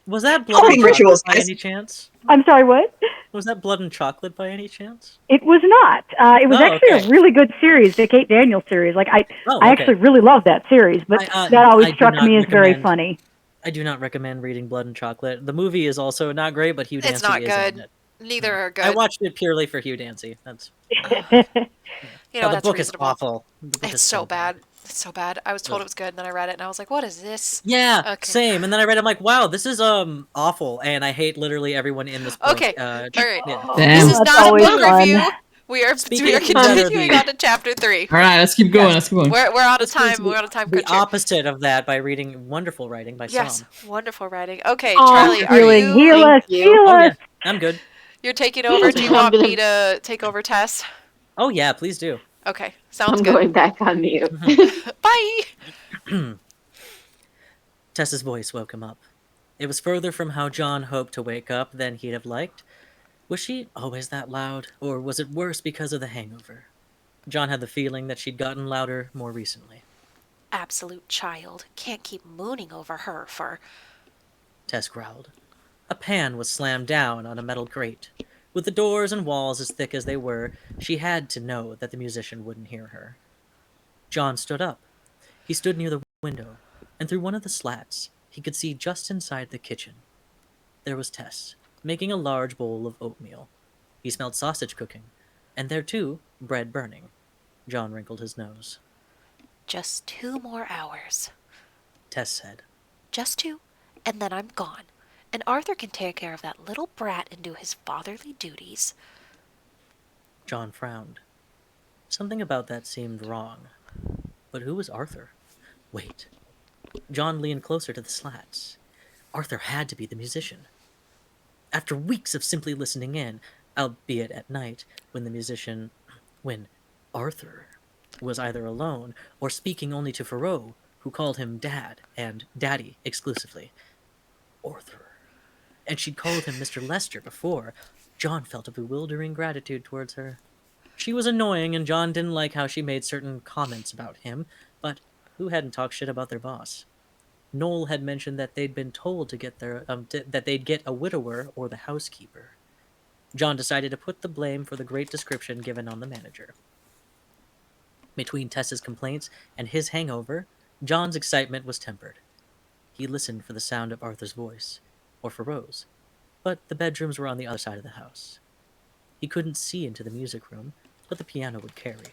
Was that Blood and Coding Chocolate rituals, by guys. any chance? I'm sorry, what? Was that Blood and Chocolate by any chance? It was not. It was Oh, actually okay. a really good series, the Kate Daniels series. Like I Oh, I okay. actually really loved that series, but I that always do struck not me as very recommend- funny. I do not recommend reading Blood and Chocolate. The movie is also not great, but Hugh Dancy It's not is good. in it. Neither are good. I watched it purely for Hugh Dancy. That's You know, the that's book reasonable. is awful. The book It's is so bad. It's so bad. I was told it was good, and then I read it, and I was like, "What is this?" Yeah, Okay. same. And then I read, I'm like, wow, this is awful, and I hate literally everyone in this book. Okay, all right. Yeah. This Damn. is That's not a always book fun. review. We are Speaking of continuing review. on to chapter 3. All right, let's keep going. Let's keep going. We're out of Let's do time. We're on a time the crunch. here. opposite of that by reading wonderful writing by Yes, Sam. wonderful writing. Okay, Aw, Charlie, are Healing, you? heal us, Thank you. heal Oh us. yeah, I'm good. You're taking over. Do you I'm want gonna- me to take over, Tess? Oh yeah, please do. Okay, sounds I'm good. going back on mute. Bye. Tessa's voice woke him up. It was further from how John hoped to wake up than he'd have liked. Was she always that loud, or was it worse because of the hangover? John had the feeling that she'd gotten louder more recently. Absolute child. Can't keep mooning over her for. Tess growled. A pan was slammed down on a metal grate. With the doors and walls as thick as they were, she had to know that the musician wouldn't hear her. John stood up. He stood near the window, and through one of the slats, he could see just inside the kitchen. There was Tess, making a large bowl of oatmeal. He smelled sausage cooking, and there too, bread burning. John wrinkled his nose. Just 2 more hours. Tess said. Just 2, and then I'm gone. And Arthur can take care of that little brat and do his fatherly duties. John frowned. Something about that seemed wrong. But who was Arthur? Wait. John leaned closer to the slats. Arthur had to be the musician. After weeks of simply listening in, albeit at night, when Arthur was either alone or speaking only to Faroe, who called him Dad and Daddy exclusively. Arthur. And she'd called him Mr. Lester before. John felt a bewildering gratitude towards her. She was annoying, and John didn't like how she made certain comments about him, but who hadn't talked shit about their boss? Noel had mentioned that they'd been told to get that they'd get a widower or the housekeeper. John decided to put the blame for the great description given on the manager. Between Tess's complaints and his hangover, John's excitement was tempered. He listened for the sound of Arthur's voice, or Faroe's, but the bedrooms were on the other side of the house. He couldn't see into the music room, but the piano would carry.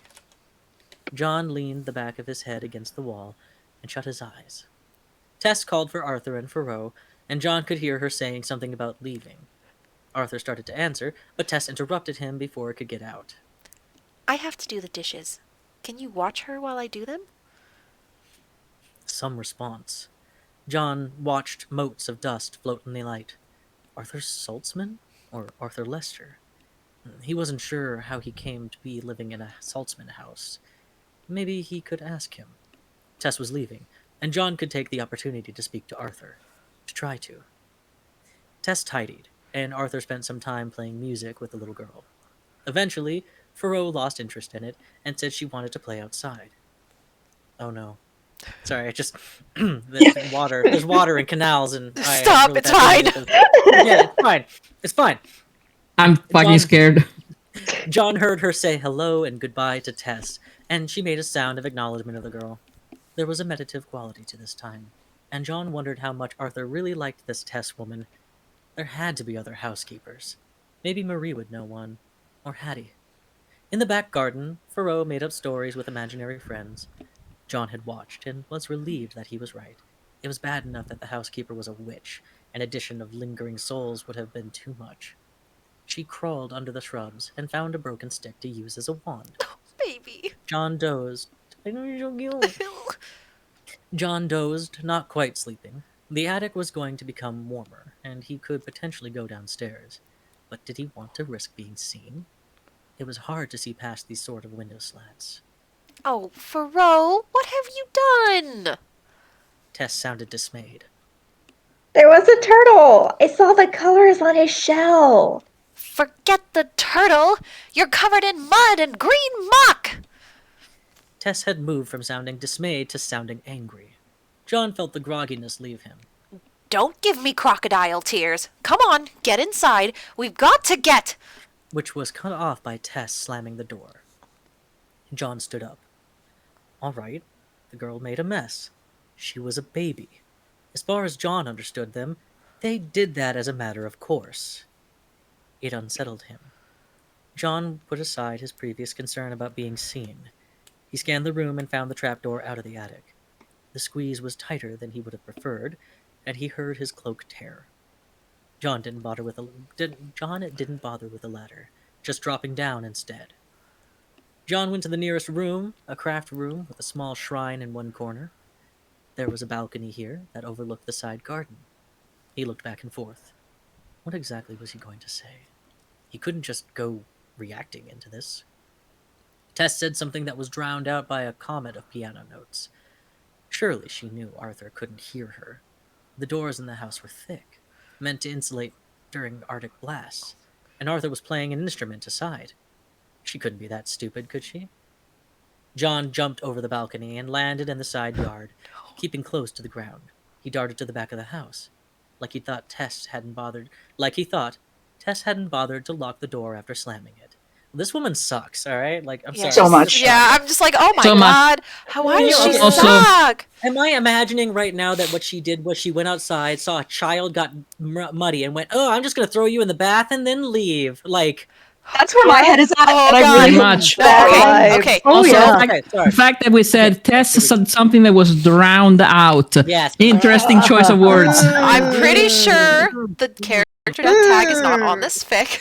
John leaned the back of his head against the wall and shut his eyes. Tess called for Arthur and Faroe, and John could hear her saying something about leaving. Arthur started to answer, but Tess interrupted him before it could get out. I have to do the dishes. Can you watch her while I do them? Some response. John watched motes of dust float in the light. Arthur Saltzman? Or Arthur Lester? He wasn't sure how he came to be living in a Saltzman house. Maybe he could ask him. Tess was leaving, and John could take the opportunity to speak to Arthur. To try to. Tess tidied, and Arthur spent some time playing music with the little girl. Eventually, Faroe lost interest in it and said she wanted to play outside. Oh no. Sorry, I just there's water in canals, and Stop, really it's bad fine. Yeah, it's fine. I'm fucking scared. John heard her say hello and goodbye to Tess, and she made a sound of acknowledgement of the girl. There was a meditative quality to this time, and John wondered how much Arthur really liked this Tess woman. There had to be other housekeepers. Maybe Marie would know one, or Hattie. In the back garden, Faroe made up stories with imaginary friends. John had watched and was relieved that he was right. It was bad enough that the housekeeper was a witch. An addition of lingering souls would have been too much. She crawled under the shrubs and found a broken stick to use as a wand. Baby. John dozed. I know you're so cute. John dozed, not quite sleeping. The attic was going to become warmer, and he could potentially go downstairs. But did he want to risk being seen? It was hard to see past these sort of window slats. Oh, Faroe, what have you done? Tess sounded dismayed. There was a turtle. I saw the colors on his shell. Forget the turtle. You're covered in mud and green muck. Tess had moved from sounding dismayed to sounding angry. John felt the grogginess leave him. Don't give me crocodile tears. Come on, get inside. We've got to get... Which was cut off by Tess slamming the door. John stood up. All right, the girl made a mess. She was a baby. As far as John understood them, they did that as a matter of course. It unsettled him. John put aside his previous concern about being seen. He scanned the room and found the trapdoor out of the attic. The squeeze was tighter than he would have preferred, and he heard his cloak tear. John didn't bother with the ladder, just dropping down instead. John went to the nearest room, a craft room with a small shrine in one corner. There was a balcony here that overlooked the side garden. He looked back and forth. What exactly was he going to say? He couldn't just go reacting into this. Tess said something that was drowned out by a comet of piano notes. Surely she knew Arthur couldn't hear her. The doors in the house were thick, meant to insulate during Arctic blasts, and Arthur was playing an instrument aside. She couldn't be that stupid, could she? John jumped over the balcony and landed in the side yard, keeping close to the ground. He darted to the back of the house, like he thought Tess hadn't bothered to lock the door after slamming it. This woman sucks, all right? Like, I'm sorry. So much. Yeah, I'm just like, oh my So much. god. Why does she Also- suck? Am I imagining right now that what she did was she went outside, saw a child got muddy, and went, "Oh, I'm just gonna throw you in the bath and then leave." Like, That's where my head is at. Oh, and I God. really Pretty much. That Okay. Oh, Also, yeah. okay, sorry. the fact that we said Tess said something that was drowned out. Yes. Interesting choice of words. I'm pretty sure the character tag is not on this fic.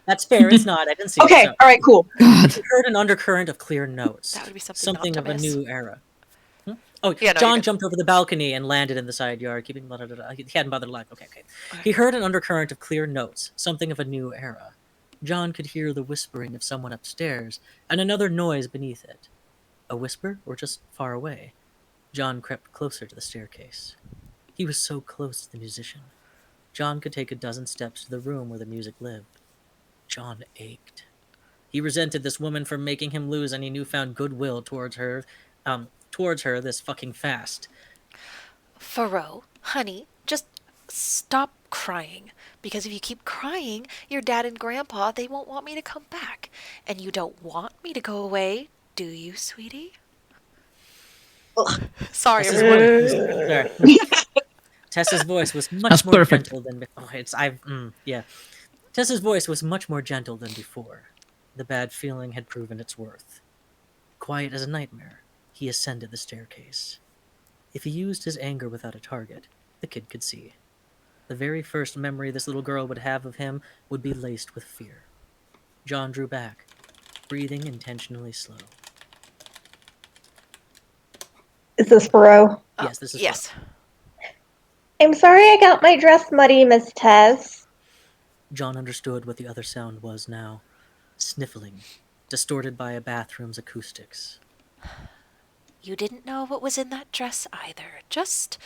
That's fair. It's not. I didn't see Okay, it. So. all right, cool. God. I heard an undercurrent of clear notes. That would be something Something of a optimist. new era. Oh, Yeah, no, you're John good. jumped over the balcony and landed in the side yard, keeping blah, blah, blah, blah. He hadn't bothered to laugh. Okay. Okay. He heard an undercurrent of clear notes, something of a new era. John could hear the whispering of someone upstairs and another noise beneath it. A whisper, or just far away? John crept closer to the staircase. He was so close to the musician. John could take a dozen steps to the room where the music lived. John ached. He resented this woman for making him lose any newfound goodwill towards her this fucking fast. Faro, honey, just stop crying. Because if you keep crying, your dad and grandpa, they won't want me to come back. And you don't want me to go away, do you, sweetie? Sorry, Tessa's everyone. Tessa's voice was much That's more perfect. gentle than Tessa's voice was much more gentle than before. The bad feeling had proven its worth. Quiet as a nightmare, he ascended the staircase. If he used his anger without a target, the kid could see. The very first memory this little girl would have of him would be laced with fear. John drew back, breathing intentionally slow. Is this Faro? Yes, this is Yes. I'm sorry I got my dress muddy, Miss Tess. John understood what the other sound was now. Sniffling, distorted by a bathroom's acoustics. You didn't know what was in that dress either. Just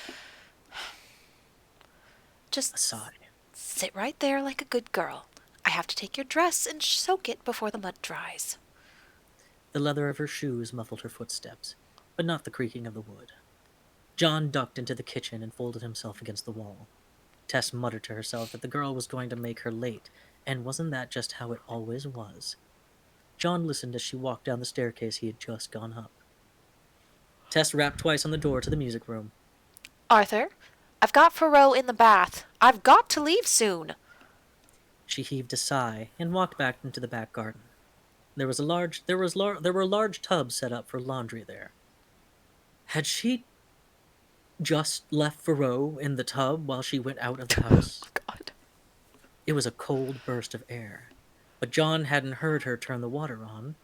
A sigh. sit right there like a good girl. I have to take your dress and soak it before the mud dries. The leather of her shoes muffled her footsteps, but not the creaking of the wood. John ducked into the kitchen and folded himself against the wall. Tess muttered to herself that the girl was going to make her late, and wasn't that just how it always was? John listened as she walked down the staircase he had just gone up. Tess rapped twice on the door to the music room. Arthur, I've got Faro in the bath. I've got to leave soon. She heaved a sigh and walked back into the back garden. There were large tubs set up for laundry there. Had she just left Faro in the tub while she went out of the house? God. It was a cold burst of air, but John hadn't heard her turn the water on.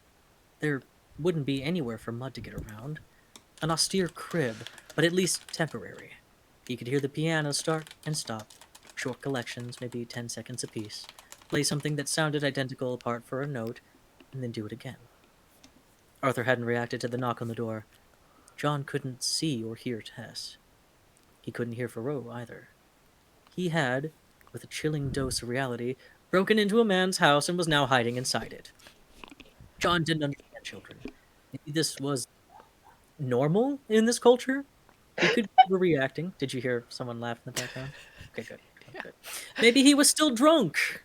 There wouldn't be anywhere for mud to get around. An austere crib, but at least temporary. He could hear the piano start and stop, short collections, maybe 10 seconds apiece, play something that sounded identical apart for a note, and then do it again. Arthur hadn't reacted to the knock on the door. John couldn't see or hear Tess. He couldn't hear Faro either. He had, with a chilling dose of reality, broken into a man's house and was now hiding inside it. John didn't understand children. Maybe this was normal in this culture? He could be overreacting. Did you hear someone laugh in the background? Okay, good. Good. Maybe he was still drunk.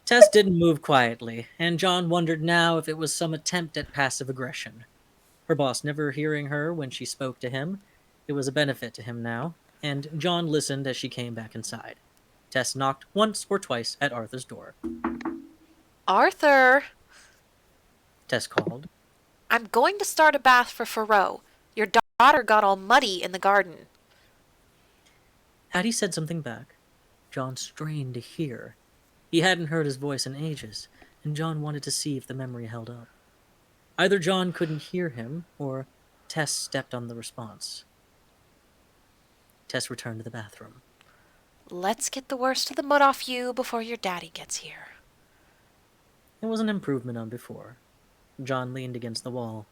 Tess didn't move quietly, and John wondered now if it was some attempt at passive aggression. Her boss never hearing her when she spoke to him. It was a benefit to him now, and John listened as she came back inside. Tess knocked once or twice at Arthur's door. Arthur, Tess called. I'm going to start a bath for Faro. Your daughter got all muddy in the garden. Had he said something back? John strained to hear. He hadn't heard his voice in ages, and John wanted to see if the memory held up. Either John couldn't hear him, or Tess stepped on the response. Tess returned to the bathroom. Let's get the worst of the mud off you before your daddy gets here. It was an improvement on before. John leaned against the wall.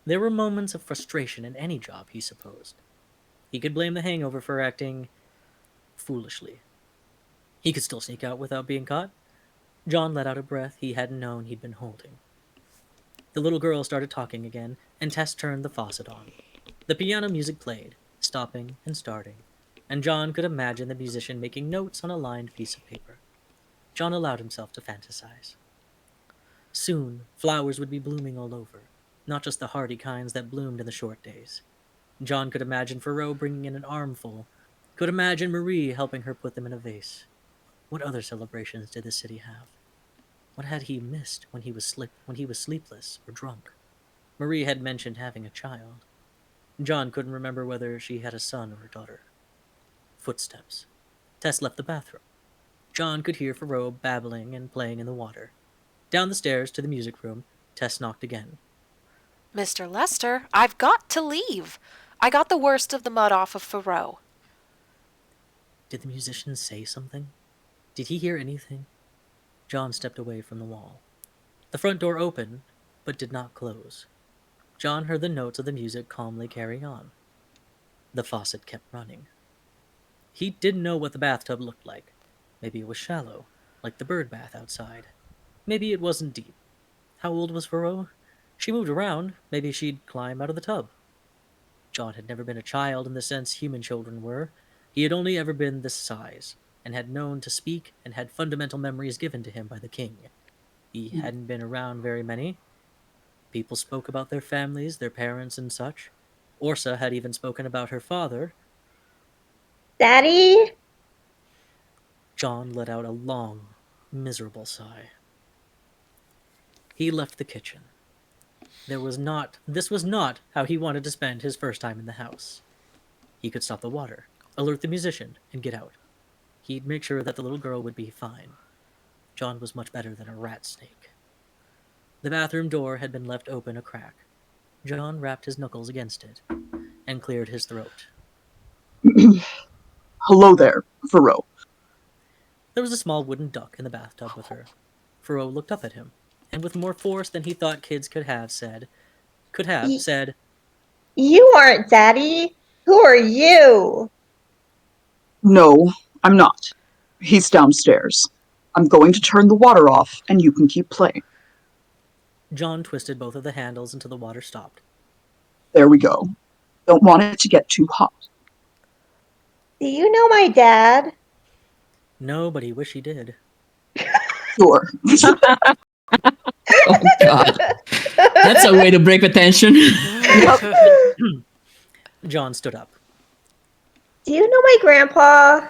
There were moments of frustration in any job, he supposed. He could blame the hangover for acting foolishly. He could still sneak out without being caught. John let out a breath he hadn't known he'd been holding. The little girl started talking again, and Tess turned the faucet on. The piano music played, stopping and starting, and John could imagine the musician making notes on a lined piece of paper. John allowed himself to fantasize. Soon, flowers would be blooming all over, not just the hardy kinds that bloomed in the short days. John could imagine Faro bringing in an armful, could imagine Marie helping her put them in a vase. What other celebrations did the city have? What had he missed when he was sleepless or drunk? Marie had mentioned having a child. John couldn't remember whether she had a son or a daughter. Footsteps. Tess left the bathroom. John could hear Faro babbling and playing in the water. Down the stairs to the music room, Tess knocked again. Mr. Lester, I've got to leave. I got the worst of the mud off of Thoreau. Did the musician say something? Did he hear anything? John stepped away from the wall. The front door opened, but did not close. John heard the notes of the music calmly carry on. The faucet kept running. He didn't know what the bathtub looked like. Maybe it was shallow, like the bird bath outside. Maybe it wasn't deep. How old was Thoreau? She moved around. Maybe she'd climb out of the tub. John had never been a child in the sense human children were. He had only ever been this size, and had known to speak and had fundamental memories given to him by the king. He hadn't been around very many. People spoke about their families, their parents, and such. Orsa had even spoken about her father. Daddy? John let out a long, miserable sigh. He left the kitchen. This was not how he wanted to spend his first time in the house. He could stop the water, alert the musician, and get out. He'd make sure that the little girl would be fine. John was much better than a rat snake. The bathroom door had been left open a crack. John rapped his knuckles against it and cleared his throat. Hello there, Thoreau. There was a small wooden duck in the bathtub with her. Thoreau looked up at him, and with more force than he thought kids could have said, You aren't Daddy. Who are you? No, I'm not. He's downstairs. I'm going to turn the water off, and you can keep playing. John twisted both of the handles until the water stopped. There we go. Don't want it to get too hot. Do you know my dad? No, but he wished he did. Sure. Oh, God. That's a way to break the tension. John stood up. Do you know my grandpa?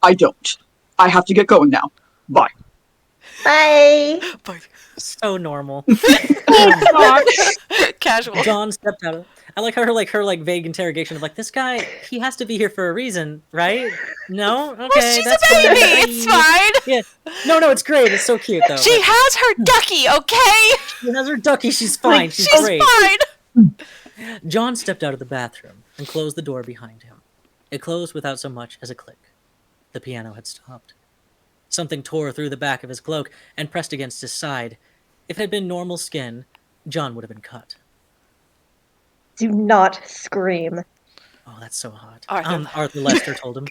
I don't. I have to get going now. Bye. Bye. So normal. Casual. John stepped out. I like her vague interrogation of this guy. He has to be here for a reason, right? No, okay, Well, she's that's a baby. fine. It's fine. Yeah. No, it's great. It's so cute though. She has her ducky, okay? She has her ducky. She's fine. She's great. Fine. John stepped out of the bathroom and closed the door behind him. It closed without so much as a click. The piano had stopped. Something tore through the back of his cloak and pressed against his side. If it had been normal skin, John would have been cut. Do not scream. Oh, that's so hot. Arthur Lester told him.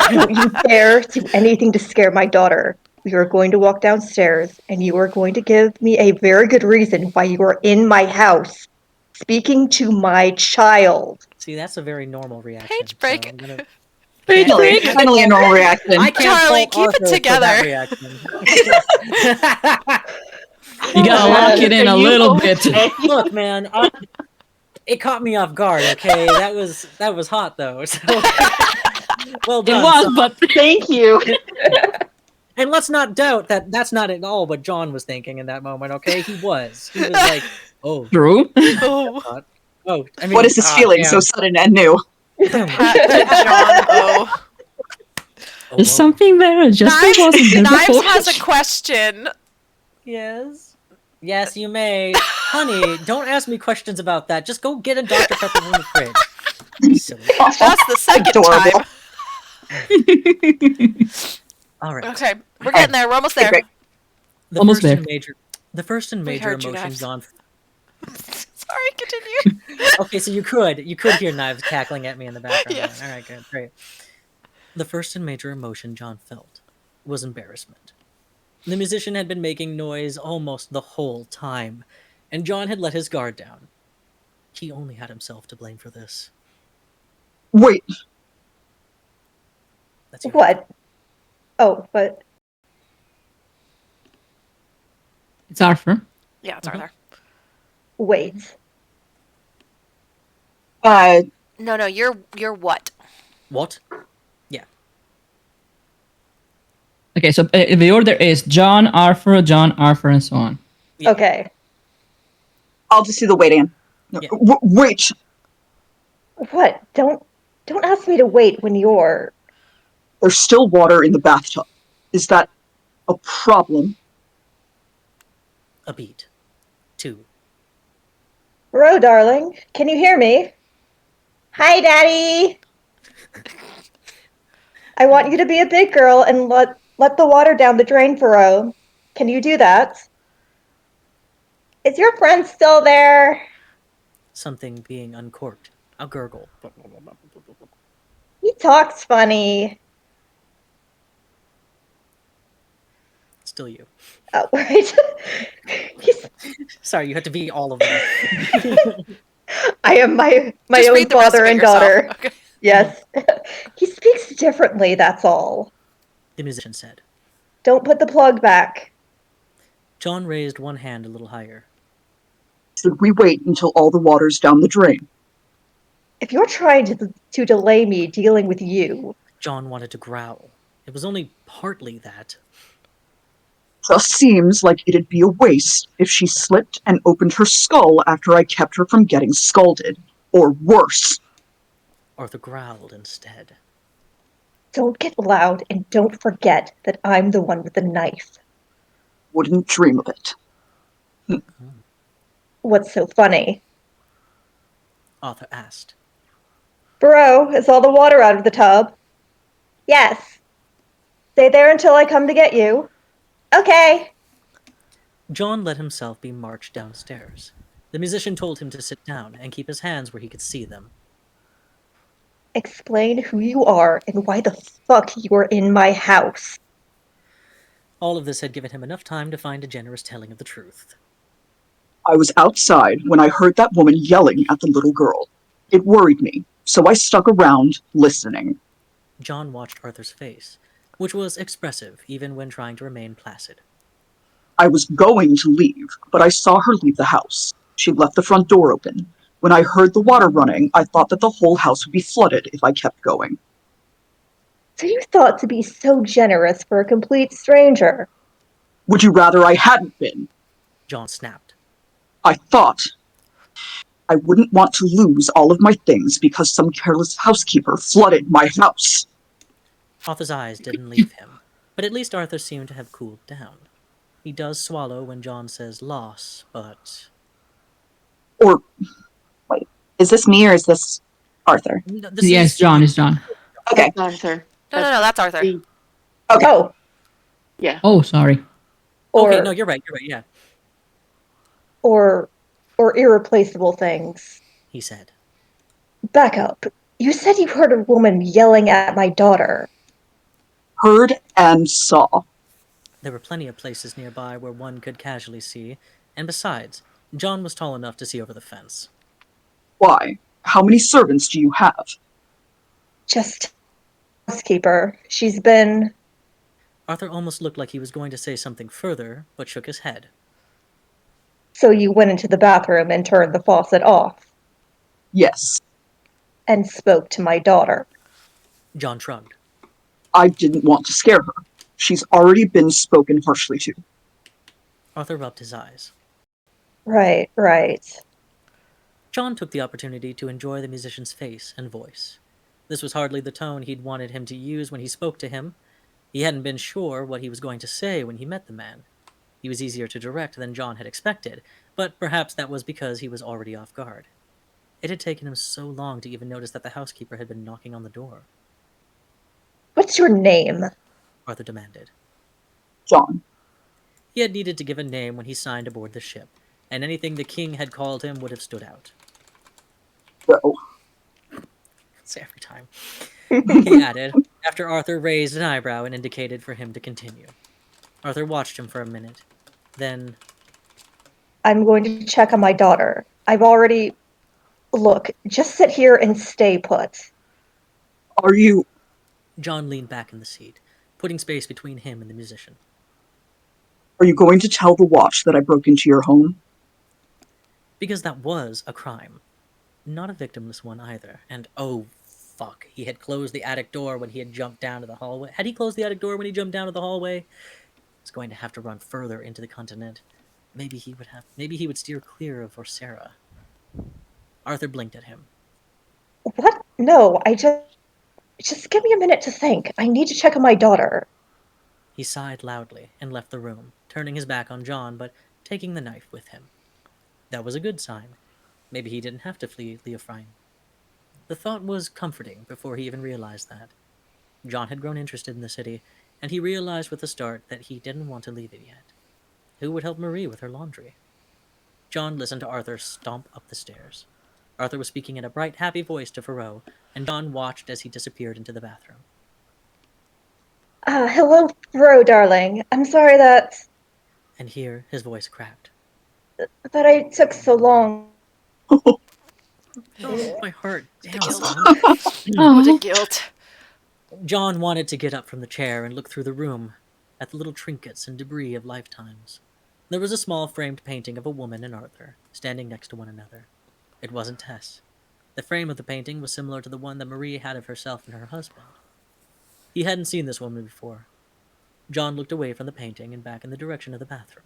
Don't you dare do anything to scare my daughter. We are going to walk downstairs, and you are going to give me a very good reason why you are in my house, speaking to my child. See, that's a very normal reaction. Page break. So Finally a normal reaction. I can't Charlie, fault keep it Arthur for together. that reaction. You gotta lock it in a little bit. Hey, look, man, it caught me off guard. Okay, that was hot though. So, well done. It was, but Thank you. And let's not doubt that that's not at all what John was thinking in that moment. Okay, he was like, oh, true. Oh. oh. I mean, What is this feeling so sudden and new? Pat to John O. There's something there. Just Knives, wasn't there Knives before. has a question. Yes, you may. Honey, don't ask me questions about that. Just go get a Dr. Pepper from the fridge. Silly. That's the second Adorable. time. All right. Okay, we're getting there. We're almost there. Great. Almost there. The first and major heard you, emotion Knives. John. Sorry, continue. Okay, so you could hear Knives cackling at me in the background. Yes. All right, good, great. The first and major emotion John felt was embarrassment. The musician had been making noise almost the whole time, and John had let his guard down. He only had himself to blame for this. Wait, That's your What? Oh, but It's Arthur. Yeah, it's Arthur. wait. No, you're what? What? Okay, so the order is John, Arthur, and so on. Yeah. Okay. I'll just do the waiting. No, Yeah. wait. What? Don't ask me to wait when you're... there's still water in the bathtub. Is that a problem? A beat. 2. Ro, darling, can you hear me? Hi, Daddy! I want you to be a big girl and let the water down the drain for Ro. Can you do that? Is your friend still there? Something being uncorked. A gurgle. He talks funny. Still you. Oh, right. He's, Sorry, you had to be all of them. I am my Just own read the rest father of it and yourself. daughter. Okay. Yes. He speaks differently, that's all. The musician said. Don't put the plug back. John raised one hand a little higher. Should we wait until all the water's down the drain? If you're trying to delay me dealing with you, John wanted to growl. It was only partly that. Just seems like it'd be a waste if she slipped and opened her skull after I kept her from getting scalded. Or worse. Arthur growled instead. don't get loud and don't forget that I'm the one with the knife. Wouldn't dream of it. What's so funny? Arthur asked. Bro, is all the water out of the tub? Yes. Stay there until I come to get you. Okay. John let himself be marched downstairs. The musician told him to sit down and keep his hands where he could see them. Explain who you are and why the fuck you are in my house. All of this had given him enough time to find a generous telling of the truth. I was outside when I heard that woman yelling at the little girl. It worried me, so I stuck around, listening. John watched Arthur's face, which was expressive even when trying to remain placid. I was going to leave, but I saw her leave the house. She left the front door open. When I heard the water running, I thought that the whole house would be flooded if I kept going. So you thought to be so generous for a complete stranger. Would you rather I hadn't been? John snapped. I thought I wouldn't want to lose all of my things because some careless housekeeper flooded my house. Arthur's eyes didn't leave him, but at least Arthur seemed to have cooled down. He does swallow when John says loss, but... Or, wait, is this me or is this Arthur? This Yes, is... John, it's John. Okay. That's Arthur. No, that's Arthur. Okay. Oh, Yeah. Oh, sorry. or Okay, no, you're right, yeah, or irreplaceable things. he said. Back up. You said you heard a woman yelling at my daughter. Heard and saw. There were plenty of places nearby where one could casually see, and besides, John was tall enough to see over the fence. Why? How many servants do you have? Just housekeeper. She's been... Arthur almost looked like he was going to say something further, but shook his head. So you went into the bathroom and turned the faucet off Yes. and spoke to my daughter. John shrugged. I didn't want to scare her. She's already been spoken harshly to. Arthur rubbed his eyes. Right. John took the opportunity to enjoy the musician's face and voice. This was hardly the tone he'd wanted him to use when he spoke to him. He hadn't been sure what he was going to say when he met the man. He was easier to direct than John had expected, but perhaps that was because he was already off guard. It had taken him so long to even notice that the housekeeper had been knocking on the door. What's your name? Arthur demanded. John. He had needed to give a name when he signed aboard the ship, and anything the king had called him would have stood out. So. It's every time. He added, after Arthur raised an eyebrow and indicated for him to continue. Arthur watched him for a minute. Then... I'm going to check on my daughter. I've already... Look, just sit here and stay put. Are you... John leaned back in the seat, putting space between him and the musician. Are you going to tell the watch that I broke into your home? Because that was a crime. Not a victimless one either. And oh, fuck. He had closed the attic door when he had jumped down to the hallway. Had he closed the attic door when he jumped down to the hallway? He was going to have to run further into the continent. Maybe he would steer clear of Orsera. Arthur blinked at him. What? No, Just give me a minute to think. I need to check on my daughter. He sighed loudly and left the room, turning his back on John, but taking the knife with him. That was a good sign. Maybe he didn't have to flee Leofrine. The thought was comforting before he even realized that. John had grown interested in the city, and he realized with the start that he didn't want to leave it yet. Who would help Marie with her laundry? John listened to Arthur stomp up the stairs. Arthur was speaking in a bright, happy voice to Faro, and John watched as he disappeared into the bathroom. Hello, Bro, darling. I'm sorry And here his voice cracked. that I took so long. Oh, my heart. Damn, guilt. son. Oh, the guilt. John wanted to get up from the chair and look through the room at the little trinkets and debris of lifetimes. There was a small framed painting of a woman and Arthur, standing next to one another. It wasn't Tess. The frame of the painting was similar to the one that Marie had of herself and her husband. He hadn't seen this woman before. John looked away from the painting and back in the direction of the bathroom.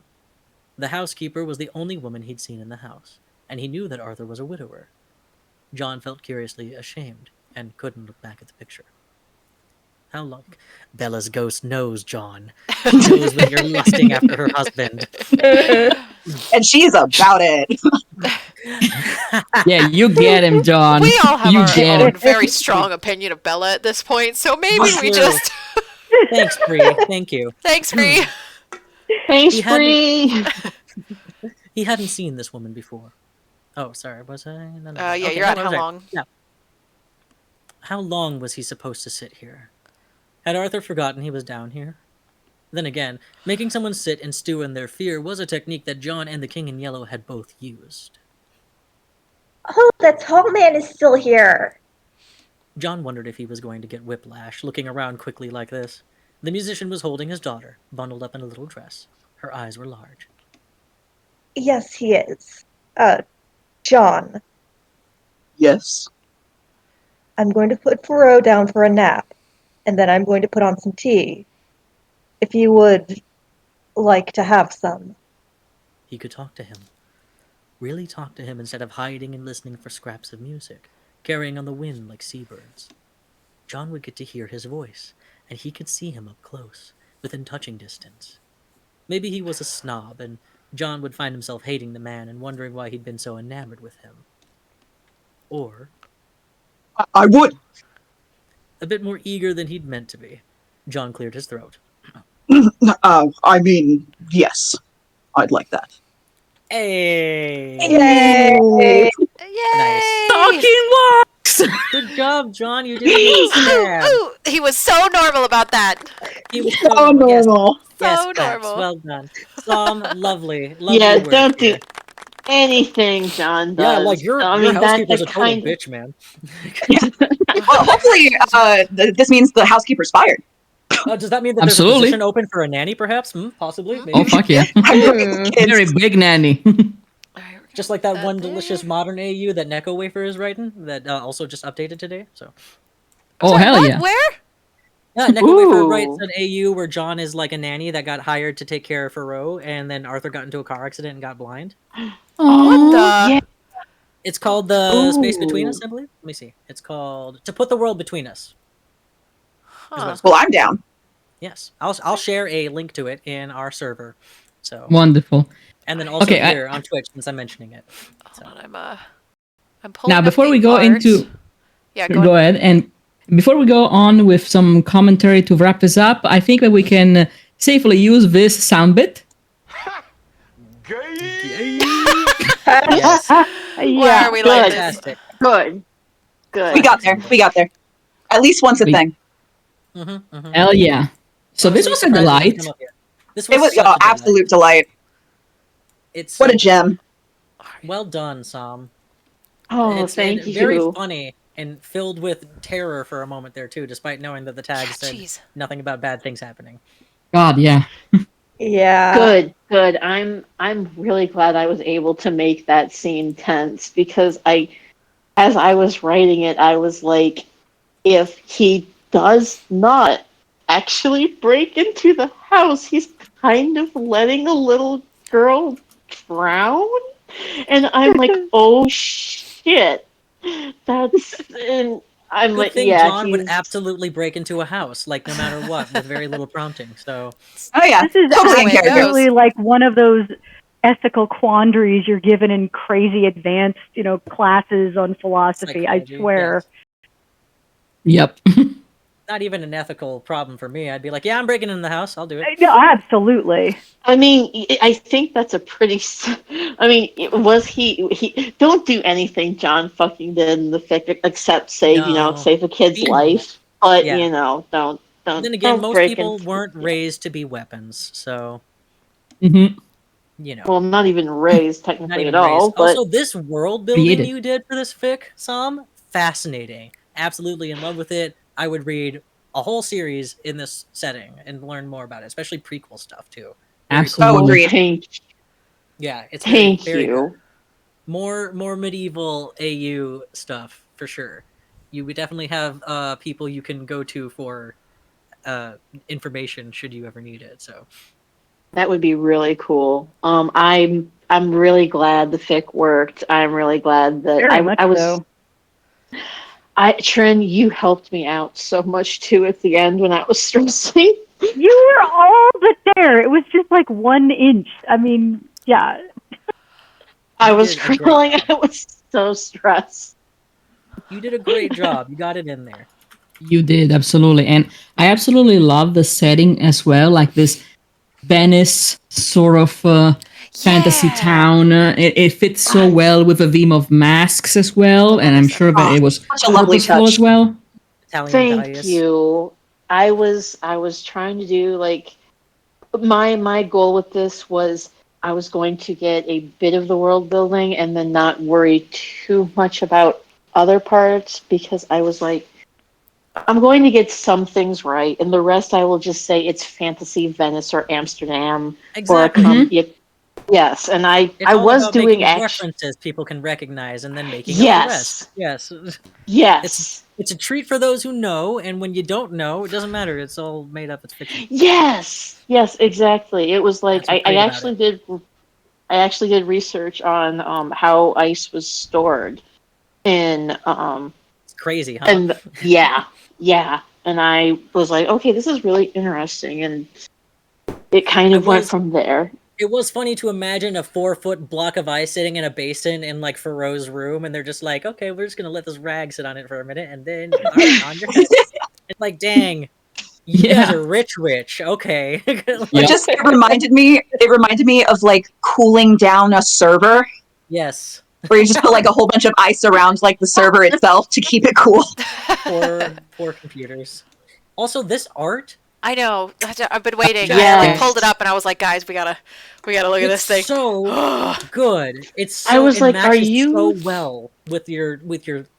The housekeeper was the only woman he'd seen in the house, and he knew that Arthur was a widower. John felt curiously ashamed and couldn't look back at the picture. How long? Bella's ghost knows, John. She knows when you're lusting after her husband. And she's about it. Yeah, you get him, John. We all have you our get own him. very strong opinion of Bella at this point, so maybe we True. just... Thanks, Bree. Thank you. Thanks, Bree. Thanks, He hadn't- Bree. He hadn't seen this woman before. Oh, sorry, was I? No, no. Yeah, Okay, you're at no, I how was right. long? Yeah. How long was he supposed to sit here? Had Arthur forgotten he was down here? Then again, making someone sit and stew in their fear was a technique that John and the King in Yellow had both used. Oh, that tall man is still here. John wondered if he was going to get whiplash, looking around quickly like this. The musician was holding his daughter, bundled up in a little dress. Her eyes were large. Yes, he is. John, Yes. I'm going to put Faro down for a nap, and then I'm going to put on some tea. If you would like to have some. He could talk to him. Really talk to him instead of hiding and listening for scraps of music, carrying on the wind like seabirds. John would get to hear his voice, and he could see him up close, within touching distance. Maybe he was a snob, and John would find himself hating the man and wondering why he'd been so enamored with him. Or, I would. a bit more eager than he'd meant to be. John cleared his throat. I mean, yes. I'd like that. Hey! Yay! Yay! Talking walks! Good job, John. You did it. Stab. Ooh, he was so normal about that. He was Oh, normal. Yes, normal. yes, So Babs, normal. well done. Lovely Yeah, work don't do here. anything John does. Yeah, like your housekeeper's a total kind. bitch, man. Well, hopefully, this means the housekeeper's fired. Does that mean that Absolutely. there's a position open for a nanny, perhaps? Possibly. Maybe. Oh, fuck yeah. I'm bringing kids. Very big nanny. All right, we're gonna Just like put that one there. delicious modern AU that Neko Wafer is writing, that also just updated today. So Oh, Sorry, hell what? yeah. Where? yeah, Neko Wafer Ooh. writes an AU where John is like a nanny that got hired to take care of Faro, and then Arthur got into a car accident and got blind. What the? Yeah. It's called The Space Between Ooh. Us, I believe. Let me see. It's called To Put the World Between Us. Huh. Well, I'm down. Yes, I'll share a link to it in our server. So Wonderful. and then also Okay, here on Twitch since I'm mentioning it. So. Hold on, I'm pulling Now, up before the we go art. into... Yeah, Go go on. ahead. And before we go on with some commentary to wrap this up, I think that we can safely use this sound bit. Yes, Why are we like this? fantastic. Good. Good. We got there. We got there. At least once a We- thing. Hell yeah. So this was a delight. This It was such a delight. absolute delight. It's What a gem. well done, Sam. Oh, It's thank you. very funny and filled with terror for a moment there too, despite knowing that the tag said Jeez. nothing about bad things happening. God, yeah. Yeah. Good. I'm really glad I was able to make that scene tense because as I was writing it, I was like, if he does not actually break into the house, he's kind of letting a little girl drown. And I'm like, oh shit. And I'm Good like, thing yeah, John would he's- absolutely break into a house, like no matter what, with very little prompting. So Oh yeah, This is totally in Way it character. goes. absolutely like one of those ethical quandaries you're given in crazy advanced, classes on philosophy. I Psychology, swear. Yep. Not even an ethical problem for me. I'd be like, yeah, I'm breaking into the house. I'll do it. No, absolutely. I mean, I think that's a pretty. I mean, was he? Don't do anything John fucking did in the fic except save, No. save a kid's Be life. But Yeah. don't. Then again, most break people into- weren't raised to be weapons, so Mm-hmm. Well, not even raised not technically even at all. raised. But Also, this world building Created. you did for this fic, Sam, fascinating. Absolutely in love with it. I would read a whole series in this setting and learn more about it, especially prequel stuff too. Very cool. Oh, Absolutely. agreed. Yeah, it's very, thank very you. good. More medieval AU stuff for sure. You would definitely have people you can go to for information should you ever need it. So That would be really cool. I'm really glad the fic worked. I'm really glad that Very much I was. so. Trin, you helped me out so much too at the end when I was stressing. You were all but there. It was just like 1 inch. I mean, yeah. I You was did a great crawling. job. I was so stressed. You did a great job. You got it in there. You did, absolutely. And I absolutely love the setting as well, like this Venice sort of fantasy Yeah. town. It fits so well with the theme of masks as well, and I'm sure that it was Such a lovely purposeful touch. as well. Italian Thank dice. you. I was trying to do like my goal with this was I was going to get a bit of the world building and then not worry too much about other parts because I was like I'm going to get some things right and the rest I will just say it's fantasy Venice or Amsterdam Exactly. or yes, and I It's all was about doing making references people can recognize and then making up the rest. yes. Yes. Yes. It's a treat for those who know, and when you don't know, it doesn't matter. It's all made up. It's fiction. Yes, exactly. It was like That's what's great about I actually did research on how ice was stored in It's crazy, huh? and yeah, and I was like, okay, this is really interesting, and it kind of went from there. It was funny to imagine a 4-foot block of ice sitting in a basin in like Thoreau's room, and they're just like, okay, we're just gonna let this rag sit on it for a minute, and then all right, on your head. It's like, dang, you guys are rich. Okay. It reminded me of like cooling down a server. Yes. Where you just put like a whole bunch of ice around like the server itself to keep it cool. Poor computers. Also, this art. I know. I've been waiting. Yes. I like pulled it up and I was like, guys, we gotta look at this thing. So good. I was it like, matches are you so well with your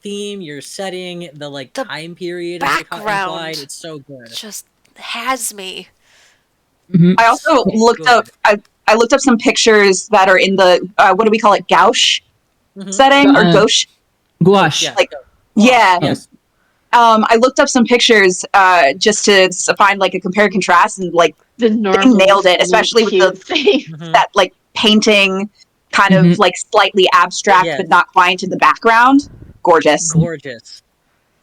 theme, your setting, the like The time period background implied. It's so good. just has me. I also looked up. I looked up some pictures that are in the what do we call it, gouache setting or gouache? Gouache. Like yeah. Yes. I looked up some pictures just to find like a compare and contrast, and like the they normal nailed it, especially with the thing. that like painting kind of like slightly abstract but not quite in the background. Gorgeous.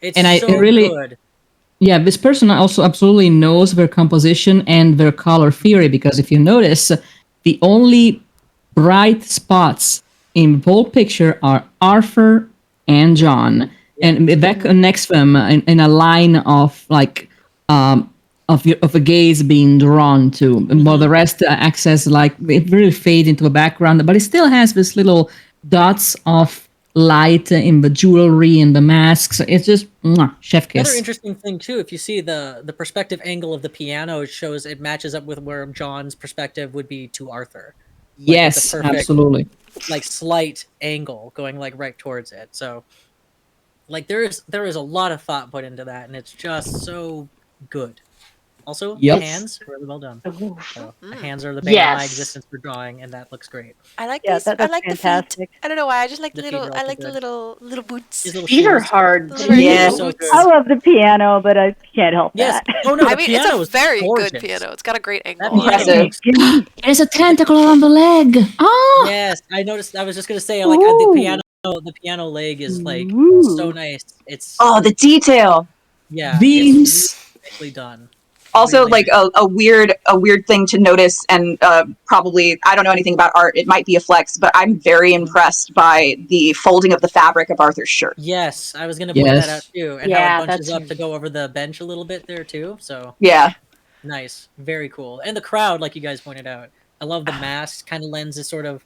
It's and so I really good. Yeah, this person also absolutely knows their composition and their color theory, because if you notice, the only bright spots in both picture are Arthur and John, and that connects them in a line of like of a gaze being drawn to, while the rest acts as like it really fade into the background, but it still has this little dots of light in the jewelry and the masks. It's just chef kiss. Another interesting thing too, if you see the perspective angle of the piano, it shows it matches up with where John's perspective would be to Arthur. Like, yes, it's a perfect, absolutely. Like slight angle going like right towards it. So like there is a lot of thought put into that, and it's just so good. Also, the hands really well done. So, the hands are the bane of my existence for drawing, and that looks great. I like Yeah, these. that's I like fantastic. the feet. I don't know why. I just like The the feet little. are I also like the good. little boots. His little Feet are shoes. hard. Yeah. So good. I love the piano, but I can't help that. Oh no, I the mean, piano it's is a very gorgeous. good piano. It's got a great That angle. piano Impressive. looks- There's a tentacle on the leg. Oh, Yes, I noticed. I was just gonna say, like the piano. The piano leg is like so nice. It's Oh, the detail. yeah, Beams. it's really nicely done. Also, like a weird thing to notice, and probably I don't know anything about art. It might be a flex, but I'm very impressed by the folding of the fabric of Arthur's shirt. Yes, I was gonna point that out too, and how it bunches up to go over the bench a little bit there too. So yeah, nice, very cool. And the crowd, like you guys pointed out, I love the masks. Kind of lends this sort of.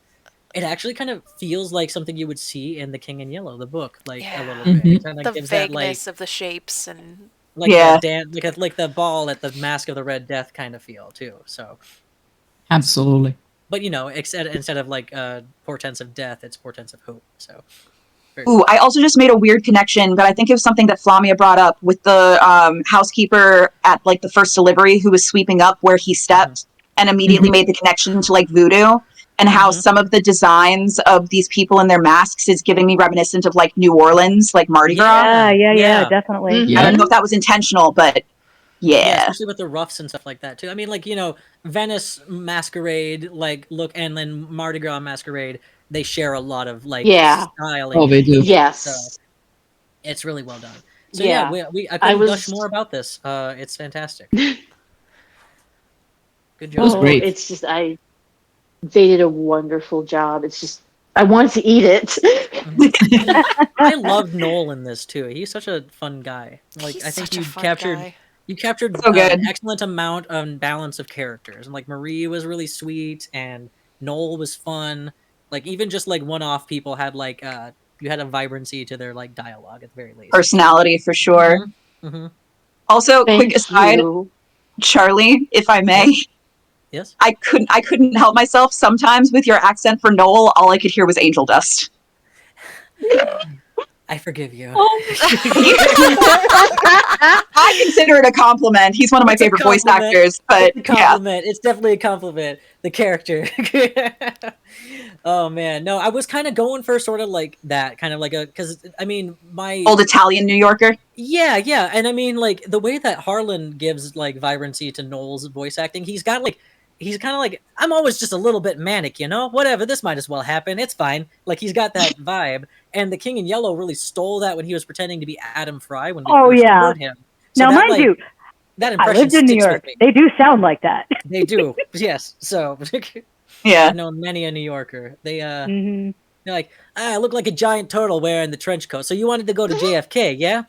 It actually kind of feels like something you would see in The King in Yellow, the book, like a little bit. It kind of gives that vagueness of the shapes and like like the ball at the Mask of the Red Death kind of feel too. So absolutely. But you know, instead of like portents of death, it's portents of hope. So. Ooh, I also just made a weird connection, but I think it was something that Flamia brought up with the housekeeper at like the first delivery who was sweeping up where he stepped and immediately made the connection to like voodoo, and how some of the designs of these people in their masks is giving me reminiscent of like New Orleans, like Mardi Gras. Yeah, definitely. I don't know if that was intentional, but yeah, especially with the ruffs and stuff like that too. I mean, like, you know, Venice Masquerade, like look, and then Mardi Gras Masquerade, they share a lot of like styling. Oh, they do. Yes. So it's really well done. So yeah, I couldn't gush more about this. It's fantastic. Good job. It was great. It's just they did a wonderful job. It's just I wanted to eat it. I loved Noel in this too. He's such a fun guy. Like I think you captured so an excellent amount of balance of characters. And like Marie was really sweet, and Noel was fun. Like even just like one-off people had like you had a vibrancy to their like dialogue at the very least. Personality for sure. Also, quick aside, Charlie, if I may. Yes. I couldn't help myself. Sometimes with your accent for Noel, all I could hear was angel dust. I forgive you. I consider it a compliment. He's one of my favorite voice actors, but it's a compliment. It's definitely a compliment. The character. Oh man, no, I was kind of going for sort of like that, kind of like because I mean my old Italian New Yorker. Yeah, and I mean like the way that Harlan gives like vibrancy to Noel's voice acting, he's kind of like, I'm always just a little bit manic, you know? Whatever, this might as well happen. It's fine. Like, he's got that vibe. And the King in Yellow really stole that when he was pretending to be Adam Fry when we first heard him. So now, that, mind you, that I impression lived in New York. They do sound like that. They do, yes. So, yeah. I've known many a New Yorker. They, they're like, I look like a giant turtle wearing the trench coat. So you wanted to go to JFK, yeah?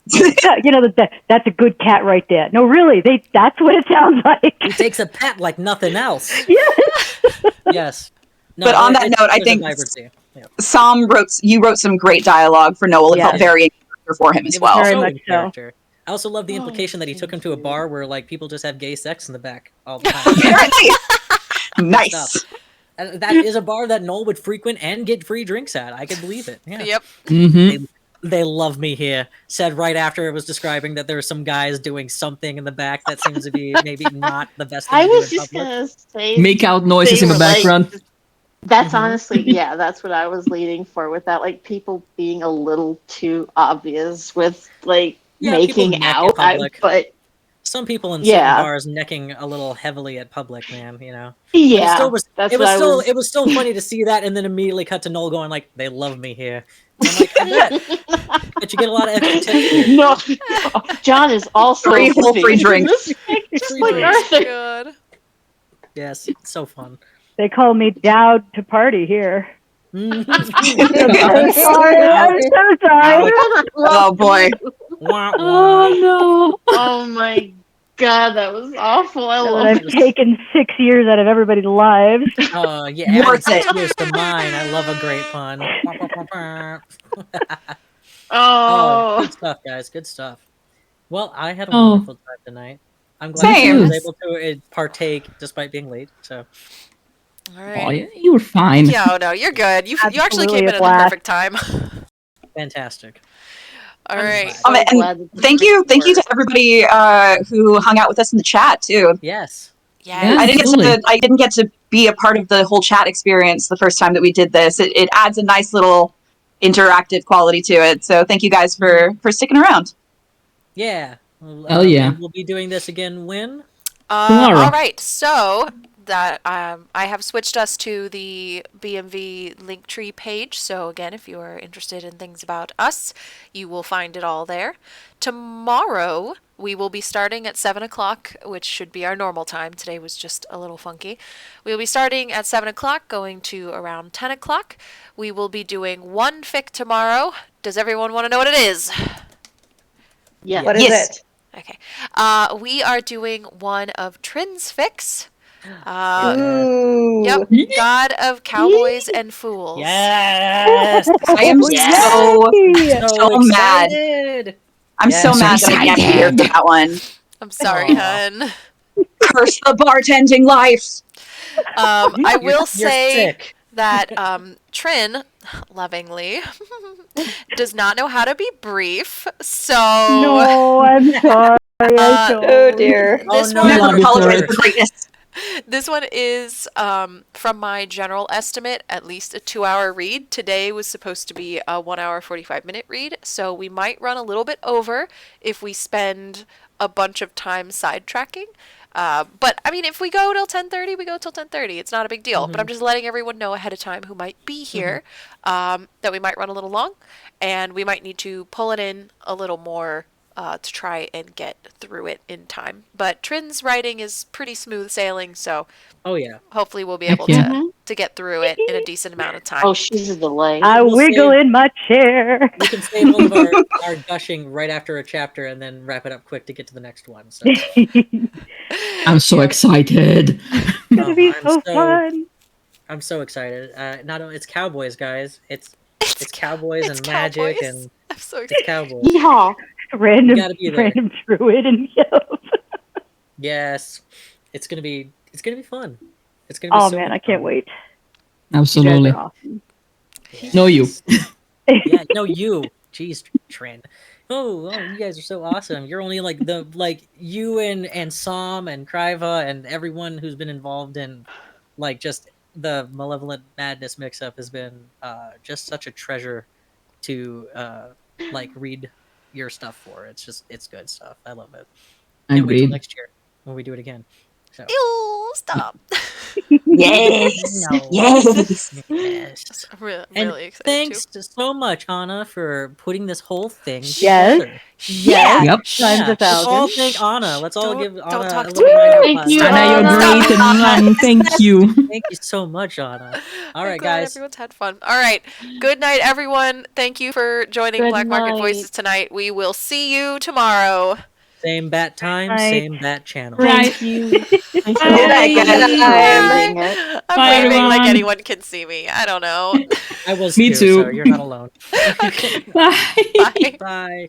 You know, that's a good cat right there. No, really, that's what it sounds like. He takes a pet like nothing else. Yes. No, but on that note, I think you wrote some great dialogue for Noel. It felt very for him as well. Very much so. I also love the implication that he took him to a bar where like people just have gay sex in the back all the time. Nice. That is a bar that Noel would frequent and get free drinks at. I can believe it. Yeah. Yep. They love me here. Said right after it was describing that there were some guys doing something in the back that seems to be maybe not the best thing I to was do in just public. gonna say Make out noises in the background. Like, that's honestly, that's what I was leading for with that. Like people being a little too obvious with like making out, but some people in certain bars necking a little heavily at public, man. You know. Yeah, it was still funny to see that, and then immediately cut to Noel going like, "They love me here." I'm like, I bet you get a lot of extra tips here. No, John is also free drinks. Just like Arthur. Good. Yes, it's so fun. They call me Dowd to party here. I'm so sorry. I'm so sorry. Oh boy. Oh no. Oh my God, that was awful. I love I've taken 6 years out of everybody's lives. Yeah, worth it. Years to mine. I love a great pun. Good stuff, guys. Good stuff. Well, I had a wonderful time tonight. I'm glad I was able to partake despite being late. So. All right. Oh, yeah, you were fine. Yeah, no, you're good. You actually came in at the perfect time. Fantastic. All right. And thank you to everybody who hung out with us in the chat too. Yes. Yeah. I didn't get to be a part of the whole chat experience the first time that we did this. It adds a nice little interactive quality to it. So thank you guys for sticking around. Yeah. Hell yeah. We'll be doing this again when? Tomorrow. All right. So that I have switched us to the BMV Linktree page. So again, if you are interested in things about us, you will find it all there. Tomorrow we will be starting at 7 o'clock, which should be our normal time. Today was just a little funky. We will be starting at 7 o'clock, going to around 10 o'clock. We will be doing one fic tomorrow. Does everyone want to know what it is? Yeah. What is Yes. it? Okay. We are doing one of Trin's fics. Ooh. Yep. God of Cowboys and Fools. Yes. I am Yes. so mad. excited. I'm so Yes. mad that I can't be here for that one. I'm sorry, Aw. hun. Curse the bartending life. I will You're say sick. that Trin, lovingly, does not know how to be brief. So No, I'm sorry. I don't. Oh dear. This no. one- Never Love you apologize for for it. greatness. This one is, from my general estimate, at least a 2-hour read. Today was supposed to be a 1 hour, 45-minute read, so we might run a little bit over if we spend a bunch of time sidetracking. But I mean, if we go till 10:30, we go till 10:30. It's not a big deal. But I'm just letting everyone know ahead of time who might be here that we might run a little long, and we might need to pull it in a little more to try and get through it in time. But Trin's writing is pretty smooth sailing, so Oh yeah. hopefully we'll be Heck able yeah. to get through it in a decent amount of time. Oh, she's a delay. I We'll wiggle save- in my chair. We can save all of our gushing right after a chapter and then wrap it up quick to get to the next one. So I'm so Yeah. excited. Gonna be so fun. I'm so excited. Not only it's cowboys, guys. It's cowboys it's and magic cowboys. and I'm so it's excited. cowboys. Yeehaw. Random, gotta be there. random druid and yelp. Yes, it's gonna be fun. It's gonna be Oh so man, much I can't fun. wait. You Absolutely. guys are awesome. No, you. Yeah, no, you. Jeez, Trent. Oh, you guys are so awesome. You're only like you and Sam and Kryva and everyone who's been involved in like just the Malevolent Madness Mixup has been just such a treasure to like read your stuff for. It's good stuff. I love it. Can't wait till Agreed. next year when we do it again. So Ew, stop. Yes. No. Yes. yes. I'm really, And really excited thanks so much, Anna, for putting this whole thing Yes. together. Yeah. Yep. Times a Let's all thousand. thank Anna. Let's all Don't- give don't Anna talk a to little me. round of Thank applause. you, Anna, you're Anna. great, and thank you. Thank you so much, Anna. All I'm right, glad guys. everyone's had fun. All right. Good night, everyone. Thank you for joining Good Black Market night. Voices tonight. We will see you tomorrow. Same bat time, Right. same bat channel. Right. Thank you. Thank Bye. you Good night, for guys. reading it. I'm Bye, waving like everyone. anyone can see me. I don't know. I was Me too, too. so you're not alone. Okay. Bye. Bye. Bye.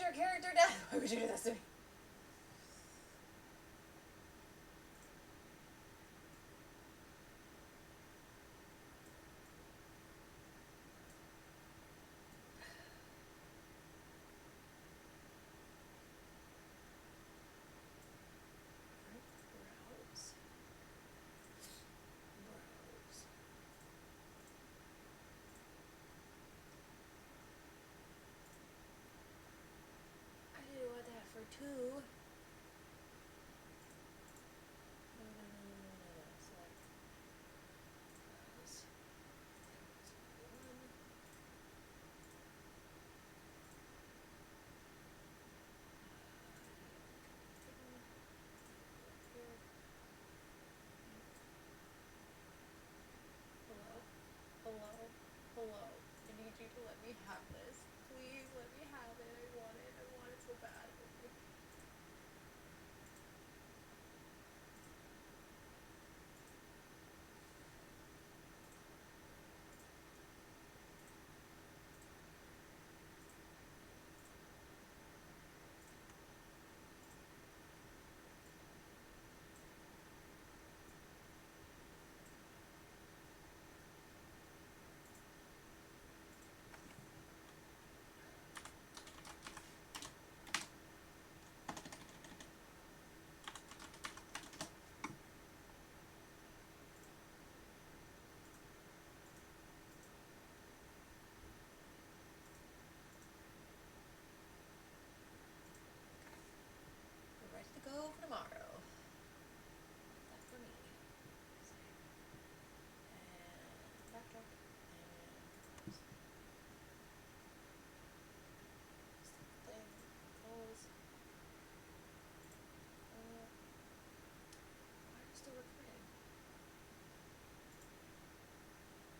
your character dead? Why would you do this to me? Browse. I didn't want that for 2. No. Select browse. Browse 1. Hello? Hello? Hello? I need you to let me have this.